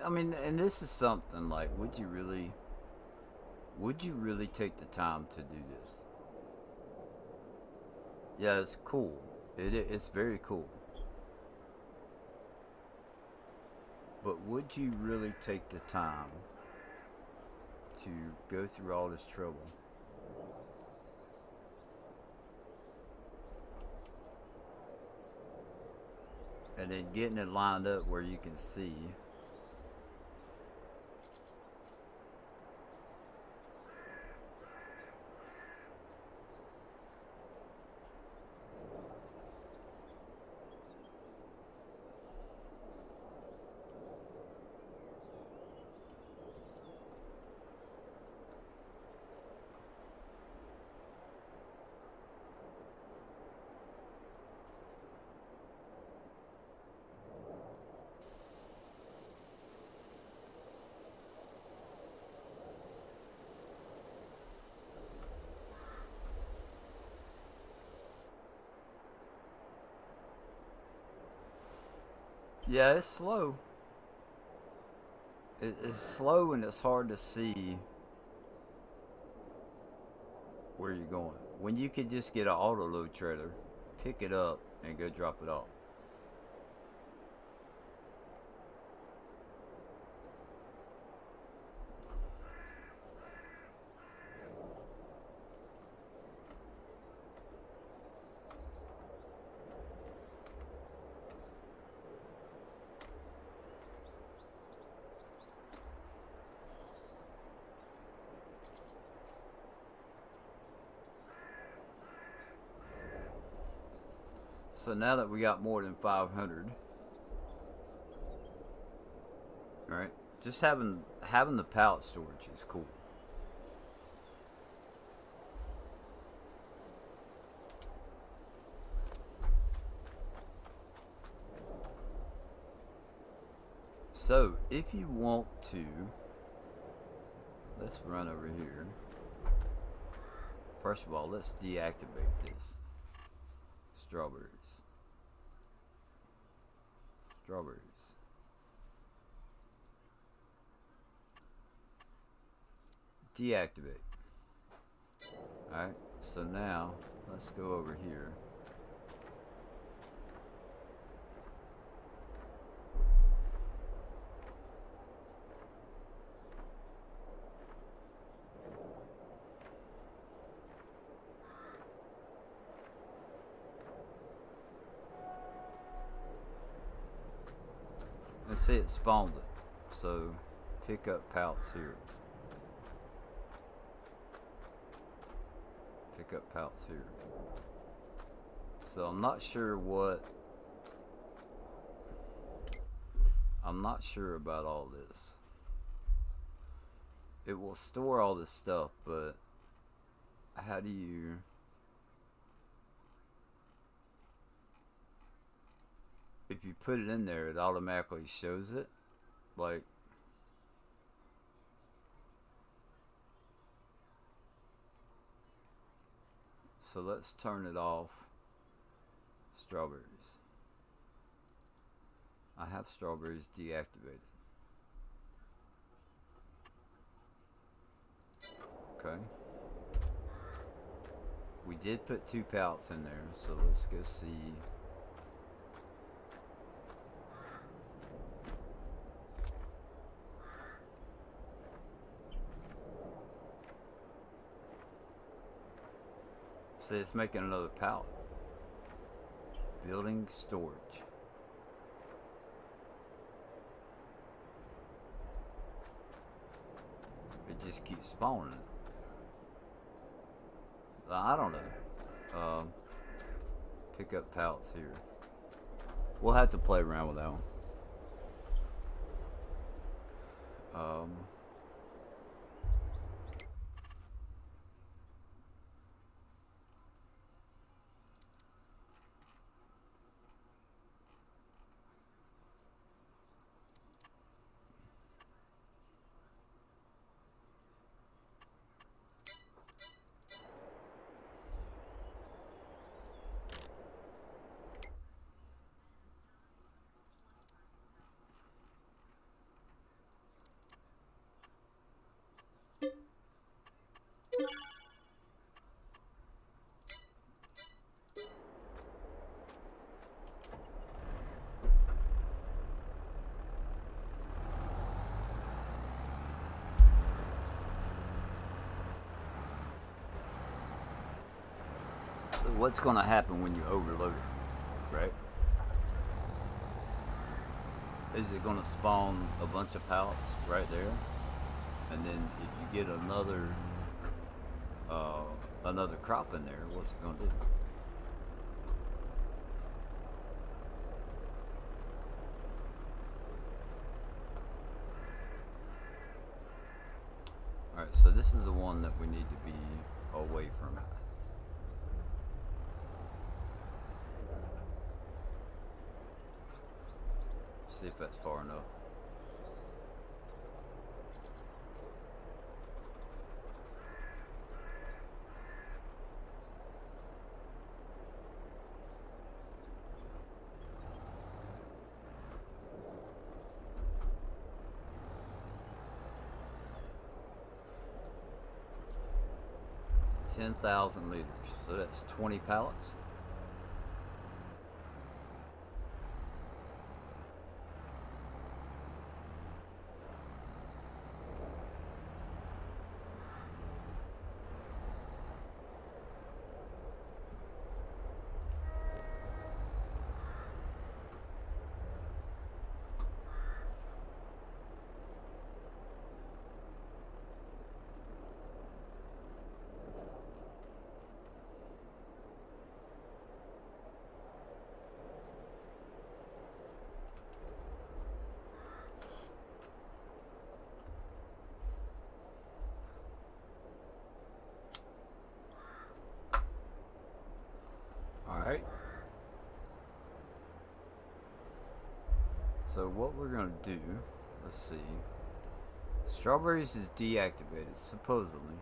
I mean, and this is something like, would you really take the time to do this? Yeah, it's cool. It's very cool. But would you really take the time to go through all this trouble? And then getting it lined up where you can see. Yeah, it's slow. It's slow and it's hard to see where you're going. When you could just get an auto load trailer, pick it up, and go drop it off. So now that we got more than 500, all right, just having the pallet storage is cool. So if you want to, let's run over here. First of all, let's deactivate this. Strawberries. Strawberries. Deactivate. Alright, so now let's go over here. Let's see, it spawned it. So, pick up pallets here. Pick up pallets here. So I'm not sure about all this. It will store all this stuff, but how do you... If you put it in there, it automatically shows it. Like... So let's turn it off. Strawberries. I have strawberries deactivated. Okay. We did put 2 pallets in there, so let's go see. See, it's making another pallet. Building storage. It just keeps spawning it. I don't know. Pick up pallets here. We'll have to play around with that one. 'Cause what's going to happen when you overload it, right? Is it going to spawn a bunch of pallets right there? And then if you get another crop in there, what's it going to do? Alright, so this is the one that we need to be away from. See if that's far enough. $10,000 liters, so that's 20 pallets. Alright. So what we're going to do, let's see. Strawberries is deactivated, supposedly.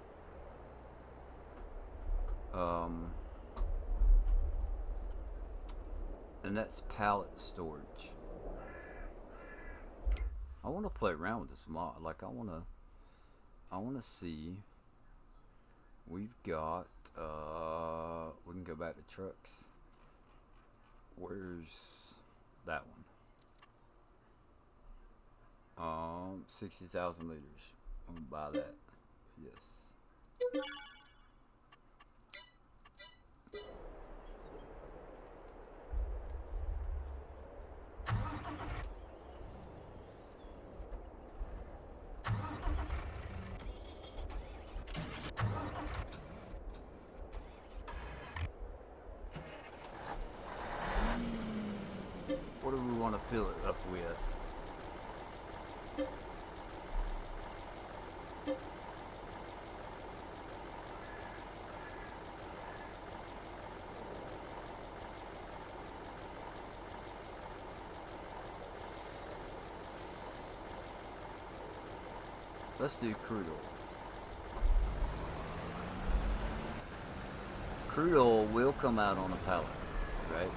And that's pallet storage. I want to play around with this mod. Like I want to see. We've got we can go back to trucks. Where's that one? 60,000 liters. I'm gonna buy that. Yes. fill it up with. Let's do crude oil. Crude oil will come out on a pallet, right?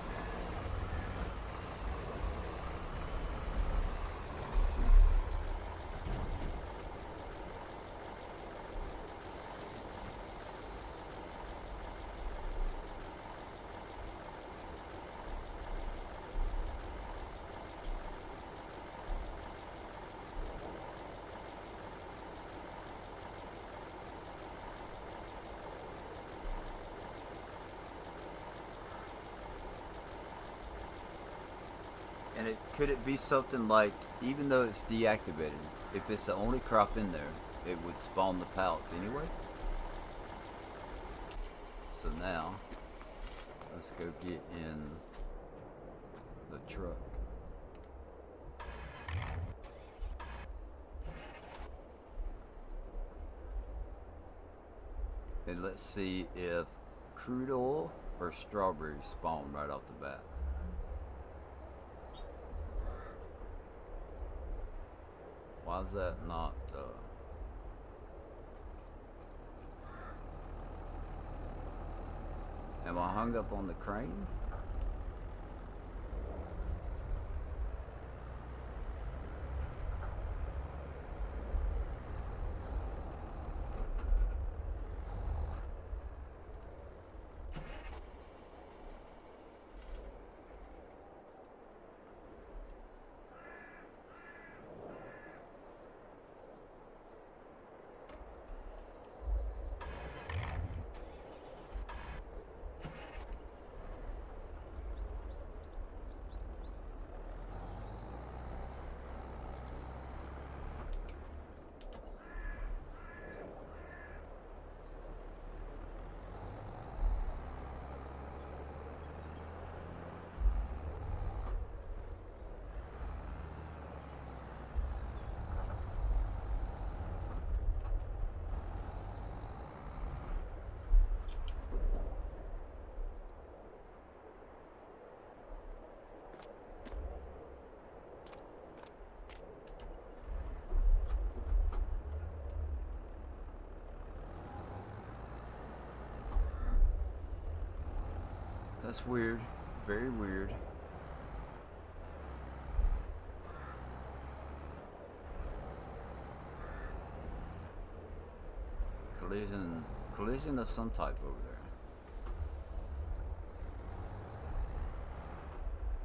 And could it be something like, even though it's deactivated, if it's the only crop in there, it would spawn the pallets anyway? So now, let's go get in the truck. And let's see if crude oil or strawberries spawn right off the bat. Why is that not, am I hung up on the crane? That's weird. Very weird. Collision of some type over there.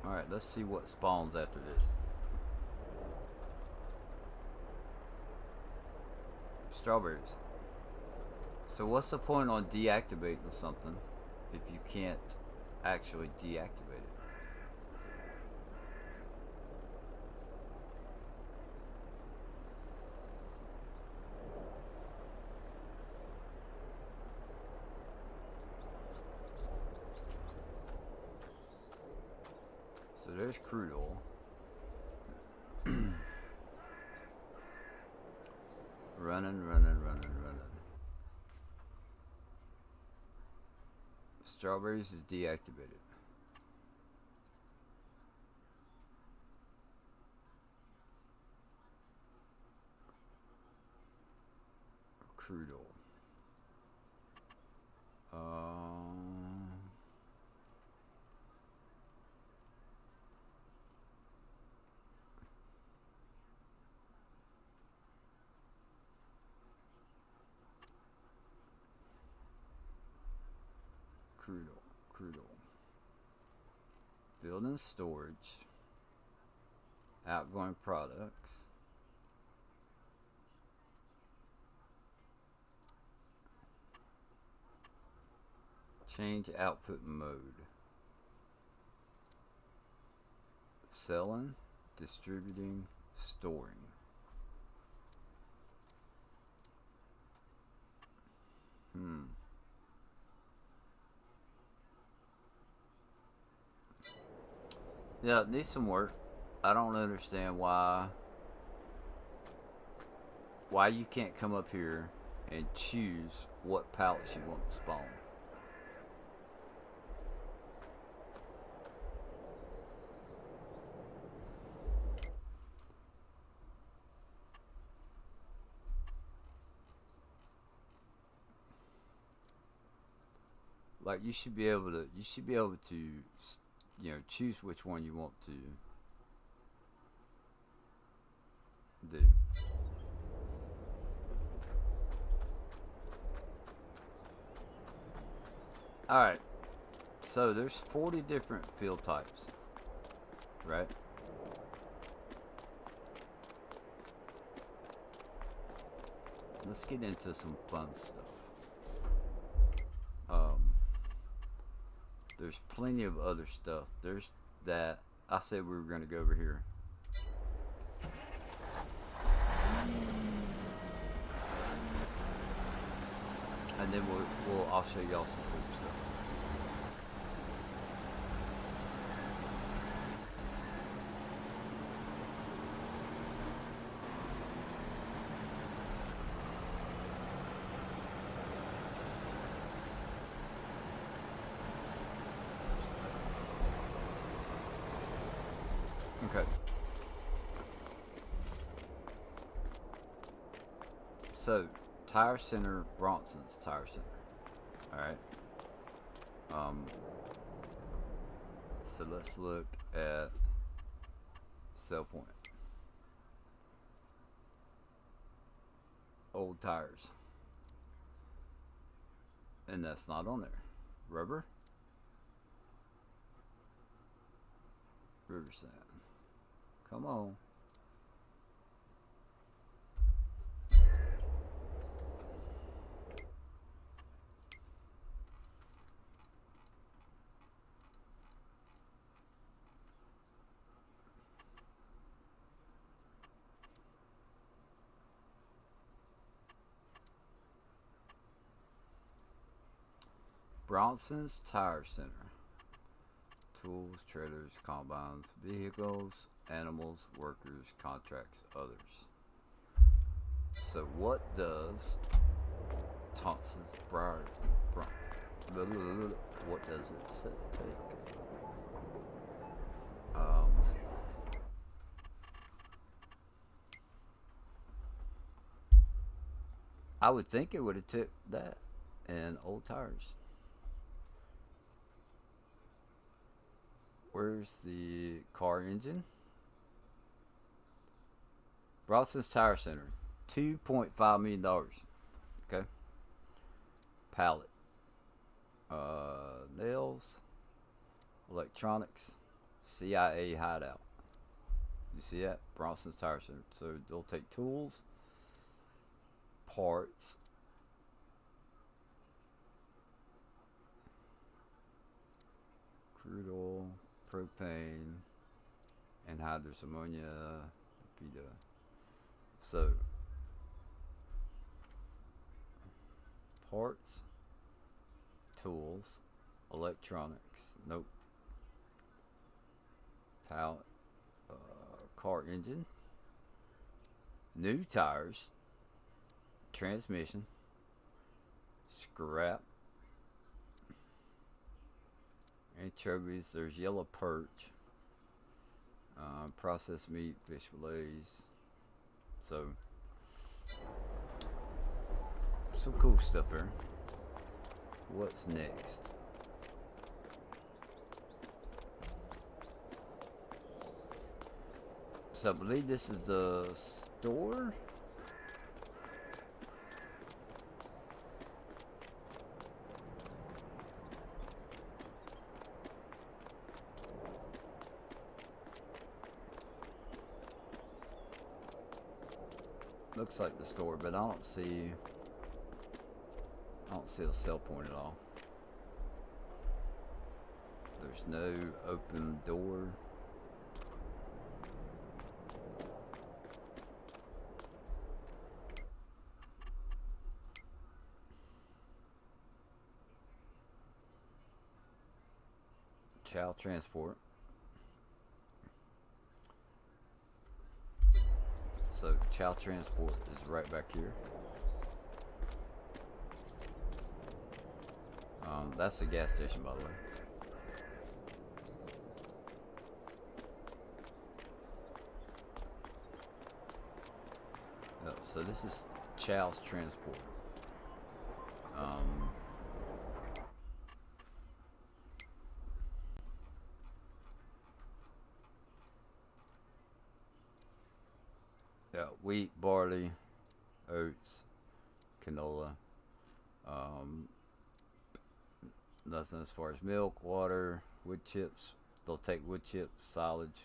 Alright, let's see what spawns after this. Strawberries. So what's the point on deactivating something if you can't actually deactivate it? So there's crude oil. Running. Strawberries is deactivated. Crude oil. Crude oil. Building storage. Outgoing products. Change output mode. Selling, distributing, storing. Yeah, it needs some work. I don't understand why you can't come up here and choose what pallets you want to spawn. Like you should be able to choose which one you want to do. Alright, so there's 40 different field types, right? Let's get into some fun stuff. There's plenty of other stuff. There's that. I said we were going to go over here. And then I'll show y'all some cool stuff. Okay. So, Tire Center, Bronson's Tire Center. Alright. So let's look at sell point. Old tires. And that's not on there. Rubber. River sand. Come on. Bronson's Tire Center. Tools, trailers, combines, vehicles, animals, workers, contracts, others. So what does Thompson's what does it say, take? I would think it would have took that and old tires. Where's the car engine? Bronson's Tire Center, $2.5 million. Okay. Pallet. Nails. Electronics. CIA hideout. You see that? Bronson's Tire Center. So they'll take tools, parts, crude oil, propane, anhydrous ammonia, beta. So parts, tools, electronics, nope. Pallet, car engine, new tires, transmission, scrap, anchovies. There's yellow perch, processed meat, fish fillets. So some cool stuff there. What's next? So I believe this is the store. Looks like the store, but I don't see a sell point at all. There's no open door. Chow transport. So Chow Transport is right back here. That's the gas station, by the way. Yep, so this is Chow's Transport. Yeah, wheat, barley, oats, canola. Nothing as far as milk, water, wood chips. They'll take wood chips, silage.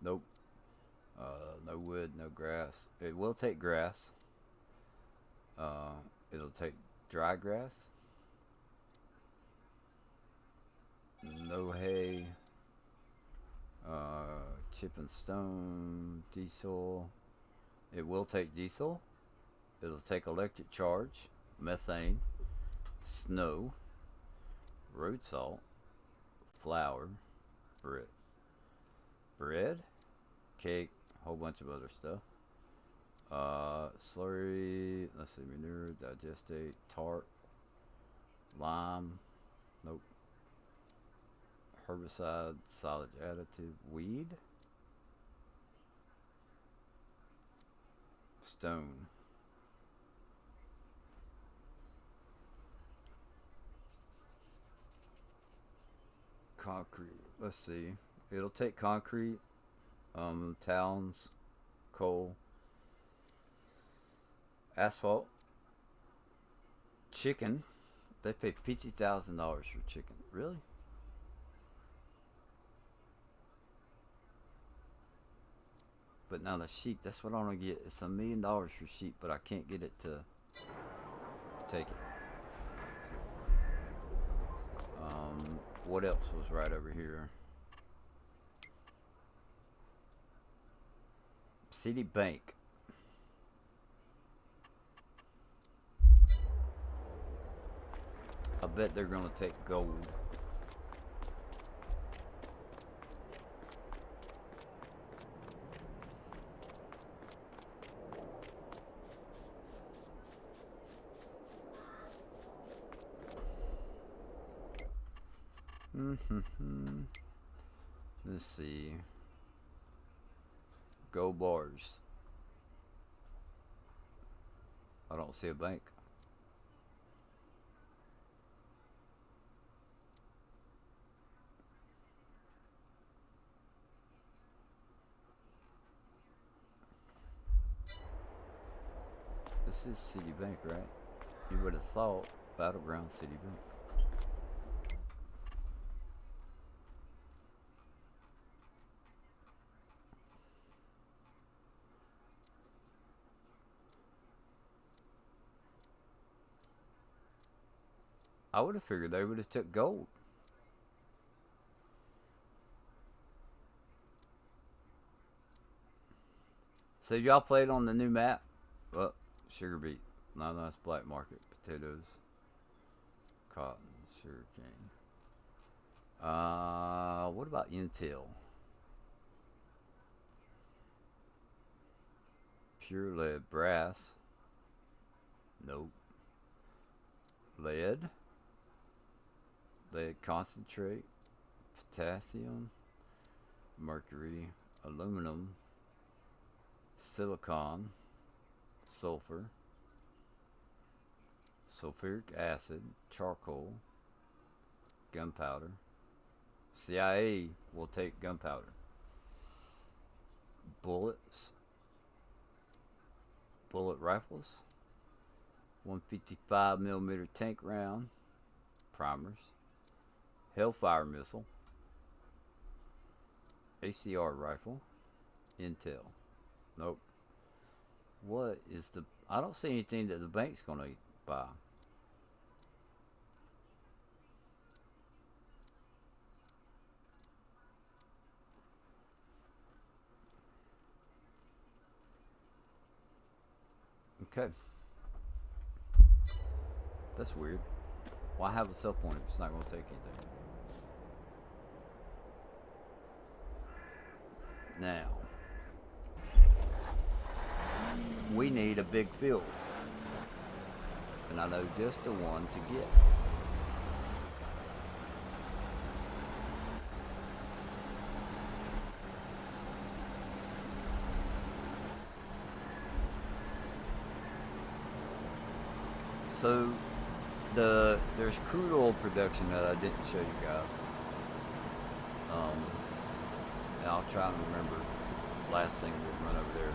Nope. No wood, no grass. It will take grass. It'll take dry grass. No hay. Chip and stone, diesel. It will take diesel. It'll take electric charge, methane, snow, road salt, flour, bread, cake, a whole bunch of other stuff. Slurry, let's see, manure, digestate, tarp, lime, nope. Herbicide, silage additive, weed, stone. Concrete, let's see. It'll take concrete, towns, coal, asphalt, chicken. They pay $50,000 for chicken. Really? But now the sheep, that's what I want to get. It's $1 million for sheep, but I can't get it to take it. What else was right over here? City Bank. I bet they're going to take gold. Let's see. Go bars. I don't see a bank. This is City Bank, right? You would have thought Battleground City Bank. I would have figured they would have took gold. So y'all played on the new map? Well, sugar beet. No, that's black market. Potatoes. Cotton. Sugar cane. What about Intel? Pure lead. Brass. Nope. Lead. Lead concentrate, potassium, mercury, aluminum, silicon, sulfur, sulfuric acid, charcoal, gunpowder. CIA will take gunpowder. Bullets, bullet rifles, 155mm tank round, primers. Hellfire missile, ACR rifle, Intel. Nope. What is the... I don't see anything that the bank's gonna buy. Okay. That's weird. Why have a sell point if it's not gonna take anything? Now, we need a big field. And I know just the one to get. So there's crude oil production that I didn't show you guys. And I'll try and remember the last thing we'll run over there.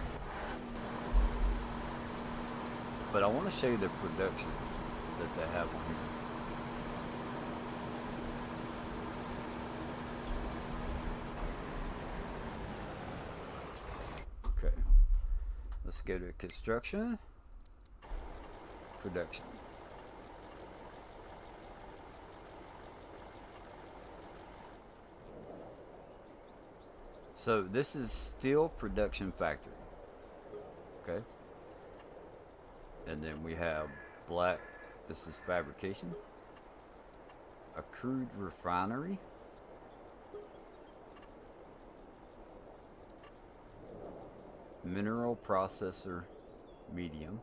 But I want to show you the productions that they have on here. Okay, let's go to construction, production. So this is steel production factory. Okay. And then we have black, this is fabrication. A crude refinery. Mineral processor medium.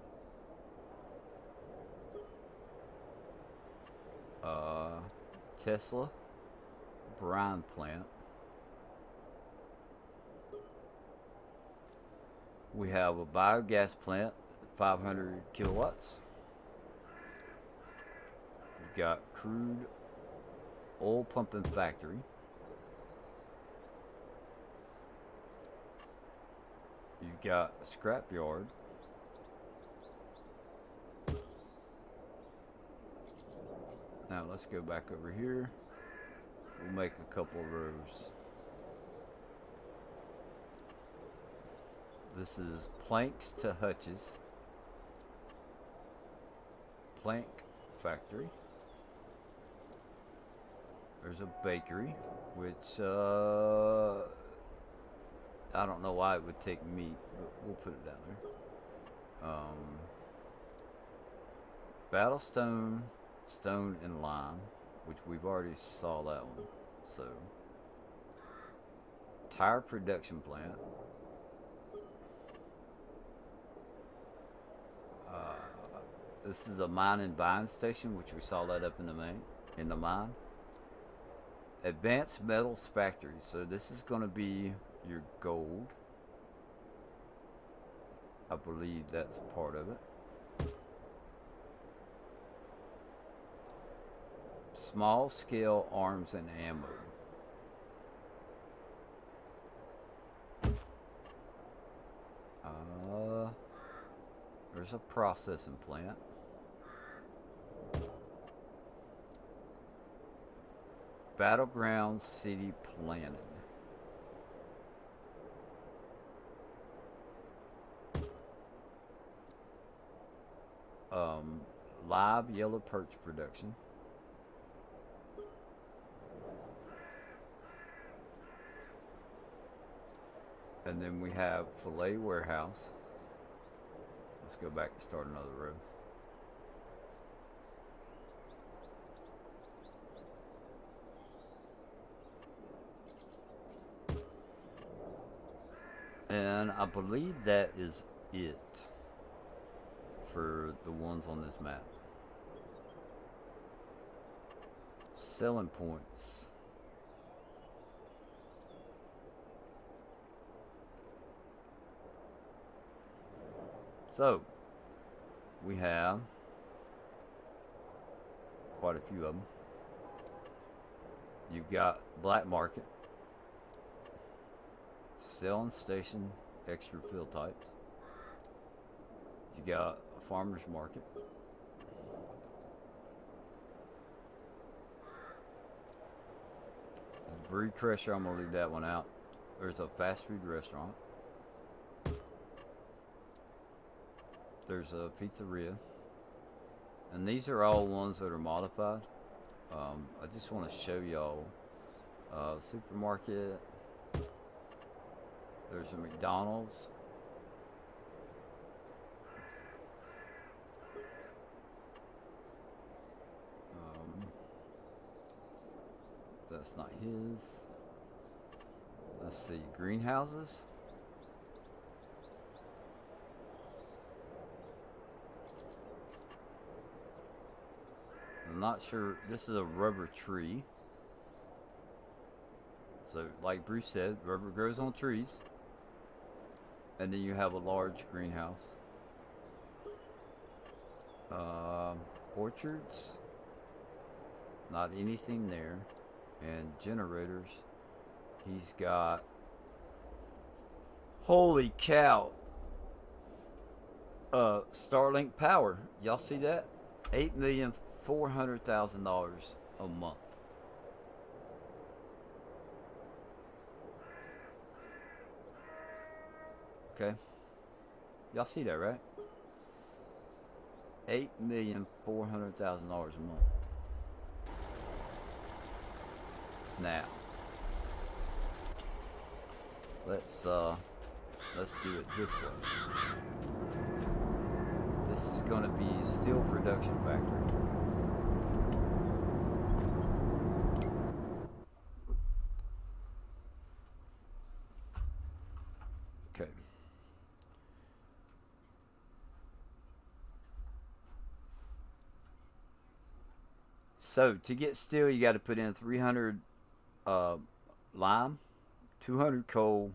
Tesla brine plant. We have a biogas plant, 500 kilowatts. We've got crude oil pumping factory. You've got a scrap yard. Now let's go back over here. We'll make a couple of rows. This is planks to hutches. Plank factory. There's a bakery, which I don't know why it would take meat, but we'll put it down there. Battlestone, stone and lime, which we've already saw that one. So, tire production plant. This is a mine and buying station, which we saw that up in the mine. Advanced metals factory. So this is going to be your gold. I believe that's part of it. Small scale arms and ammo. There's a processing plant. Battleground city planning. Live yellow perch production. And then we have fillet warehouse. Let's go back and start another row. And I believe that is it for the ones on this map. Selling points. So, we have quite a few of them. You've got black market, selling station, extra fill types. You got a farmer's market. There's breed crusher, I'm gonna leave that one out. There's a fast food restaurant. There's a pizzeria. And these are all ones that are modified. I just want to show y'all supermarket. There's a McDonald's. That's not his. Let's see, greenhouses. I'm not sure. This is a rubber tree. So, like Bruce said, rubber grows on trees. And then you have a large greenhouse. Orchards. Not anything there. And generators. He's got... Holy cow! Starlink power. Y'all see that? $8,400,000 a month. Okay. Y'all see that, right? $8,400,000 a month. Now, let's do it this way. This is going to be steel production factory. Okay. So to get steel, you got to put in 300 lime, 200 coal,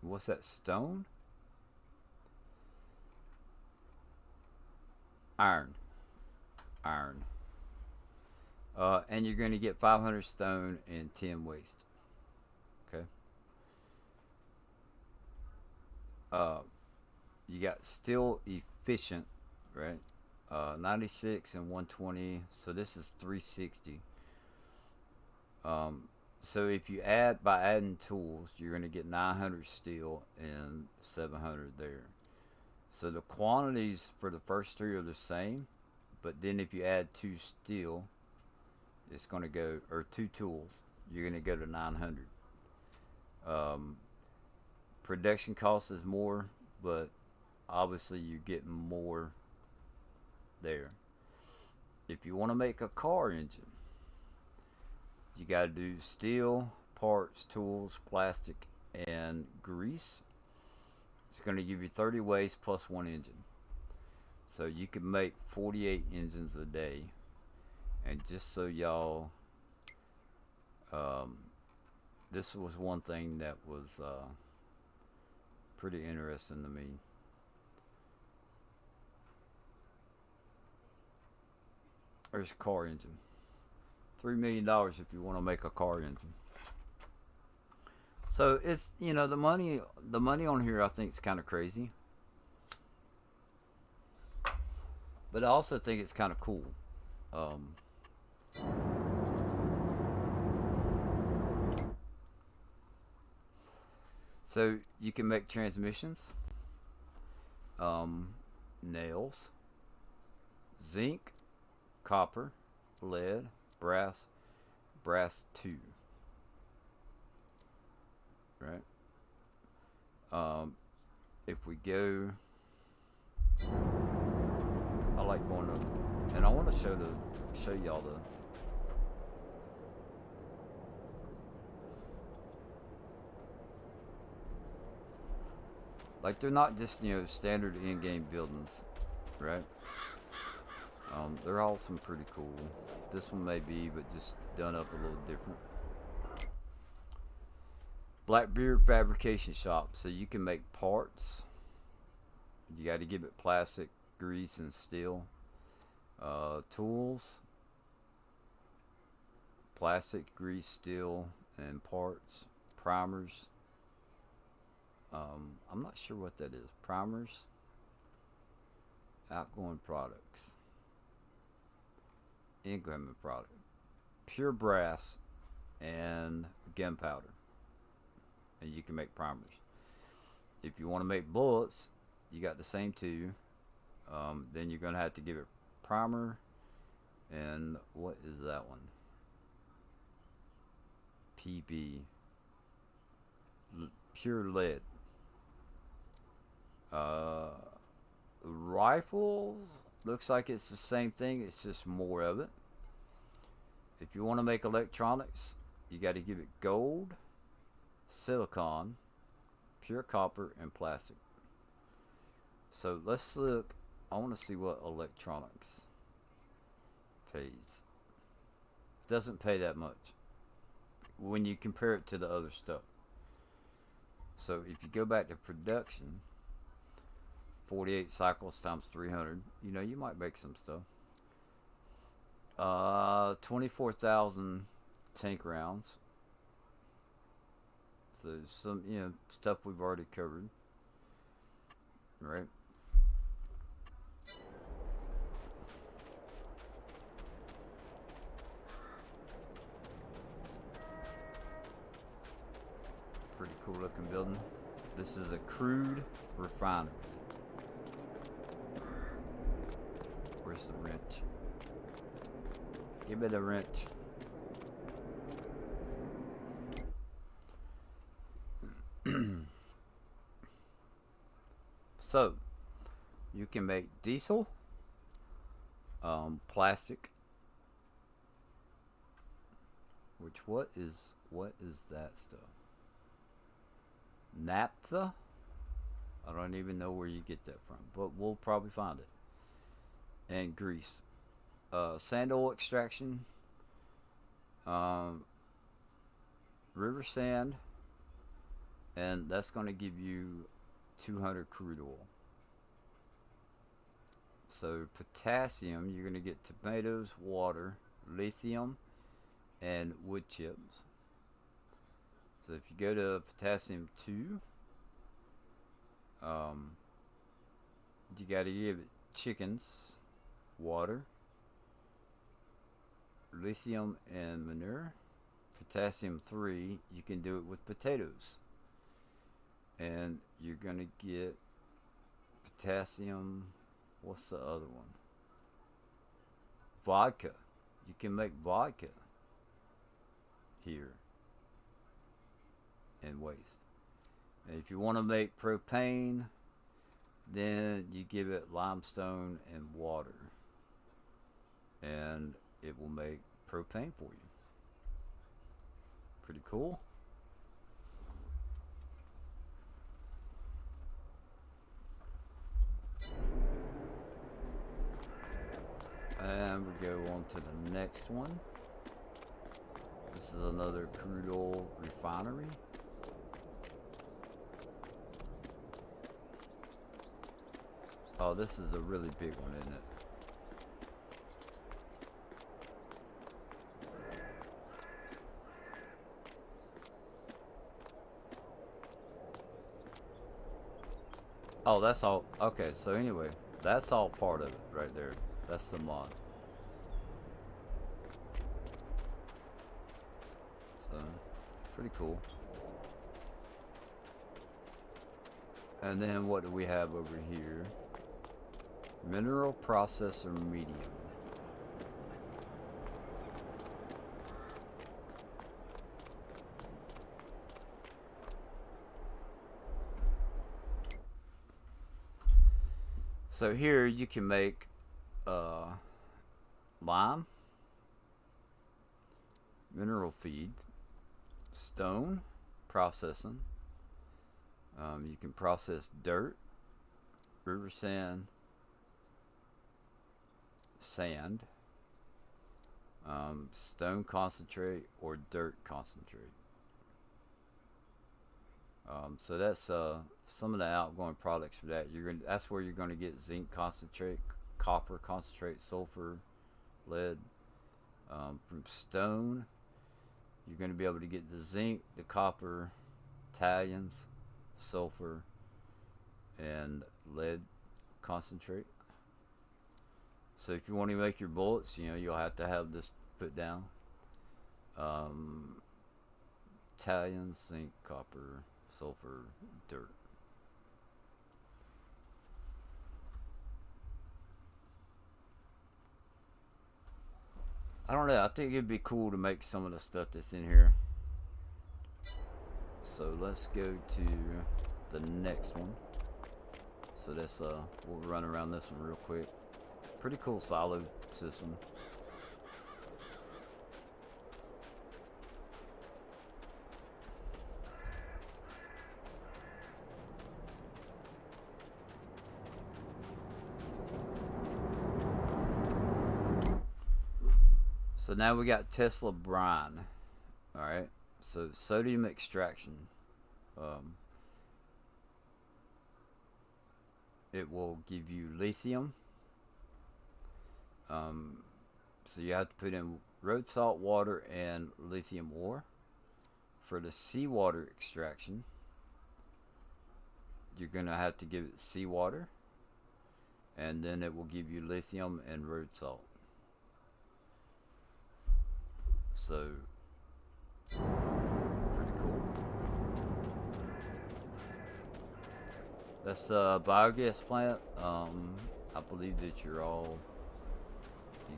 what's that, stone? Iron. And you're going to get 500 stone and 10 waste. Okay. You got steel efficient, right? 96 and 120. So this is 360. So if you add, by adding tools, you're going to get 900 steel and 700 there. So the quantities for the first three are the same, but then if you add 2 steel, it's going to go, or 2 tools, you're going to go to 900. Production cost is more, but obviously you're getting more there. If you want to make a car engine, you got to do steel, parts, tools, plastic, and grease. It's going to give you 30 waste plus 1 engine. So you can make 48 engines a day. And just so y'all, this was one thing that was pretty interesting to me. There's a car engine. $3 million if you want to make a car engine. So it's, you know, the money on here I think is kind of crazy, but I also think it's kind of cool. So you can make transmissions, nails, zinc, copper, lead, brass 2, right? If we go, I like going to, and I want to show y'all the, like, they're not just, you know, standard in-game buildings, right? They're all some pretty cool. This one may be, but just done up a little different. Blackbeard fabrication shop. So you can make parts. You got to give it plastic, grease, and steel. Tools. Plastic, grease, steel, and parts. Primers. I'm not sure what that is. Primers. Outgoing products. Incoming product. Pure brass and gunpowder. And you can make primers. If you want to make bullets, you got the same 2. Then you're going to have to give it primer. And what is that one? PB. Pure lead. Rifles, looks like it's the same thing, it's just more of it. If you want to make electronics, you got to give it gold, silicon, pure copper, and plastic. So let's look. I want to see what electronics pays. Doesn't pay that much when you compare it to the other stuff. So if you go back to production, 48 cycles times 300, you know, you might make some stuff. 24,000 tank rounds. So some, you know, stuff we've already covered, right? Pretty cool looking building. This is a crude refiner. Where's the wrench? Give me the wrench. So, you can make diesel, plastic, which what is that stuff? Naphtha? I don't even know where you get that from, but we'll probably find it. And grease. Sand oil extraction, river sand, and that's going to give you 200 crude oil. So potassium, you're going to get tomatoes, water, lithium, and wood chips. So if you go to potassium 2, you got to give it chickens, water, lithium, and manure. Potassium 3, you can do it with potatoes. And you're going to get potassium, what's the other one? Vodka. You can make vodka here and waste. And if you want to make propane, then you give it limestone and water, and it will make propane for you. Pretty cool. And we go on to the next one. This is another crude oil refinery. Oh, this is a really big one, isn't it? Oh, that's all. Okay, so anyway, that's all part of it right there. That's the mod. So, pretty cool. And then what do we have over here? Mineral processor medium. So here you can make lime, mineral feed, stone processing. You can process dirt, river sand, stone concentrate, or dirt concentrate. So that's some of the outgoing products for that. That's where you're going to get zinc concentrate, copper concentrate, sulfur, lead. From stone, you're going to be able to get the zinc, the copper, thalliums, sulfur, and lead concentrate. So if you want to make your bullets, you know, you'll have to have this put down. Thalliums, zinc, copper, sulfur, dirt. I don't know. I think it'd be cool to make some of the stuff that's in here. So let's go to the next one. So that's we'll run around this one real quick. Pretty cool silo system. So now we got Tesla Brine. Alright. So sodium extraction. It will give you lithium. So you have to put in road salt water and lithium ore. For the seawater extraction, you're going to have to give it seawater, and then it will give you lithium and road salt. So, pretty cool. That's a biogas plant. I believe that you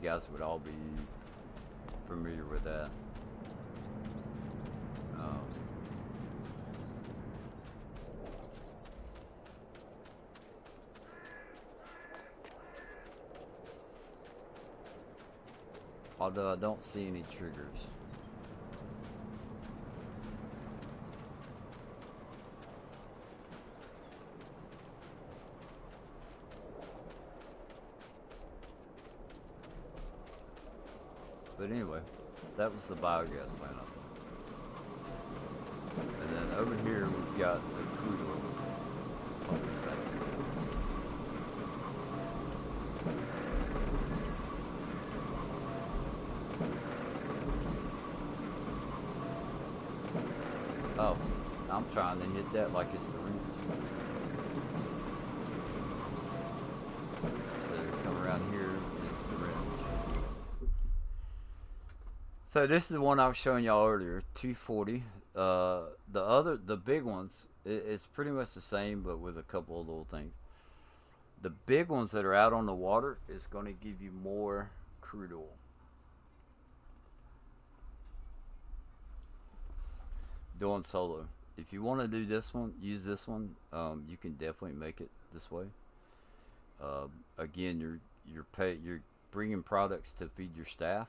guys would all be familiar with that. Although I don't see any triggers. But anyway, that was the biogas plant, I think. And then over here we've got the crude oil pumping factory. Oh, I'm trying to hit that like it's the wrench. So come around here is the wrench. So this is the one I was showing y'all earlier, 240. The big ones, it's pretty much the same, but with a couple of little things. The big ones that are out on the water is going to give you more crude oil. Doing solo. If you want to do this one, use this one. You can definitely make it this way. Again, you're bringing products to feed your staff.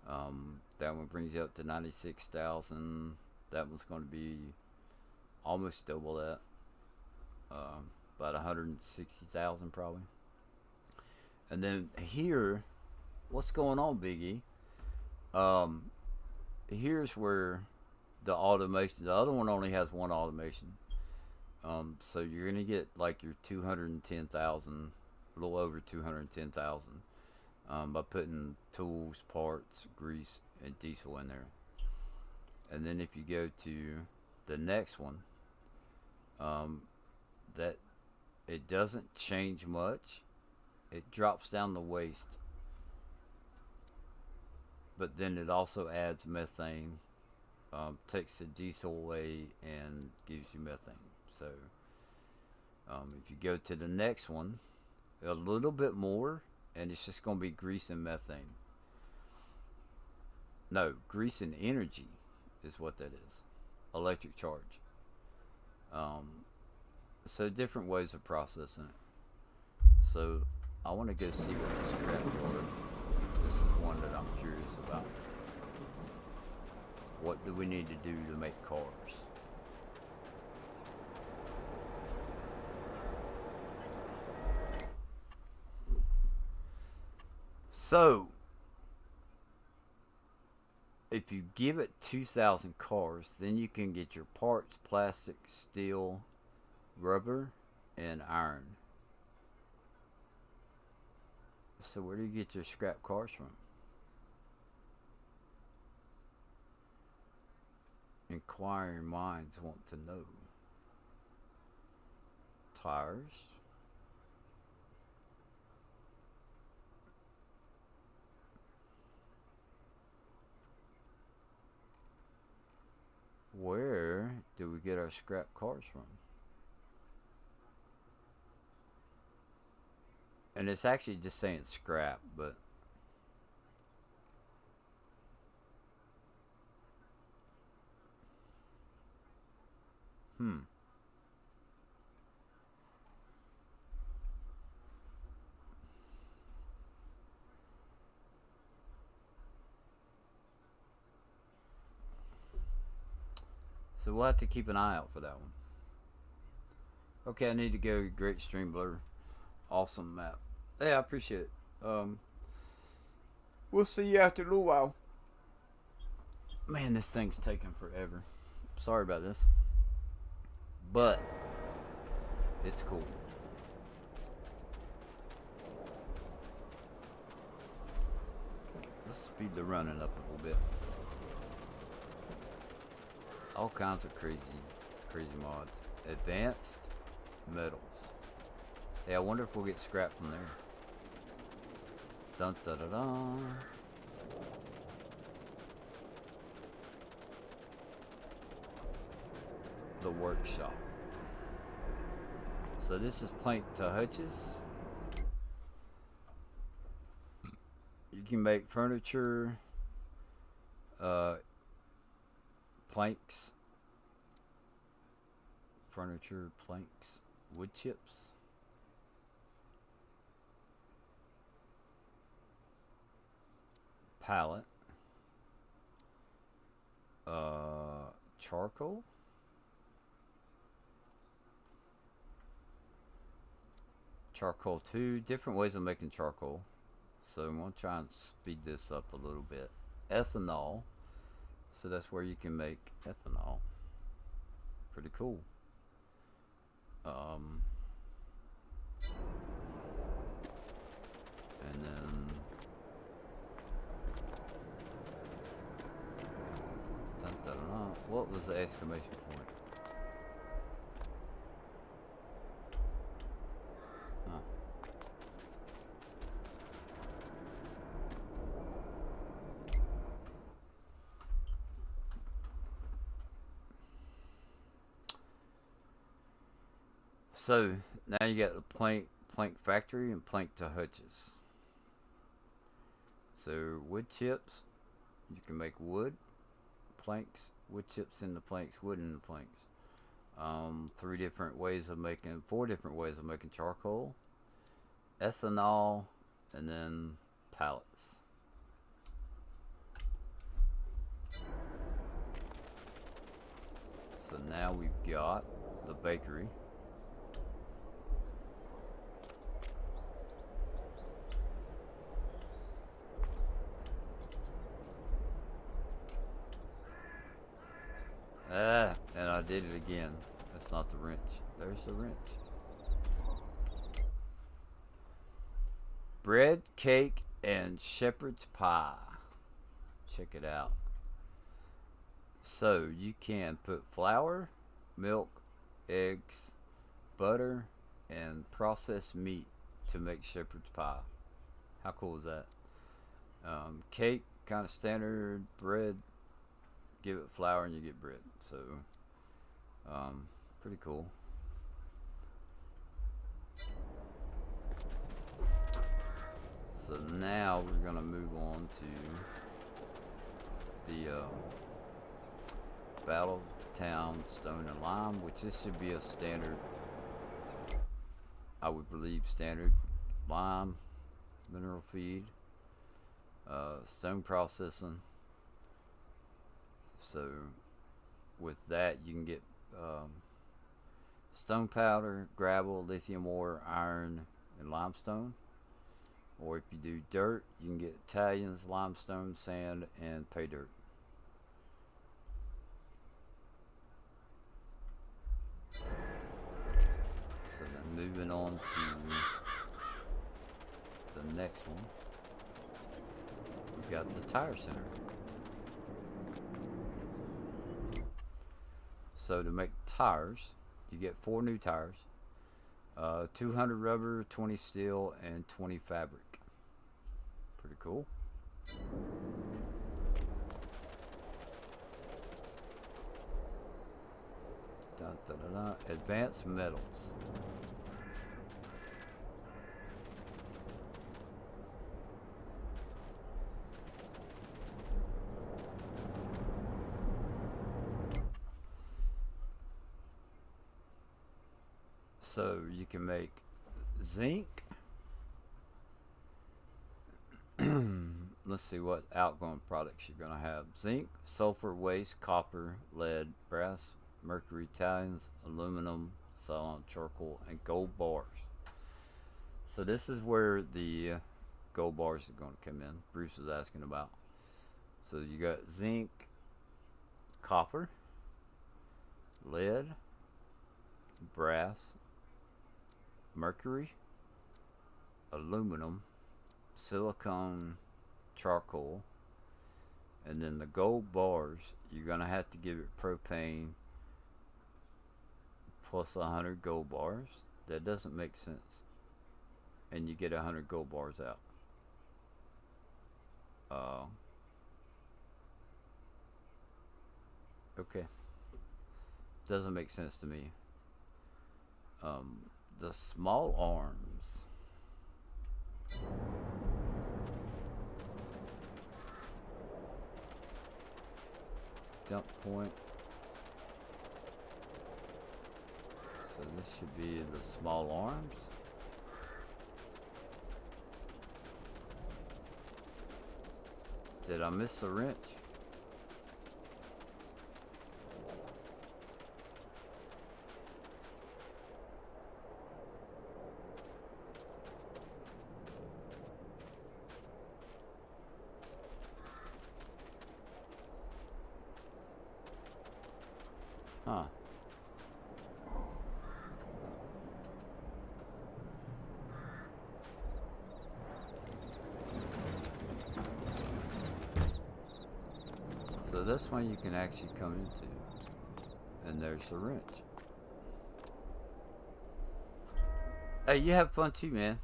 That one brings you up to 96,000. That one's going to be almost double that. About 160,000 probably. And then here, what's going on, Biggie? Here's where the automation. The other one only has one automation. So you're gonna get like your 210,000, a little over 210,000, by putting tools, parts, grease, and diesel in there. And then if you go to the next one, that it doesn't change much. It drops down the waste, but then it also adds methane. Takes the diesel away and gives you methane. So if you go to the next one, a little bit more, and it's just going to be grease and methane. No, grease and energy is what that is. Electric charge. So different ways of processing it. So I want to go see what the scrapyard. This is one that I'm curious about. What do we need to do to make cars? So, if you give it 2,000 cars, then you can get your parts, plastic, steel, rubber, and iron. So where do you get your scrap cars from? Inquiring minds want to know. Tires. Where do we get our scrap cars from? And it's actually just saying scrap, but so we'll have to keep an eye out for that one. Okay, I need to go. Great stream blur. Awesome map. Hey, I appreciate it. We'll see you after a little while. Man, this thing's taking forever. Sorry about this. But it's cool. Let's speed the running up a little bit. All kinds of crazy mods. Advanced metals. Hey, I wonder if we'll get scrap from there. Dun da da da. The workshop. So this is plank to hutches. You can make furniture, planks, wood chips. Pallet, charcoal, charcoal 2, different ways of making charcoal. So I'm going to try and speed this up a little bit. Ethanol, so that's where you can make ethanol. Pretty cool. And then what was the exclamation point? Huh. So now you got the plank factory and plank to hutches. So wood chips, you can make wood planks, wood chips in the planks, wood in the planks. 4 different ways of making charcoal, ethanol, and then pallets. So now we've got the bakery. And I did it again. That's not the wrench. There's the wrench. Bread, cake, and shepherd's pie. Check it out. So you can put flour, milk, eggs, butter, and processed meat to make shepherd's pie. How cool is that? Cake, kind of standard. Bread, give it flour and you get bread. So pretty cool. So now we're gonna move on to the Battletown Stone and Lime, which this should be a standard, I would believe, standard lime, mineral feed, stone processing. So with that you can get stone powder, gravel, lithium ore, iron, and limestone. Or if you do dirt, you can get Italians, limestone, sand, and pay dirt. So then moving on to the next one, we've got the tire center. So to make tires, you get 4 new tires, 200 rubber, 20 steel, and 20 fabric. Pretty cool. Dun, dun, dun, dun. Advanced metals. So you can make zinc. Let's see what outgoing products you're going to have. Zinc, sulfur, waste, copper, lead, brass, mercury, tines, aluminum, silane, charcoal, and gold bars. So this is where the gold bars are going to come in. Bruce was asking about. So you got zinc, copper, lead, brass, mercury, aluminum, silicone, charcoal, and then the gold bars, you're going to have to give it propane plus 100 gold bars. That doesn't make sense. And you get 100 gold bars out. Okay. Doesn't make sense to me. The small arms. Dump point. So this should be the small arms. Did I miss a wrench? Huh. So this one you can actually come into. And there's the wrench. Hey, you have fun too, man.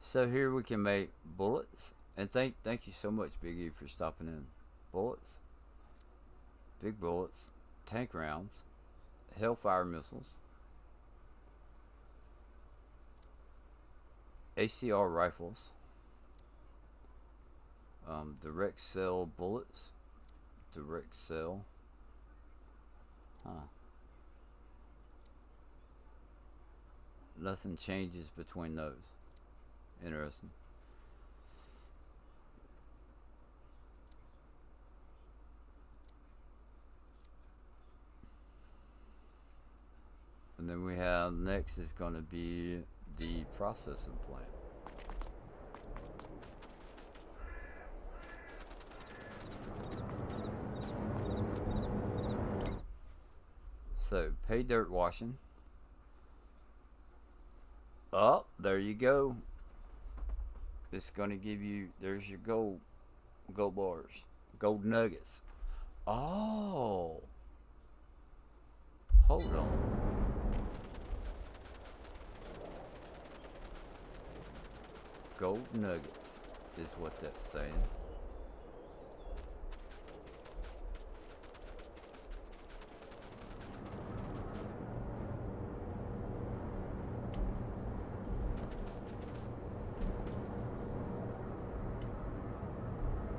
So here we can make bullets. And thank you so much, Big E, for stopping in. Bullets. Big bullets. Tank rounds. Hellfire missiles. ACR rifles. Direct cell bullets. Direct cell. Huh. Nothing changes between those. Interesting. And then we have next is going to be the processing plant. So, pay dirt washing. Oh, there you go. It's going to give you, there's your gold bars, gold nuggets. Oh, hold on. Gold nuggets is what that's saying.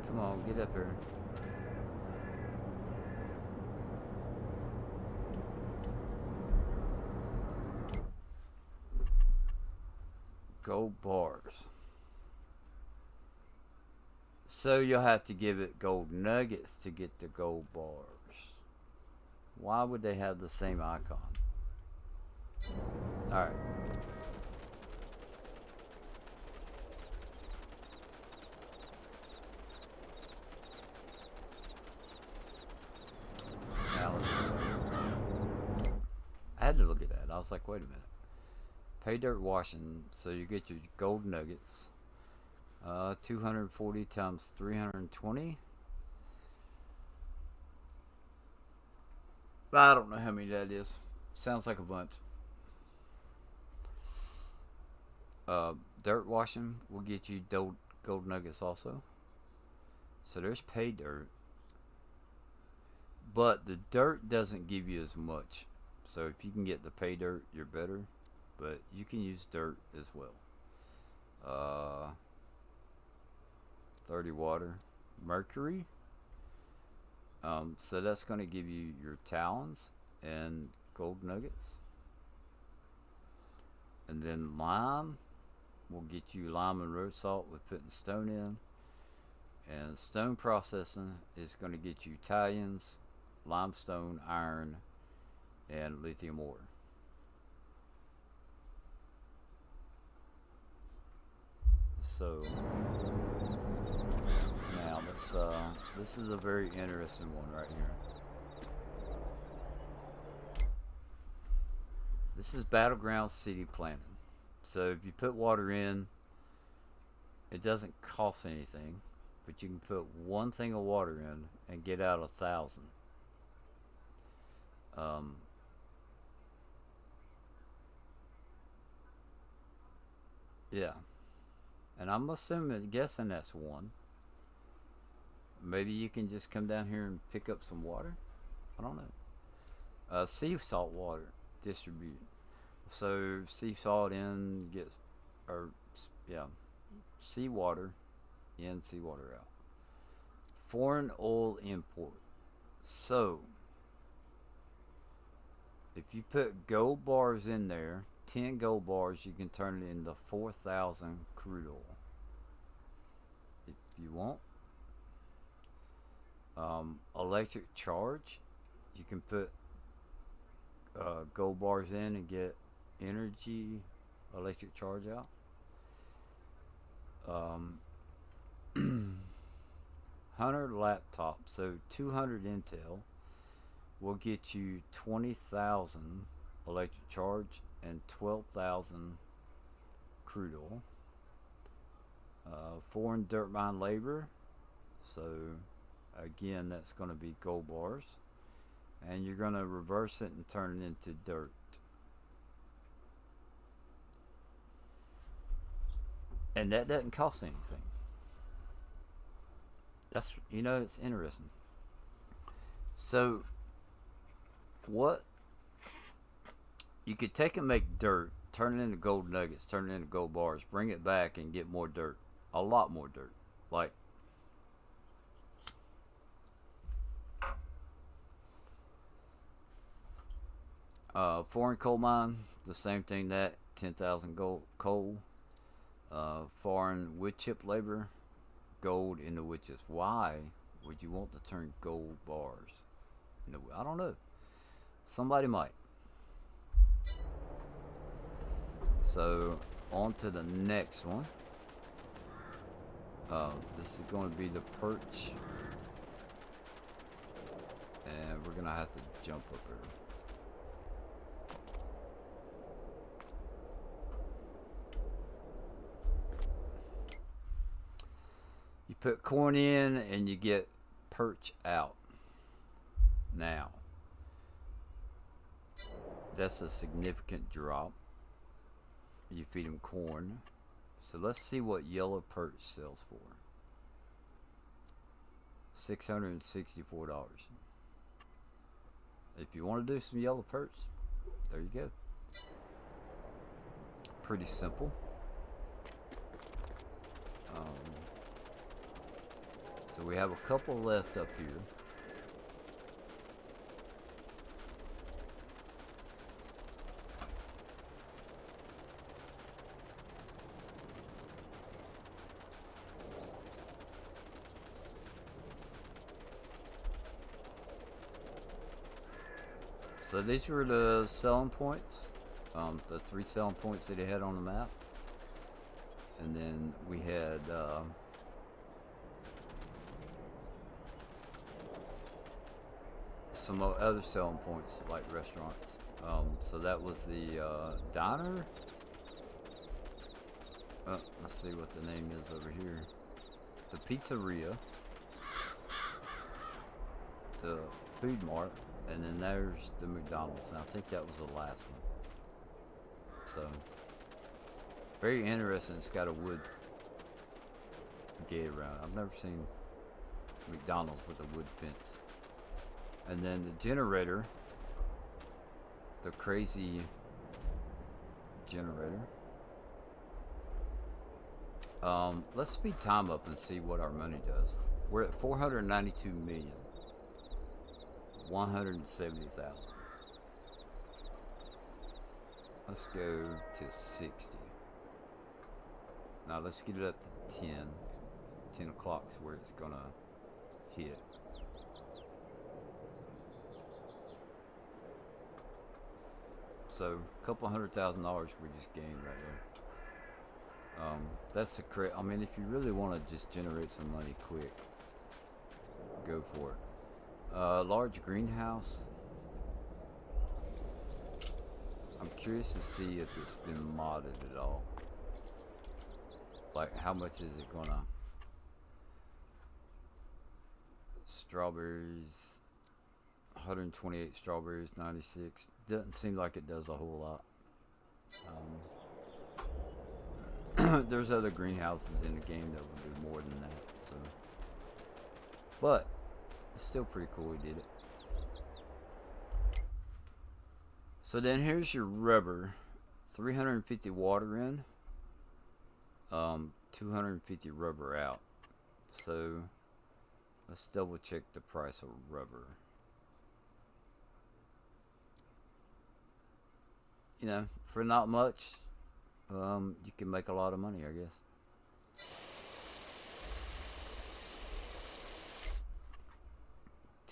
Come on, get up here. Gold bars. So you'll have to give it gold nuggets to get the gold bars. Why would they have the same icon? Alright. Now let's do it. I had to look at that. I was like, wait a minute. Pay dirt washing, so you get your gold nuggets. 240 times 320. I don't know how many that is. Sounds like a bunch. Dirt washing will get you gold nuggets also. So there's pay dirt. But the dirt doesn't give you as much. So if you can get the pay dirt, you're better. But you can use dirt as well. 30 water. Mercury. So that's going to give you your talons and gold nuggets. And then lime will get you lime and road salt with putting stone in. And stone processing is going to get you talions, limestone, iron, and lithium ore. So now let's this is a very interesting one right here. This is Battleground city planning. So if you put water in, it doesn't cost anything, but you can put one thing of water in and get out 1,000. Yeah, and I'm guessing that's one. Maybe you can just come down here and pick up some water. I don't know. Sea salt water distributed. So sea salt in gets, or yeah, seawater in, seawater out. Foreign oil import. So if you put gold bars in there, 10 gold bars, you can turn it into 4,000 crude oil. If you want. Electric charge, you can put gold bars in and get energy electric charge out. 100 laptops, so 200 Intel will get you 20,000 electric charge and 12,000 crude oil. Foreign dirt mine labor, so again that's going to be gold bars, and you're going to reverse it and turn it into dirt. And that doesn't cost anything. That's, it's interesting. So what you could take and make dirt, turn it into gold nuggets, turn it into gold bars, bring it back and get more dirt, a lot more dirt. Like foreign coal mine, the same thing, that 10,000 gold coal. Foreign wood chip labor, gold into wood chips. Why would you want to turn gold bars? No, I don't know. Somebody might. So on to the next one. This is going to be the perch, and we're gonna have to jump up here. You put corn in and you get perch out. Now, that's a significant drop. You feed them corn. So let's see what yellow perch sells for. $664. If you want to do some yellow perch, there you go. Pretty simple. So we have a couple left up here. So these were the selling points, the 3 selling points that they had on the map. And then we had some other selling points like restaurants. So that was the diner. Let's see what the name is over here. The pizzeria, the food mart, and then there's the McDonald's. And I think that was the last one. So very interesting. It's got a wood gate around it. I've never seen McDonald's with a wood fence. And then the generator, the crazy generator. Let's speed time up and see what our money does. We're at 492,170,000. Let's go to 60. Now let's get it up to 10. 10 o'clock's where it's gonna hit. So a couple $100,000 we just gained right That's a correct. I mean, if you really want to just generate some money quick, go for it. Large greenhouse. I'm curious to see if it's been modded at all. Like, how much is it gonna? Strawberries, 128 strawberries, 96. Doesn't seem like it does a whole lot. There's other greenhouses in the game that will do more than that. So, but it's still pretty cool he did it. So then here's your rubber, 350 water in, 250 rubber out. So let's double check the price of rubber. You know, for not much, you can make a lot of money, I guess.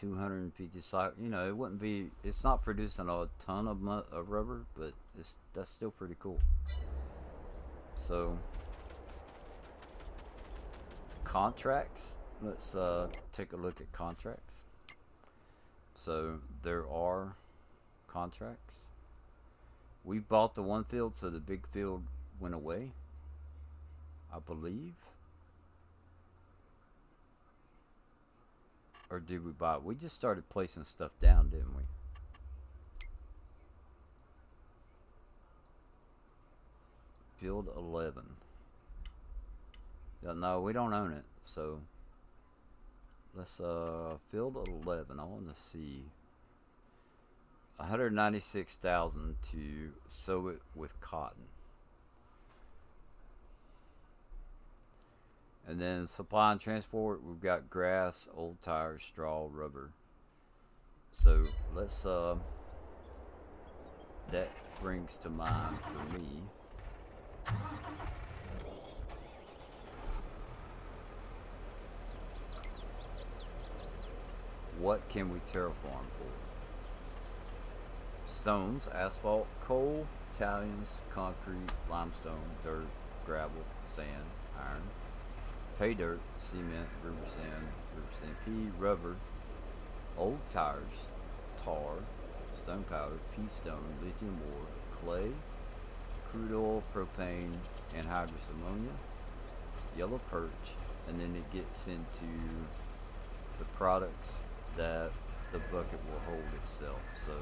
$250. You know, it wouldn't be. It's not producing a ton of rubber, but that's still pretty cool. So contracts. Let's take a look at contracts. So there are contracts. We bought the one field, so the big field went away, I believe. Or did we buy it? We just started placing stuff down, didn't we? Field 11. Yeah, no, we don't own it, so let's field 11. I want to see 196,000 to sow it with cotton. And then supply and transport, we've got grass, old tires, straw, rubber. So let's that brings to mind for me what can we terraform for? Stones, asphalt, coal, Italians, concrete, limestone, dirt, gravel, sand, iron, pay dirt, cement, river sand pea, rubber, old tires, tar, stone powder, pea stone, lithium ore, clay, crude oil, propane, anhydrous ammonia, yellow perch, and then it gets into the products that the bucket will hold itself. So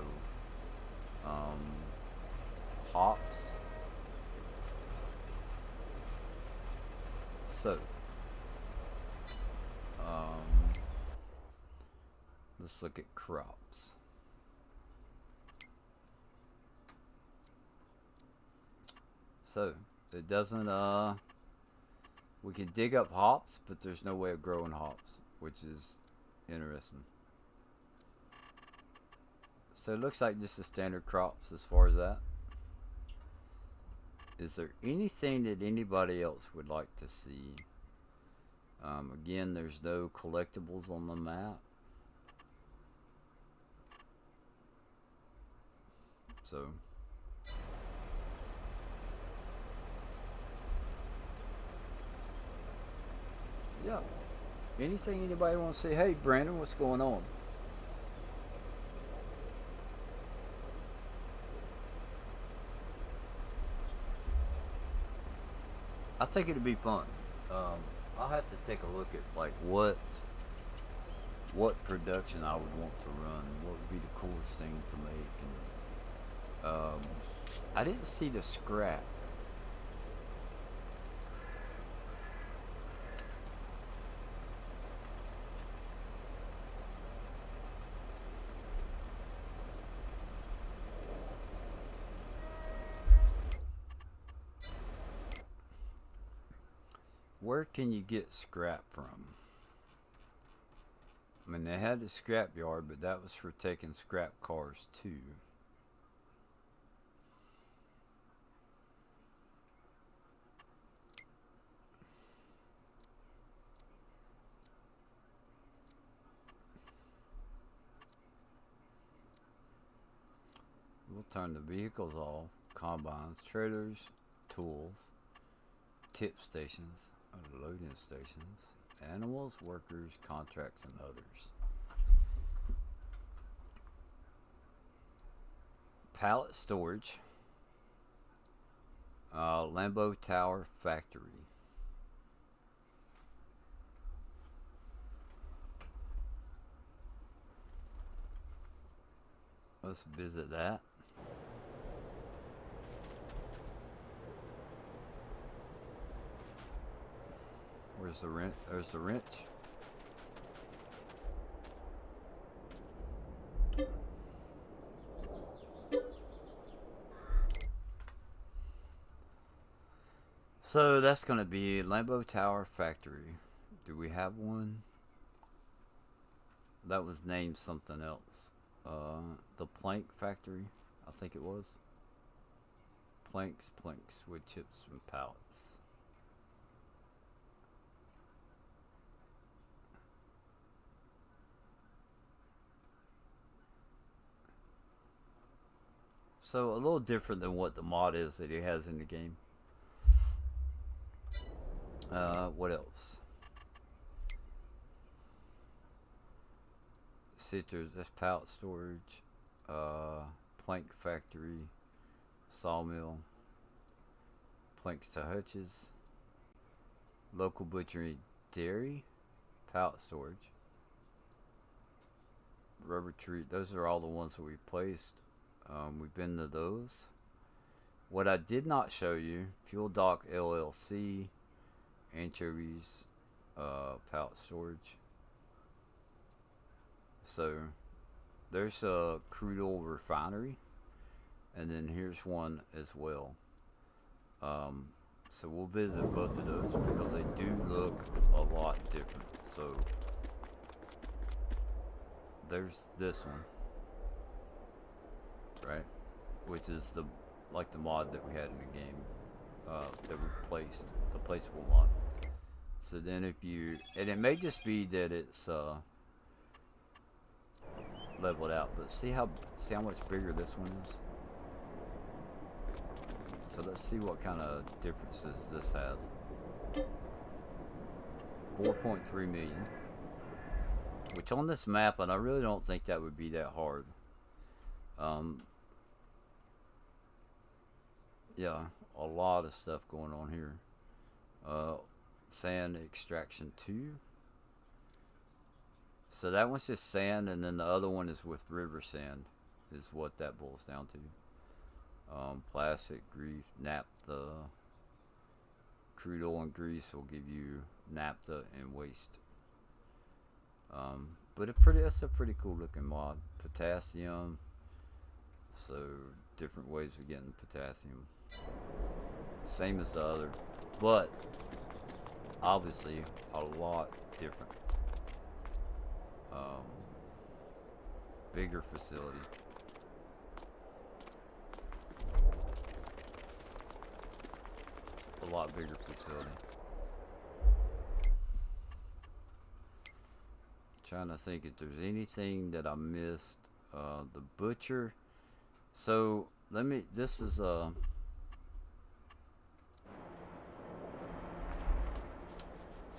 hops. So let's look at crops. So it doesn't we can dig up hops, but there's no way of growing hops, which is interesting. So it looks like just the standard crops as far as that. Is there anything that anybody else would like to see? Again, there's no collectibles on the map. So yeah. Anything anybody wants to say? Hey Brandon, what's going on? I think it'd be fun. I'll have to take a look at like what production I would want to run. What would be the coolest thing to make? And I didn't see the scrap. Where can you get scrap from? I mean, they had the scrap yard, but that was for taking scrap cars too. We'll turn the vehicles off. Combines, trailers, tools. tip stations, loading stations, animals, workers, contracts, and others. Pallet Storage, Lambo Tower Factory. Let's visit that. Where's the wrench? There's the wrench. So that's going to be Lambo Tower Factory. Do we have one? That was named something else. The Plank Factory, I think it was. Planks, wood chips, and pallets. So a little different than what the mod is that he has in the game. What else? Citrus, that's pallet storage. Plank factory, sawmill, planks to hutches, local butchery, dairy, pallet storage, rubber tree. Those are all the ones that we placed. We've been to those. What I did not show you: Fuel Dock LLC, anchovies, pallet storage. So there's a crude oil refinery, and then here's one as well. So we'll visit both of those because they do look a lot different. So there's this one, right, which is the mod that we had in the game, that we placed, the placeable mod. So then if you, and it may just be that it's leveled out, but see how much bigger this one is. So let's see what kind of differences this has. 4.3 million, which on this map, and I really don't think that would be that hard. Yeah, a lot of stuff going on here. Sand extraction 2. So that one's just sand, and then the other one is with river sand, is what that boils down to. Plastic, grease, naphtha, crude oil and grease will give you naphtha and waste. But that's a pretty cool looking mod. Potassium, so different ways of getting potassium. Same as the other, but obviously a lot different. Bigger facility. A lot bigger facility. Trying to think if there's anything that I missed. The butcher. So this is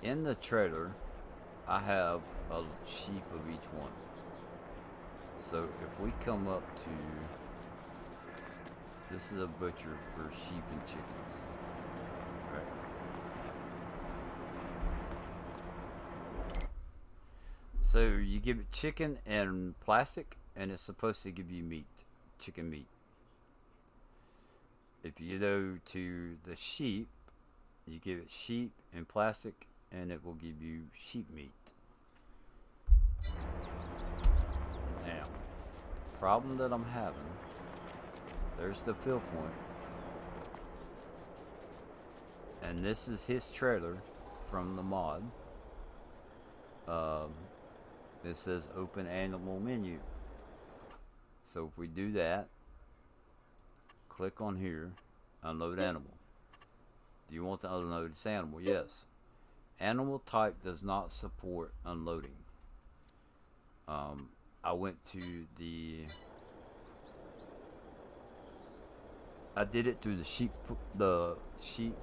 in the trailer, I have a sheep of each one. So if we come up to, this is a butcher for sheep and chickens. Right. So you give it chicken and plastic, and it's supposed to give you meat, chicken meat. If you go to the sheep, you give it sheep and plastic, and it will give you sheep meat. Now, problem that I'm having, there's the fill point, and this is his trailer from the mod. It says open animal menu. So if we do that, click on here, unload animal. Do you want to unload this animal? Yes. Animal type does not support unloading. I went to I did it through the sheep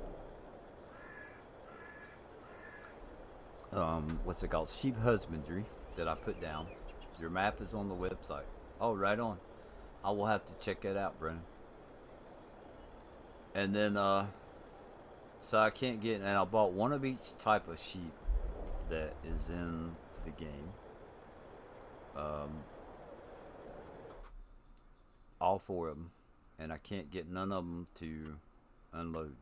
what's it called? Sheep husbandry that I put down. Your map is on the website. Oh, right on. I will have to check that out, Brennan. And then, so I can't get, and I bought one of each type of sheep that is in the game. All 4 of them, and I can't get none of them to unload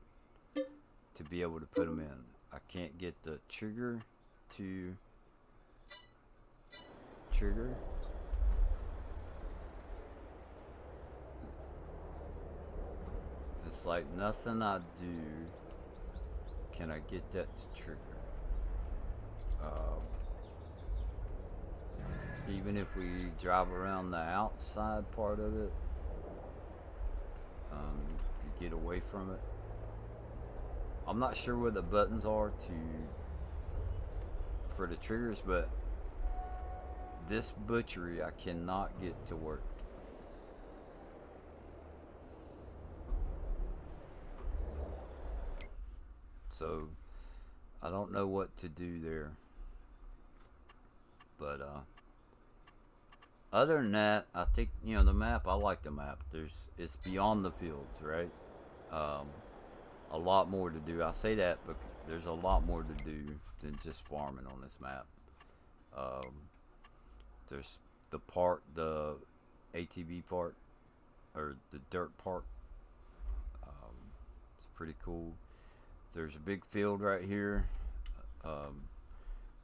to be able to put them in. I can't get the trigger to trigger. It's like nothing I do can I get that to trigger. Even if we drive around the outside part of it, if you get away from it, I'm not sure where the buttons are for the triggers, but this butchery I cannot get to work. So I don't know what to do there. But other than that, I think, you know, the map, I like the map. It's beyond the fields, right? A lot more to do. I say that, but there's a lot more to do than just farming on this map. There's the ATV park, or the dirt park. It's pretty cool. There's a big field right here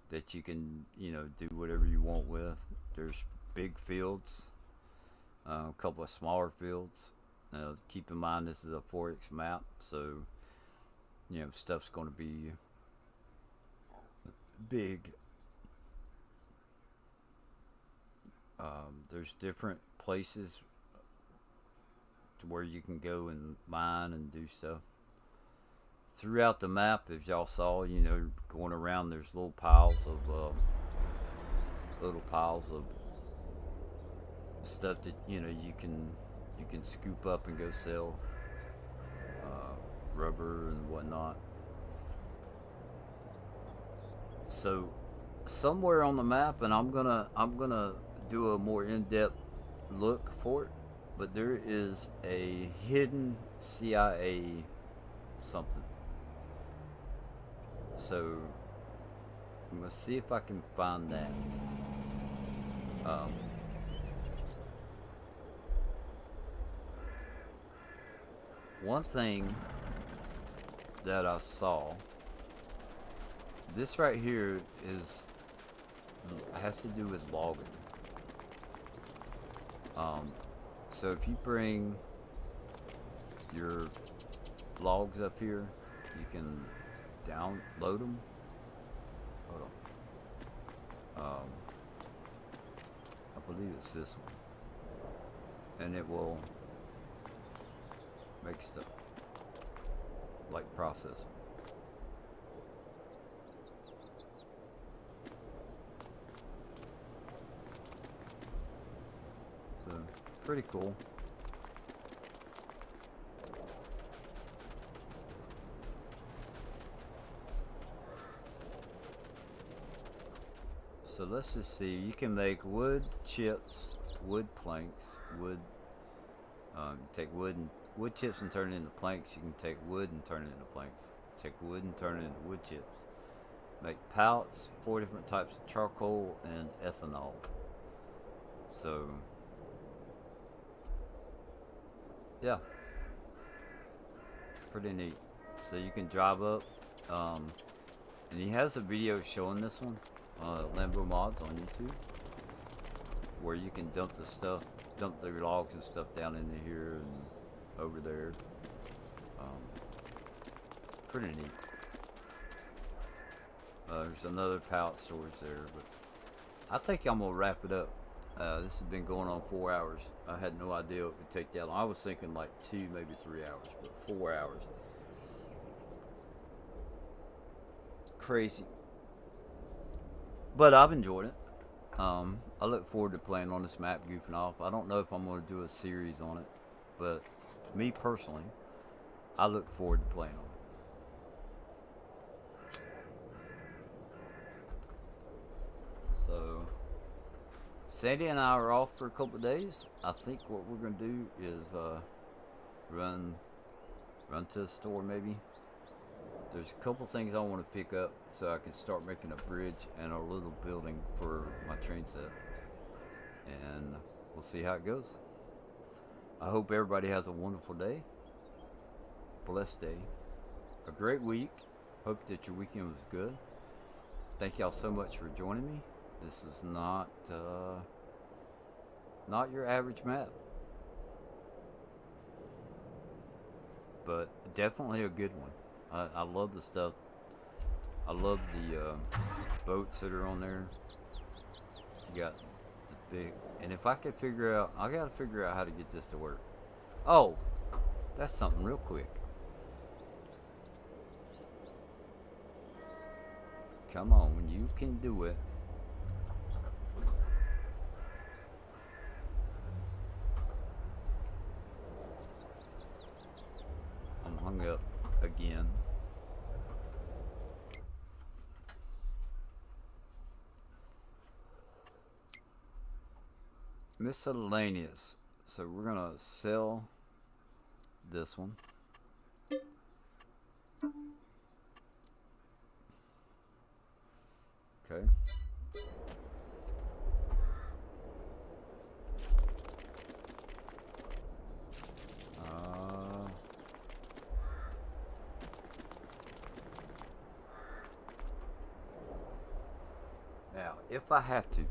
that you can, you know, do whatever you want with. There's big fields, a couple of smaller fields. Keep in mind this is a 4X map, so you know stuff's going to be big. There's different places to where you can go and mine and do stuff. Throughout the map, if y'all saw, you know, going around, there's little piles of stuff that, you know, you can scoop up and go sell, rubber and whatnot. So somewhere on the map, and I'm gonna do a more in-depth look for it, but there is a hidden CIA something. So I'm gonna see if I can find that. One thing that I saw, this right here has to do with logging. So if you bring your logs up here, you can download them. Hold on. I believe it's this one, and it will make stuff like process them. So pretty cool. So let's just see, you can make wood chips, wood planks, wood, take wood chips and turn it into planks. You can take wood and turn it into planks. Take wood and turn it into wood chips. Make pallets, 4 different types of charcoal and ethanol. So, yeah, pretty neat. So you can drive up, and he has a video showing this one. Lambo mods on YouTube, where you can dump the logs and stuff down into here and over there. Pretty neat. There's another pallet storage there, but I think I'm gonna wrap it up. This has been going on 4 hours. I had no idea it would take that long. I was thinking like 2, maybe 3 hours, but 4 hours. Crazy. But I've enjoyed it. I look forward to playing on this map, goofing off. I don't know if I'm going to do a series on it, but me personally, I look forward to playing on Sandy and I are off for a couple of days. I think what we're gonna do is run to the store maybe. There's a couple things I want to pick up so I can start making a bridge and a little building for my train set. And we'll see how it goes. I hope everybody has a wonderful day, blessed day, a great week. Hope that your weekend was good. Thank y'all so much for joining me. This is not your average map, but definitely a good one. I love the stuff. I love the boats that are on there. You got the big, and if I could figure out, I gotta figure out how to get this to work. Oh, that's something real quick. Come on, you can do it. I'm hung up again. Miscellaneous. So we're gonna sell this one. Okay. Now, if I have to,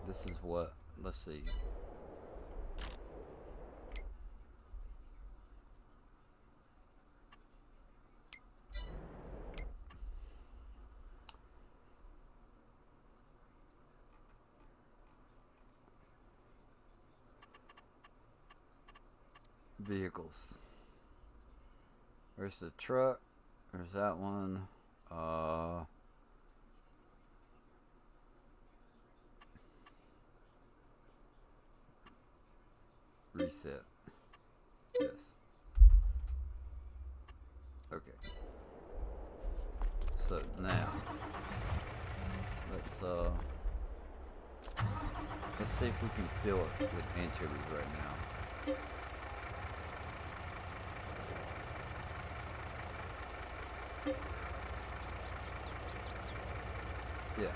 this is what, let's see. Vehicles. There's the truck. There's that one. Reset. Yes. Okay. So now let's see if we can fill it with anchovies right now. Yeah.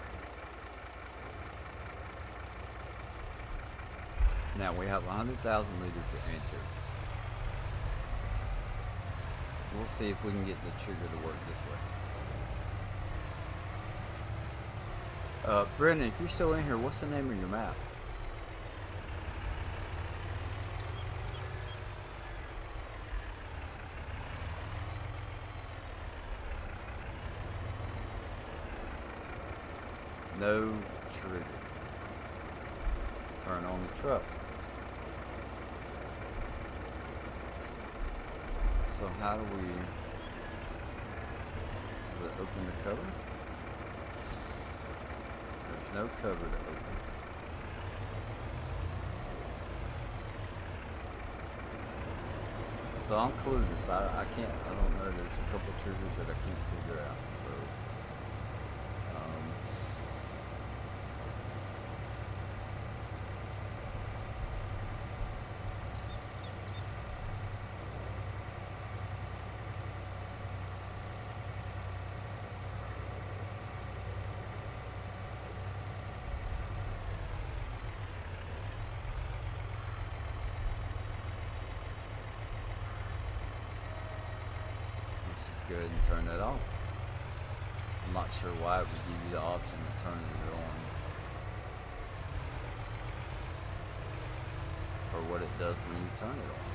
Now we have 100,000 liters of anchovies. We'll see if we can get the trigger to work this way. Brendan, if you're still in here, what's the name of your map? No trigger. Turn on the truck. So how do we, does it open the cover? There's no cover to open. So I'm clueless. I don't know. There's a couple of triggers that I can't figure out. So go ahead and turn that off. I'm not sure why it would give you the option to turn it on, or what it does when you turn it on.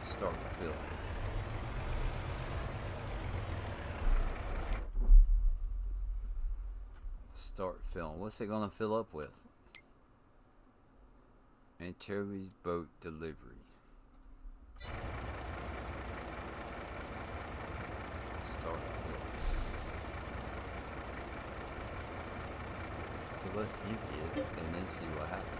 Start to fill. Start filling. What's it gonna fill up with? Anchovies boat delivery. Start fill. So let's empty it and then see what happens.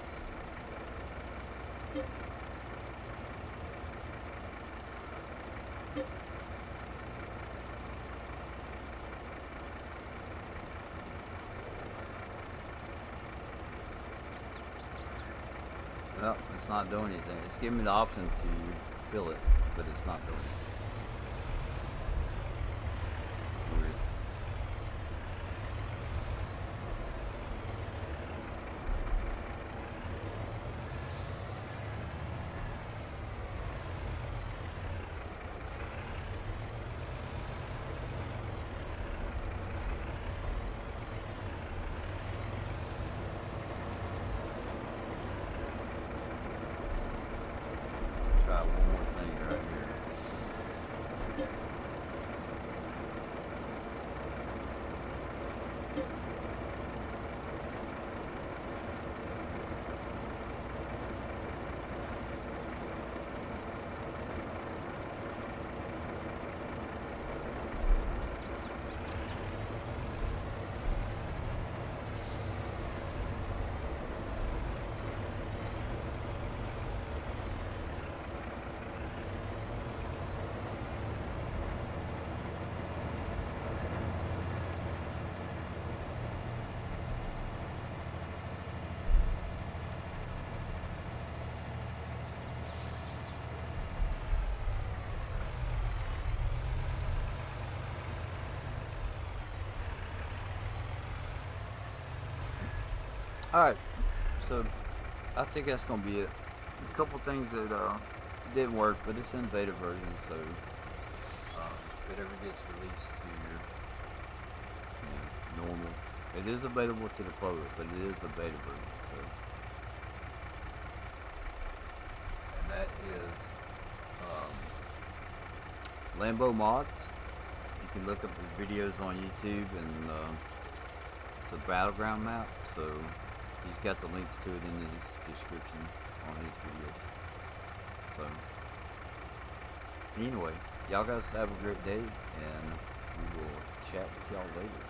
Well, it's not doing anything. It's giving me the option to fill it, but it's not doing it. It's weird. Try one more thing right here. Alright, so I think that's going to be it. A couple things that didn't work, but it's in beta version, so if it ever gets released to your normal, it is available to the public, but it is a beta version. So, and that is Lambo mods. You can look up the videos on YouTube, and it's a Battleground map, so he's got the links to it in his description on his videos. So anyway, y'all guys have a great day, and we will chat with y'all later.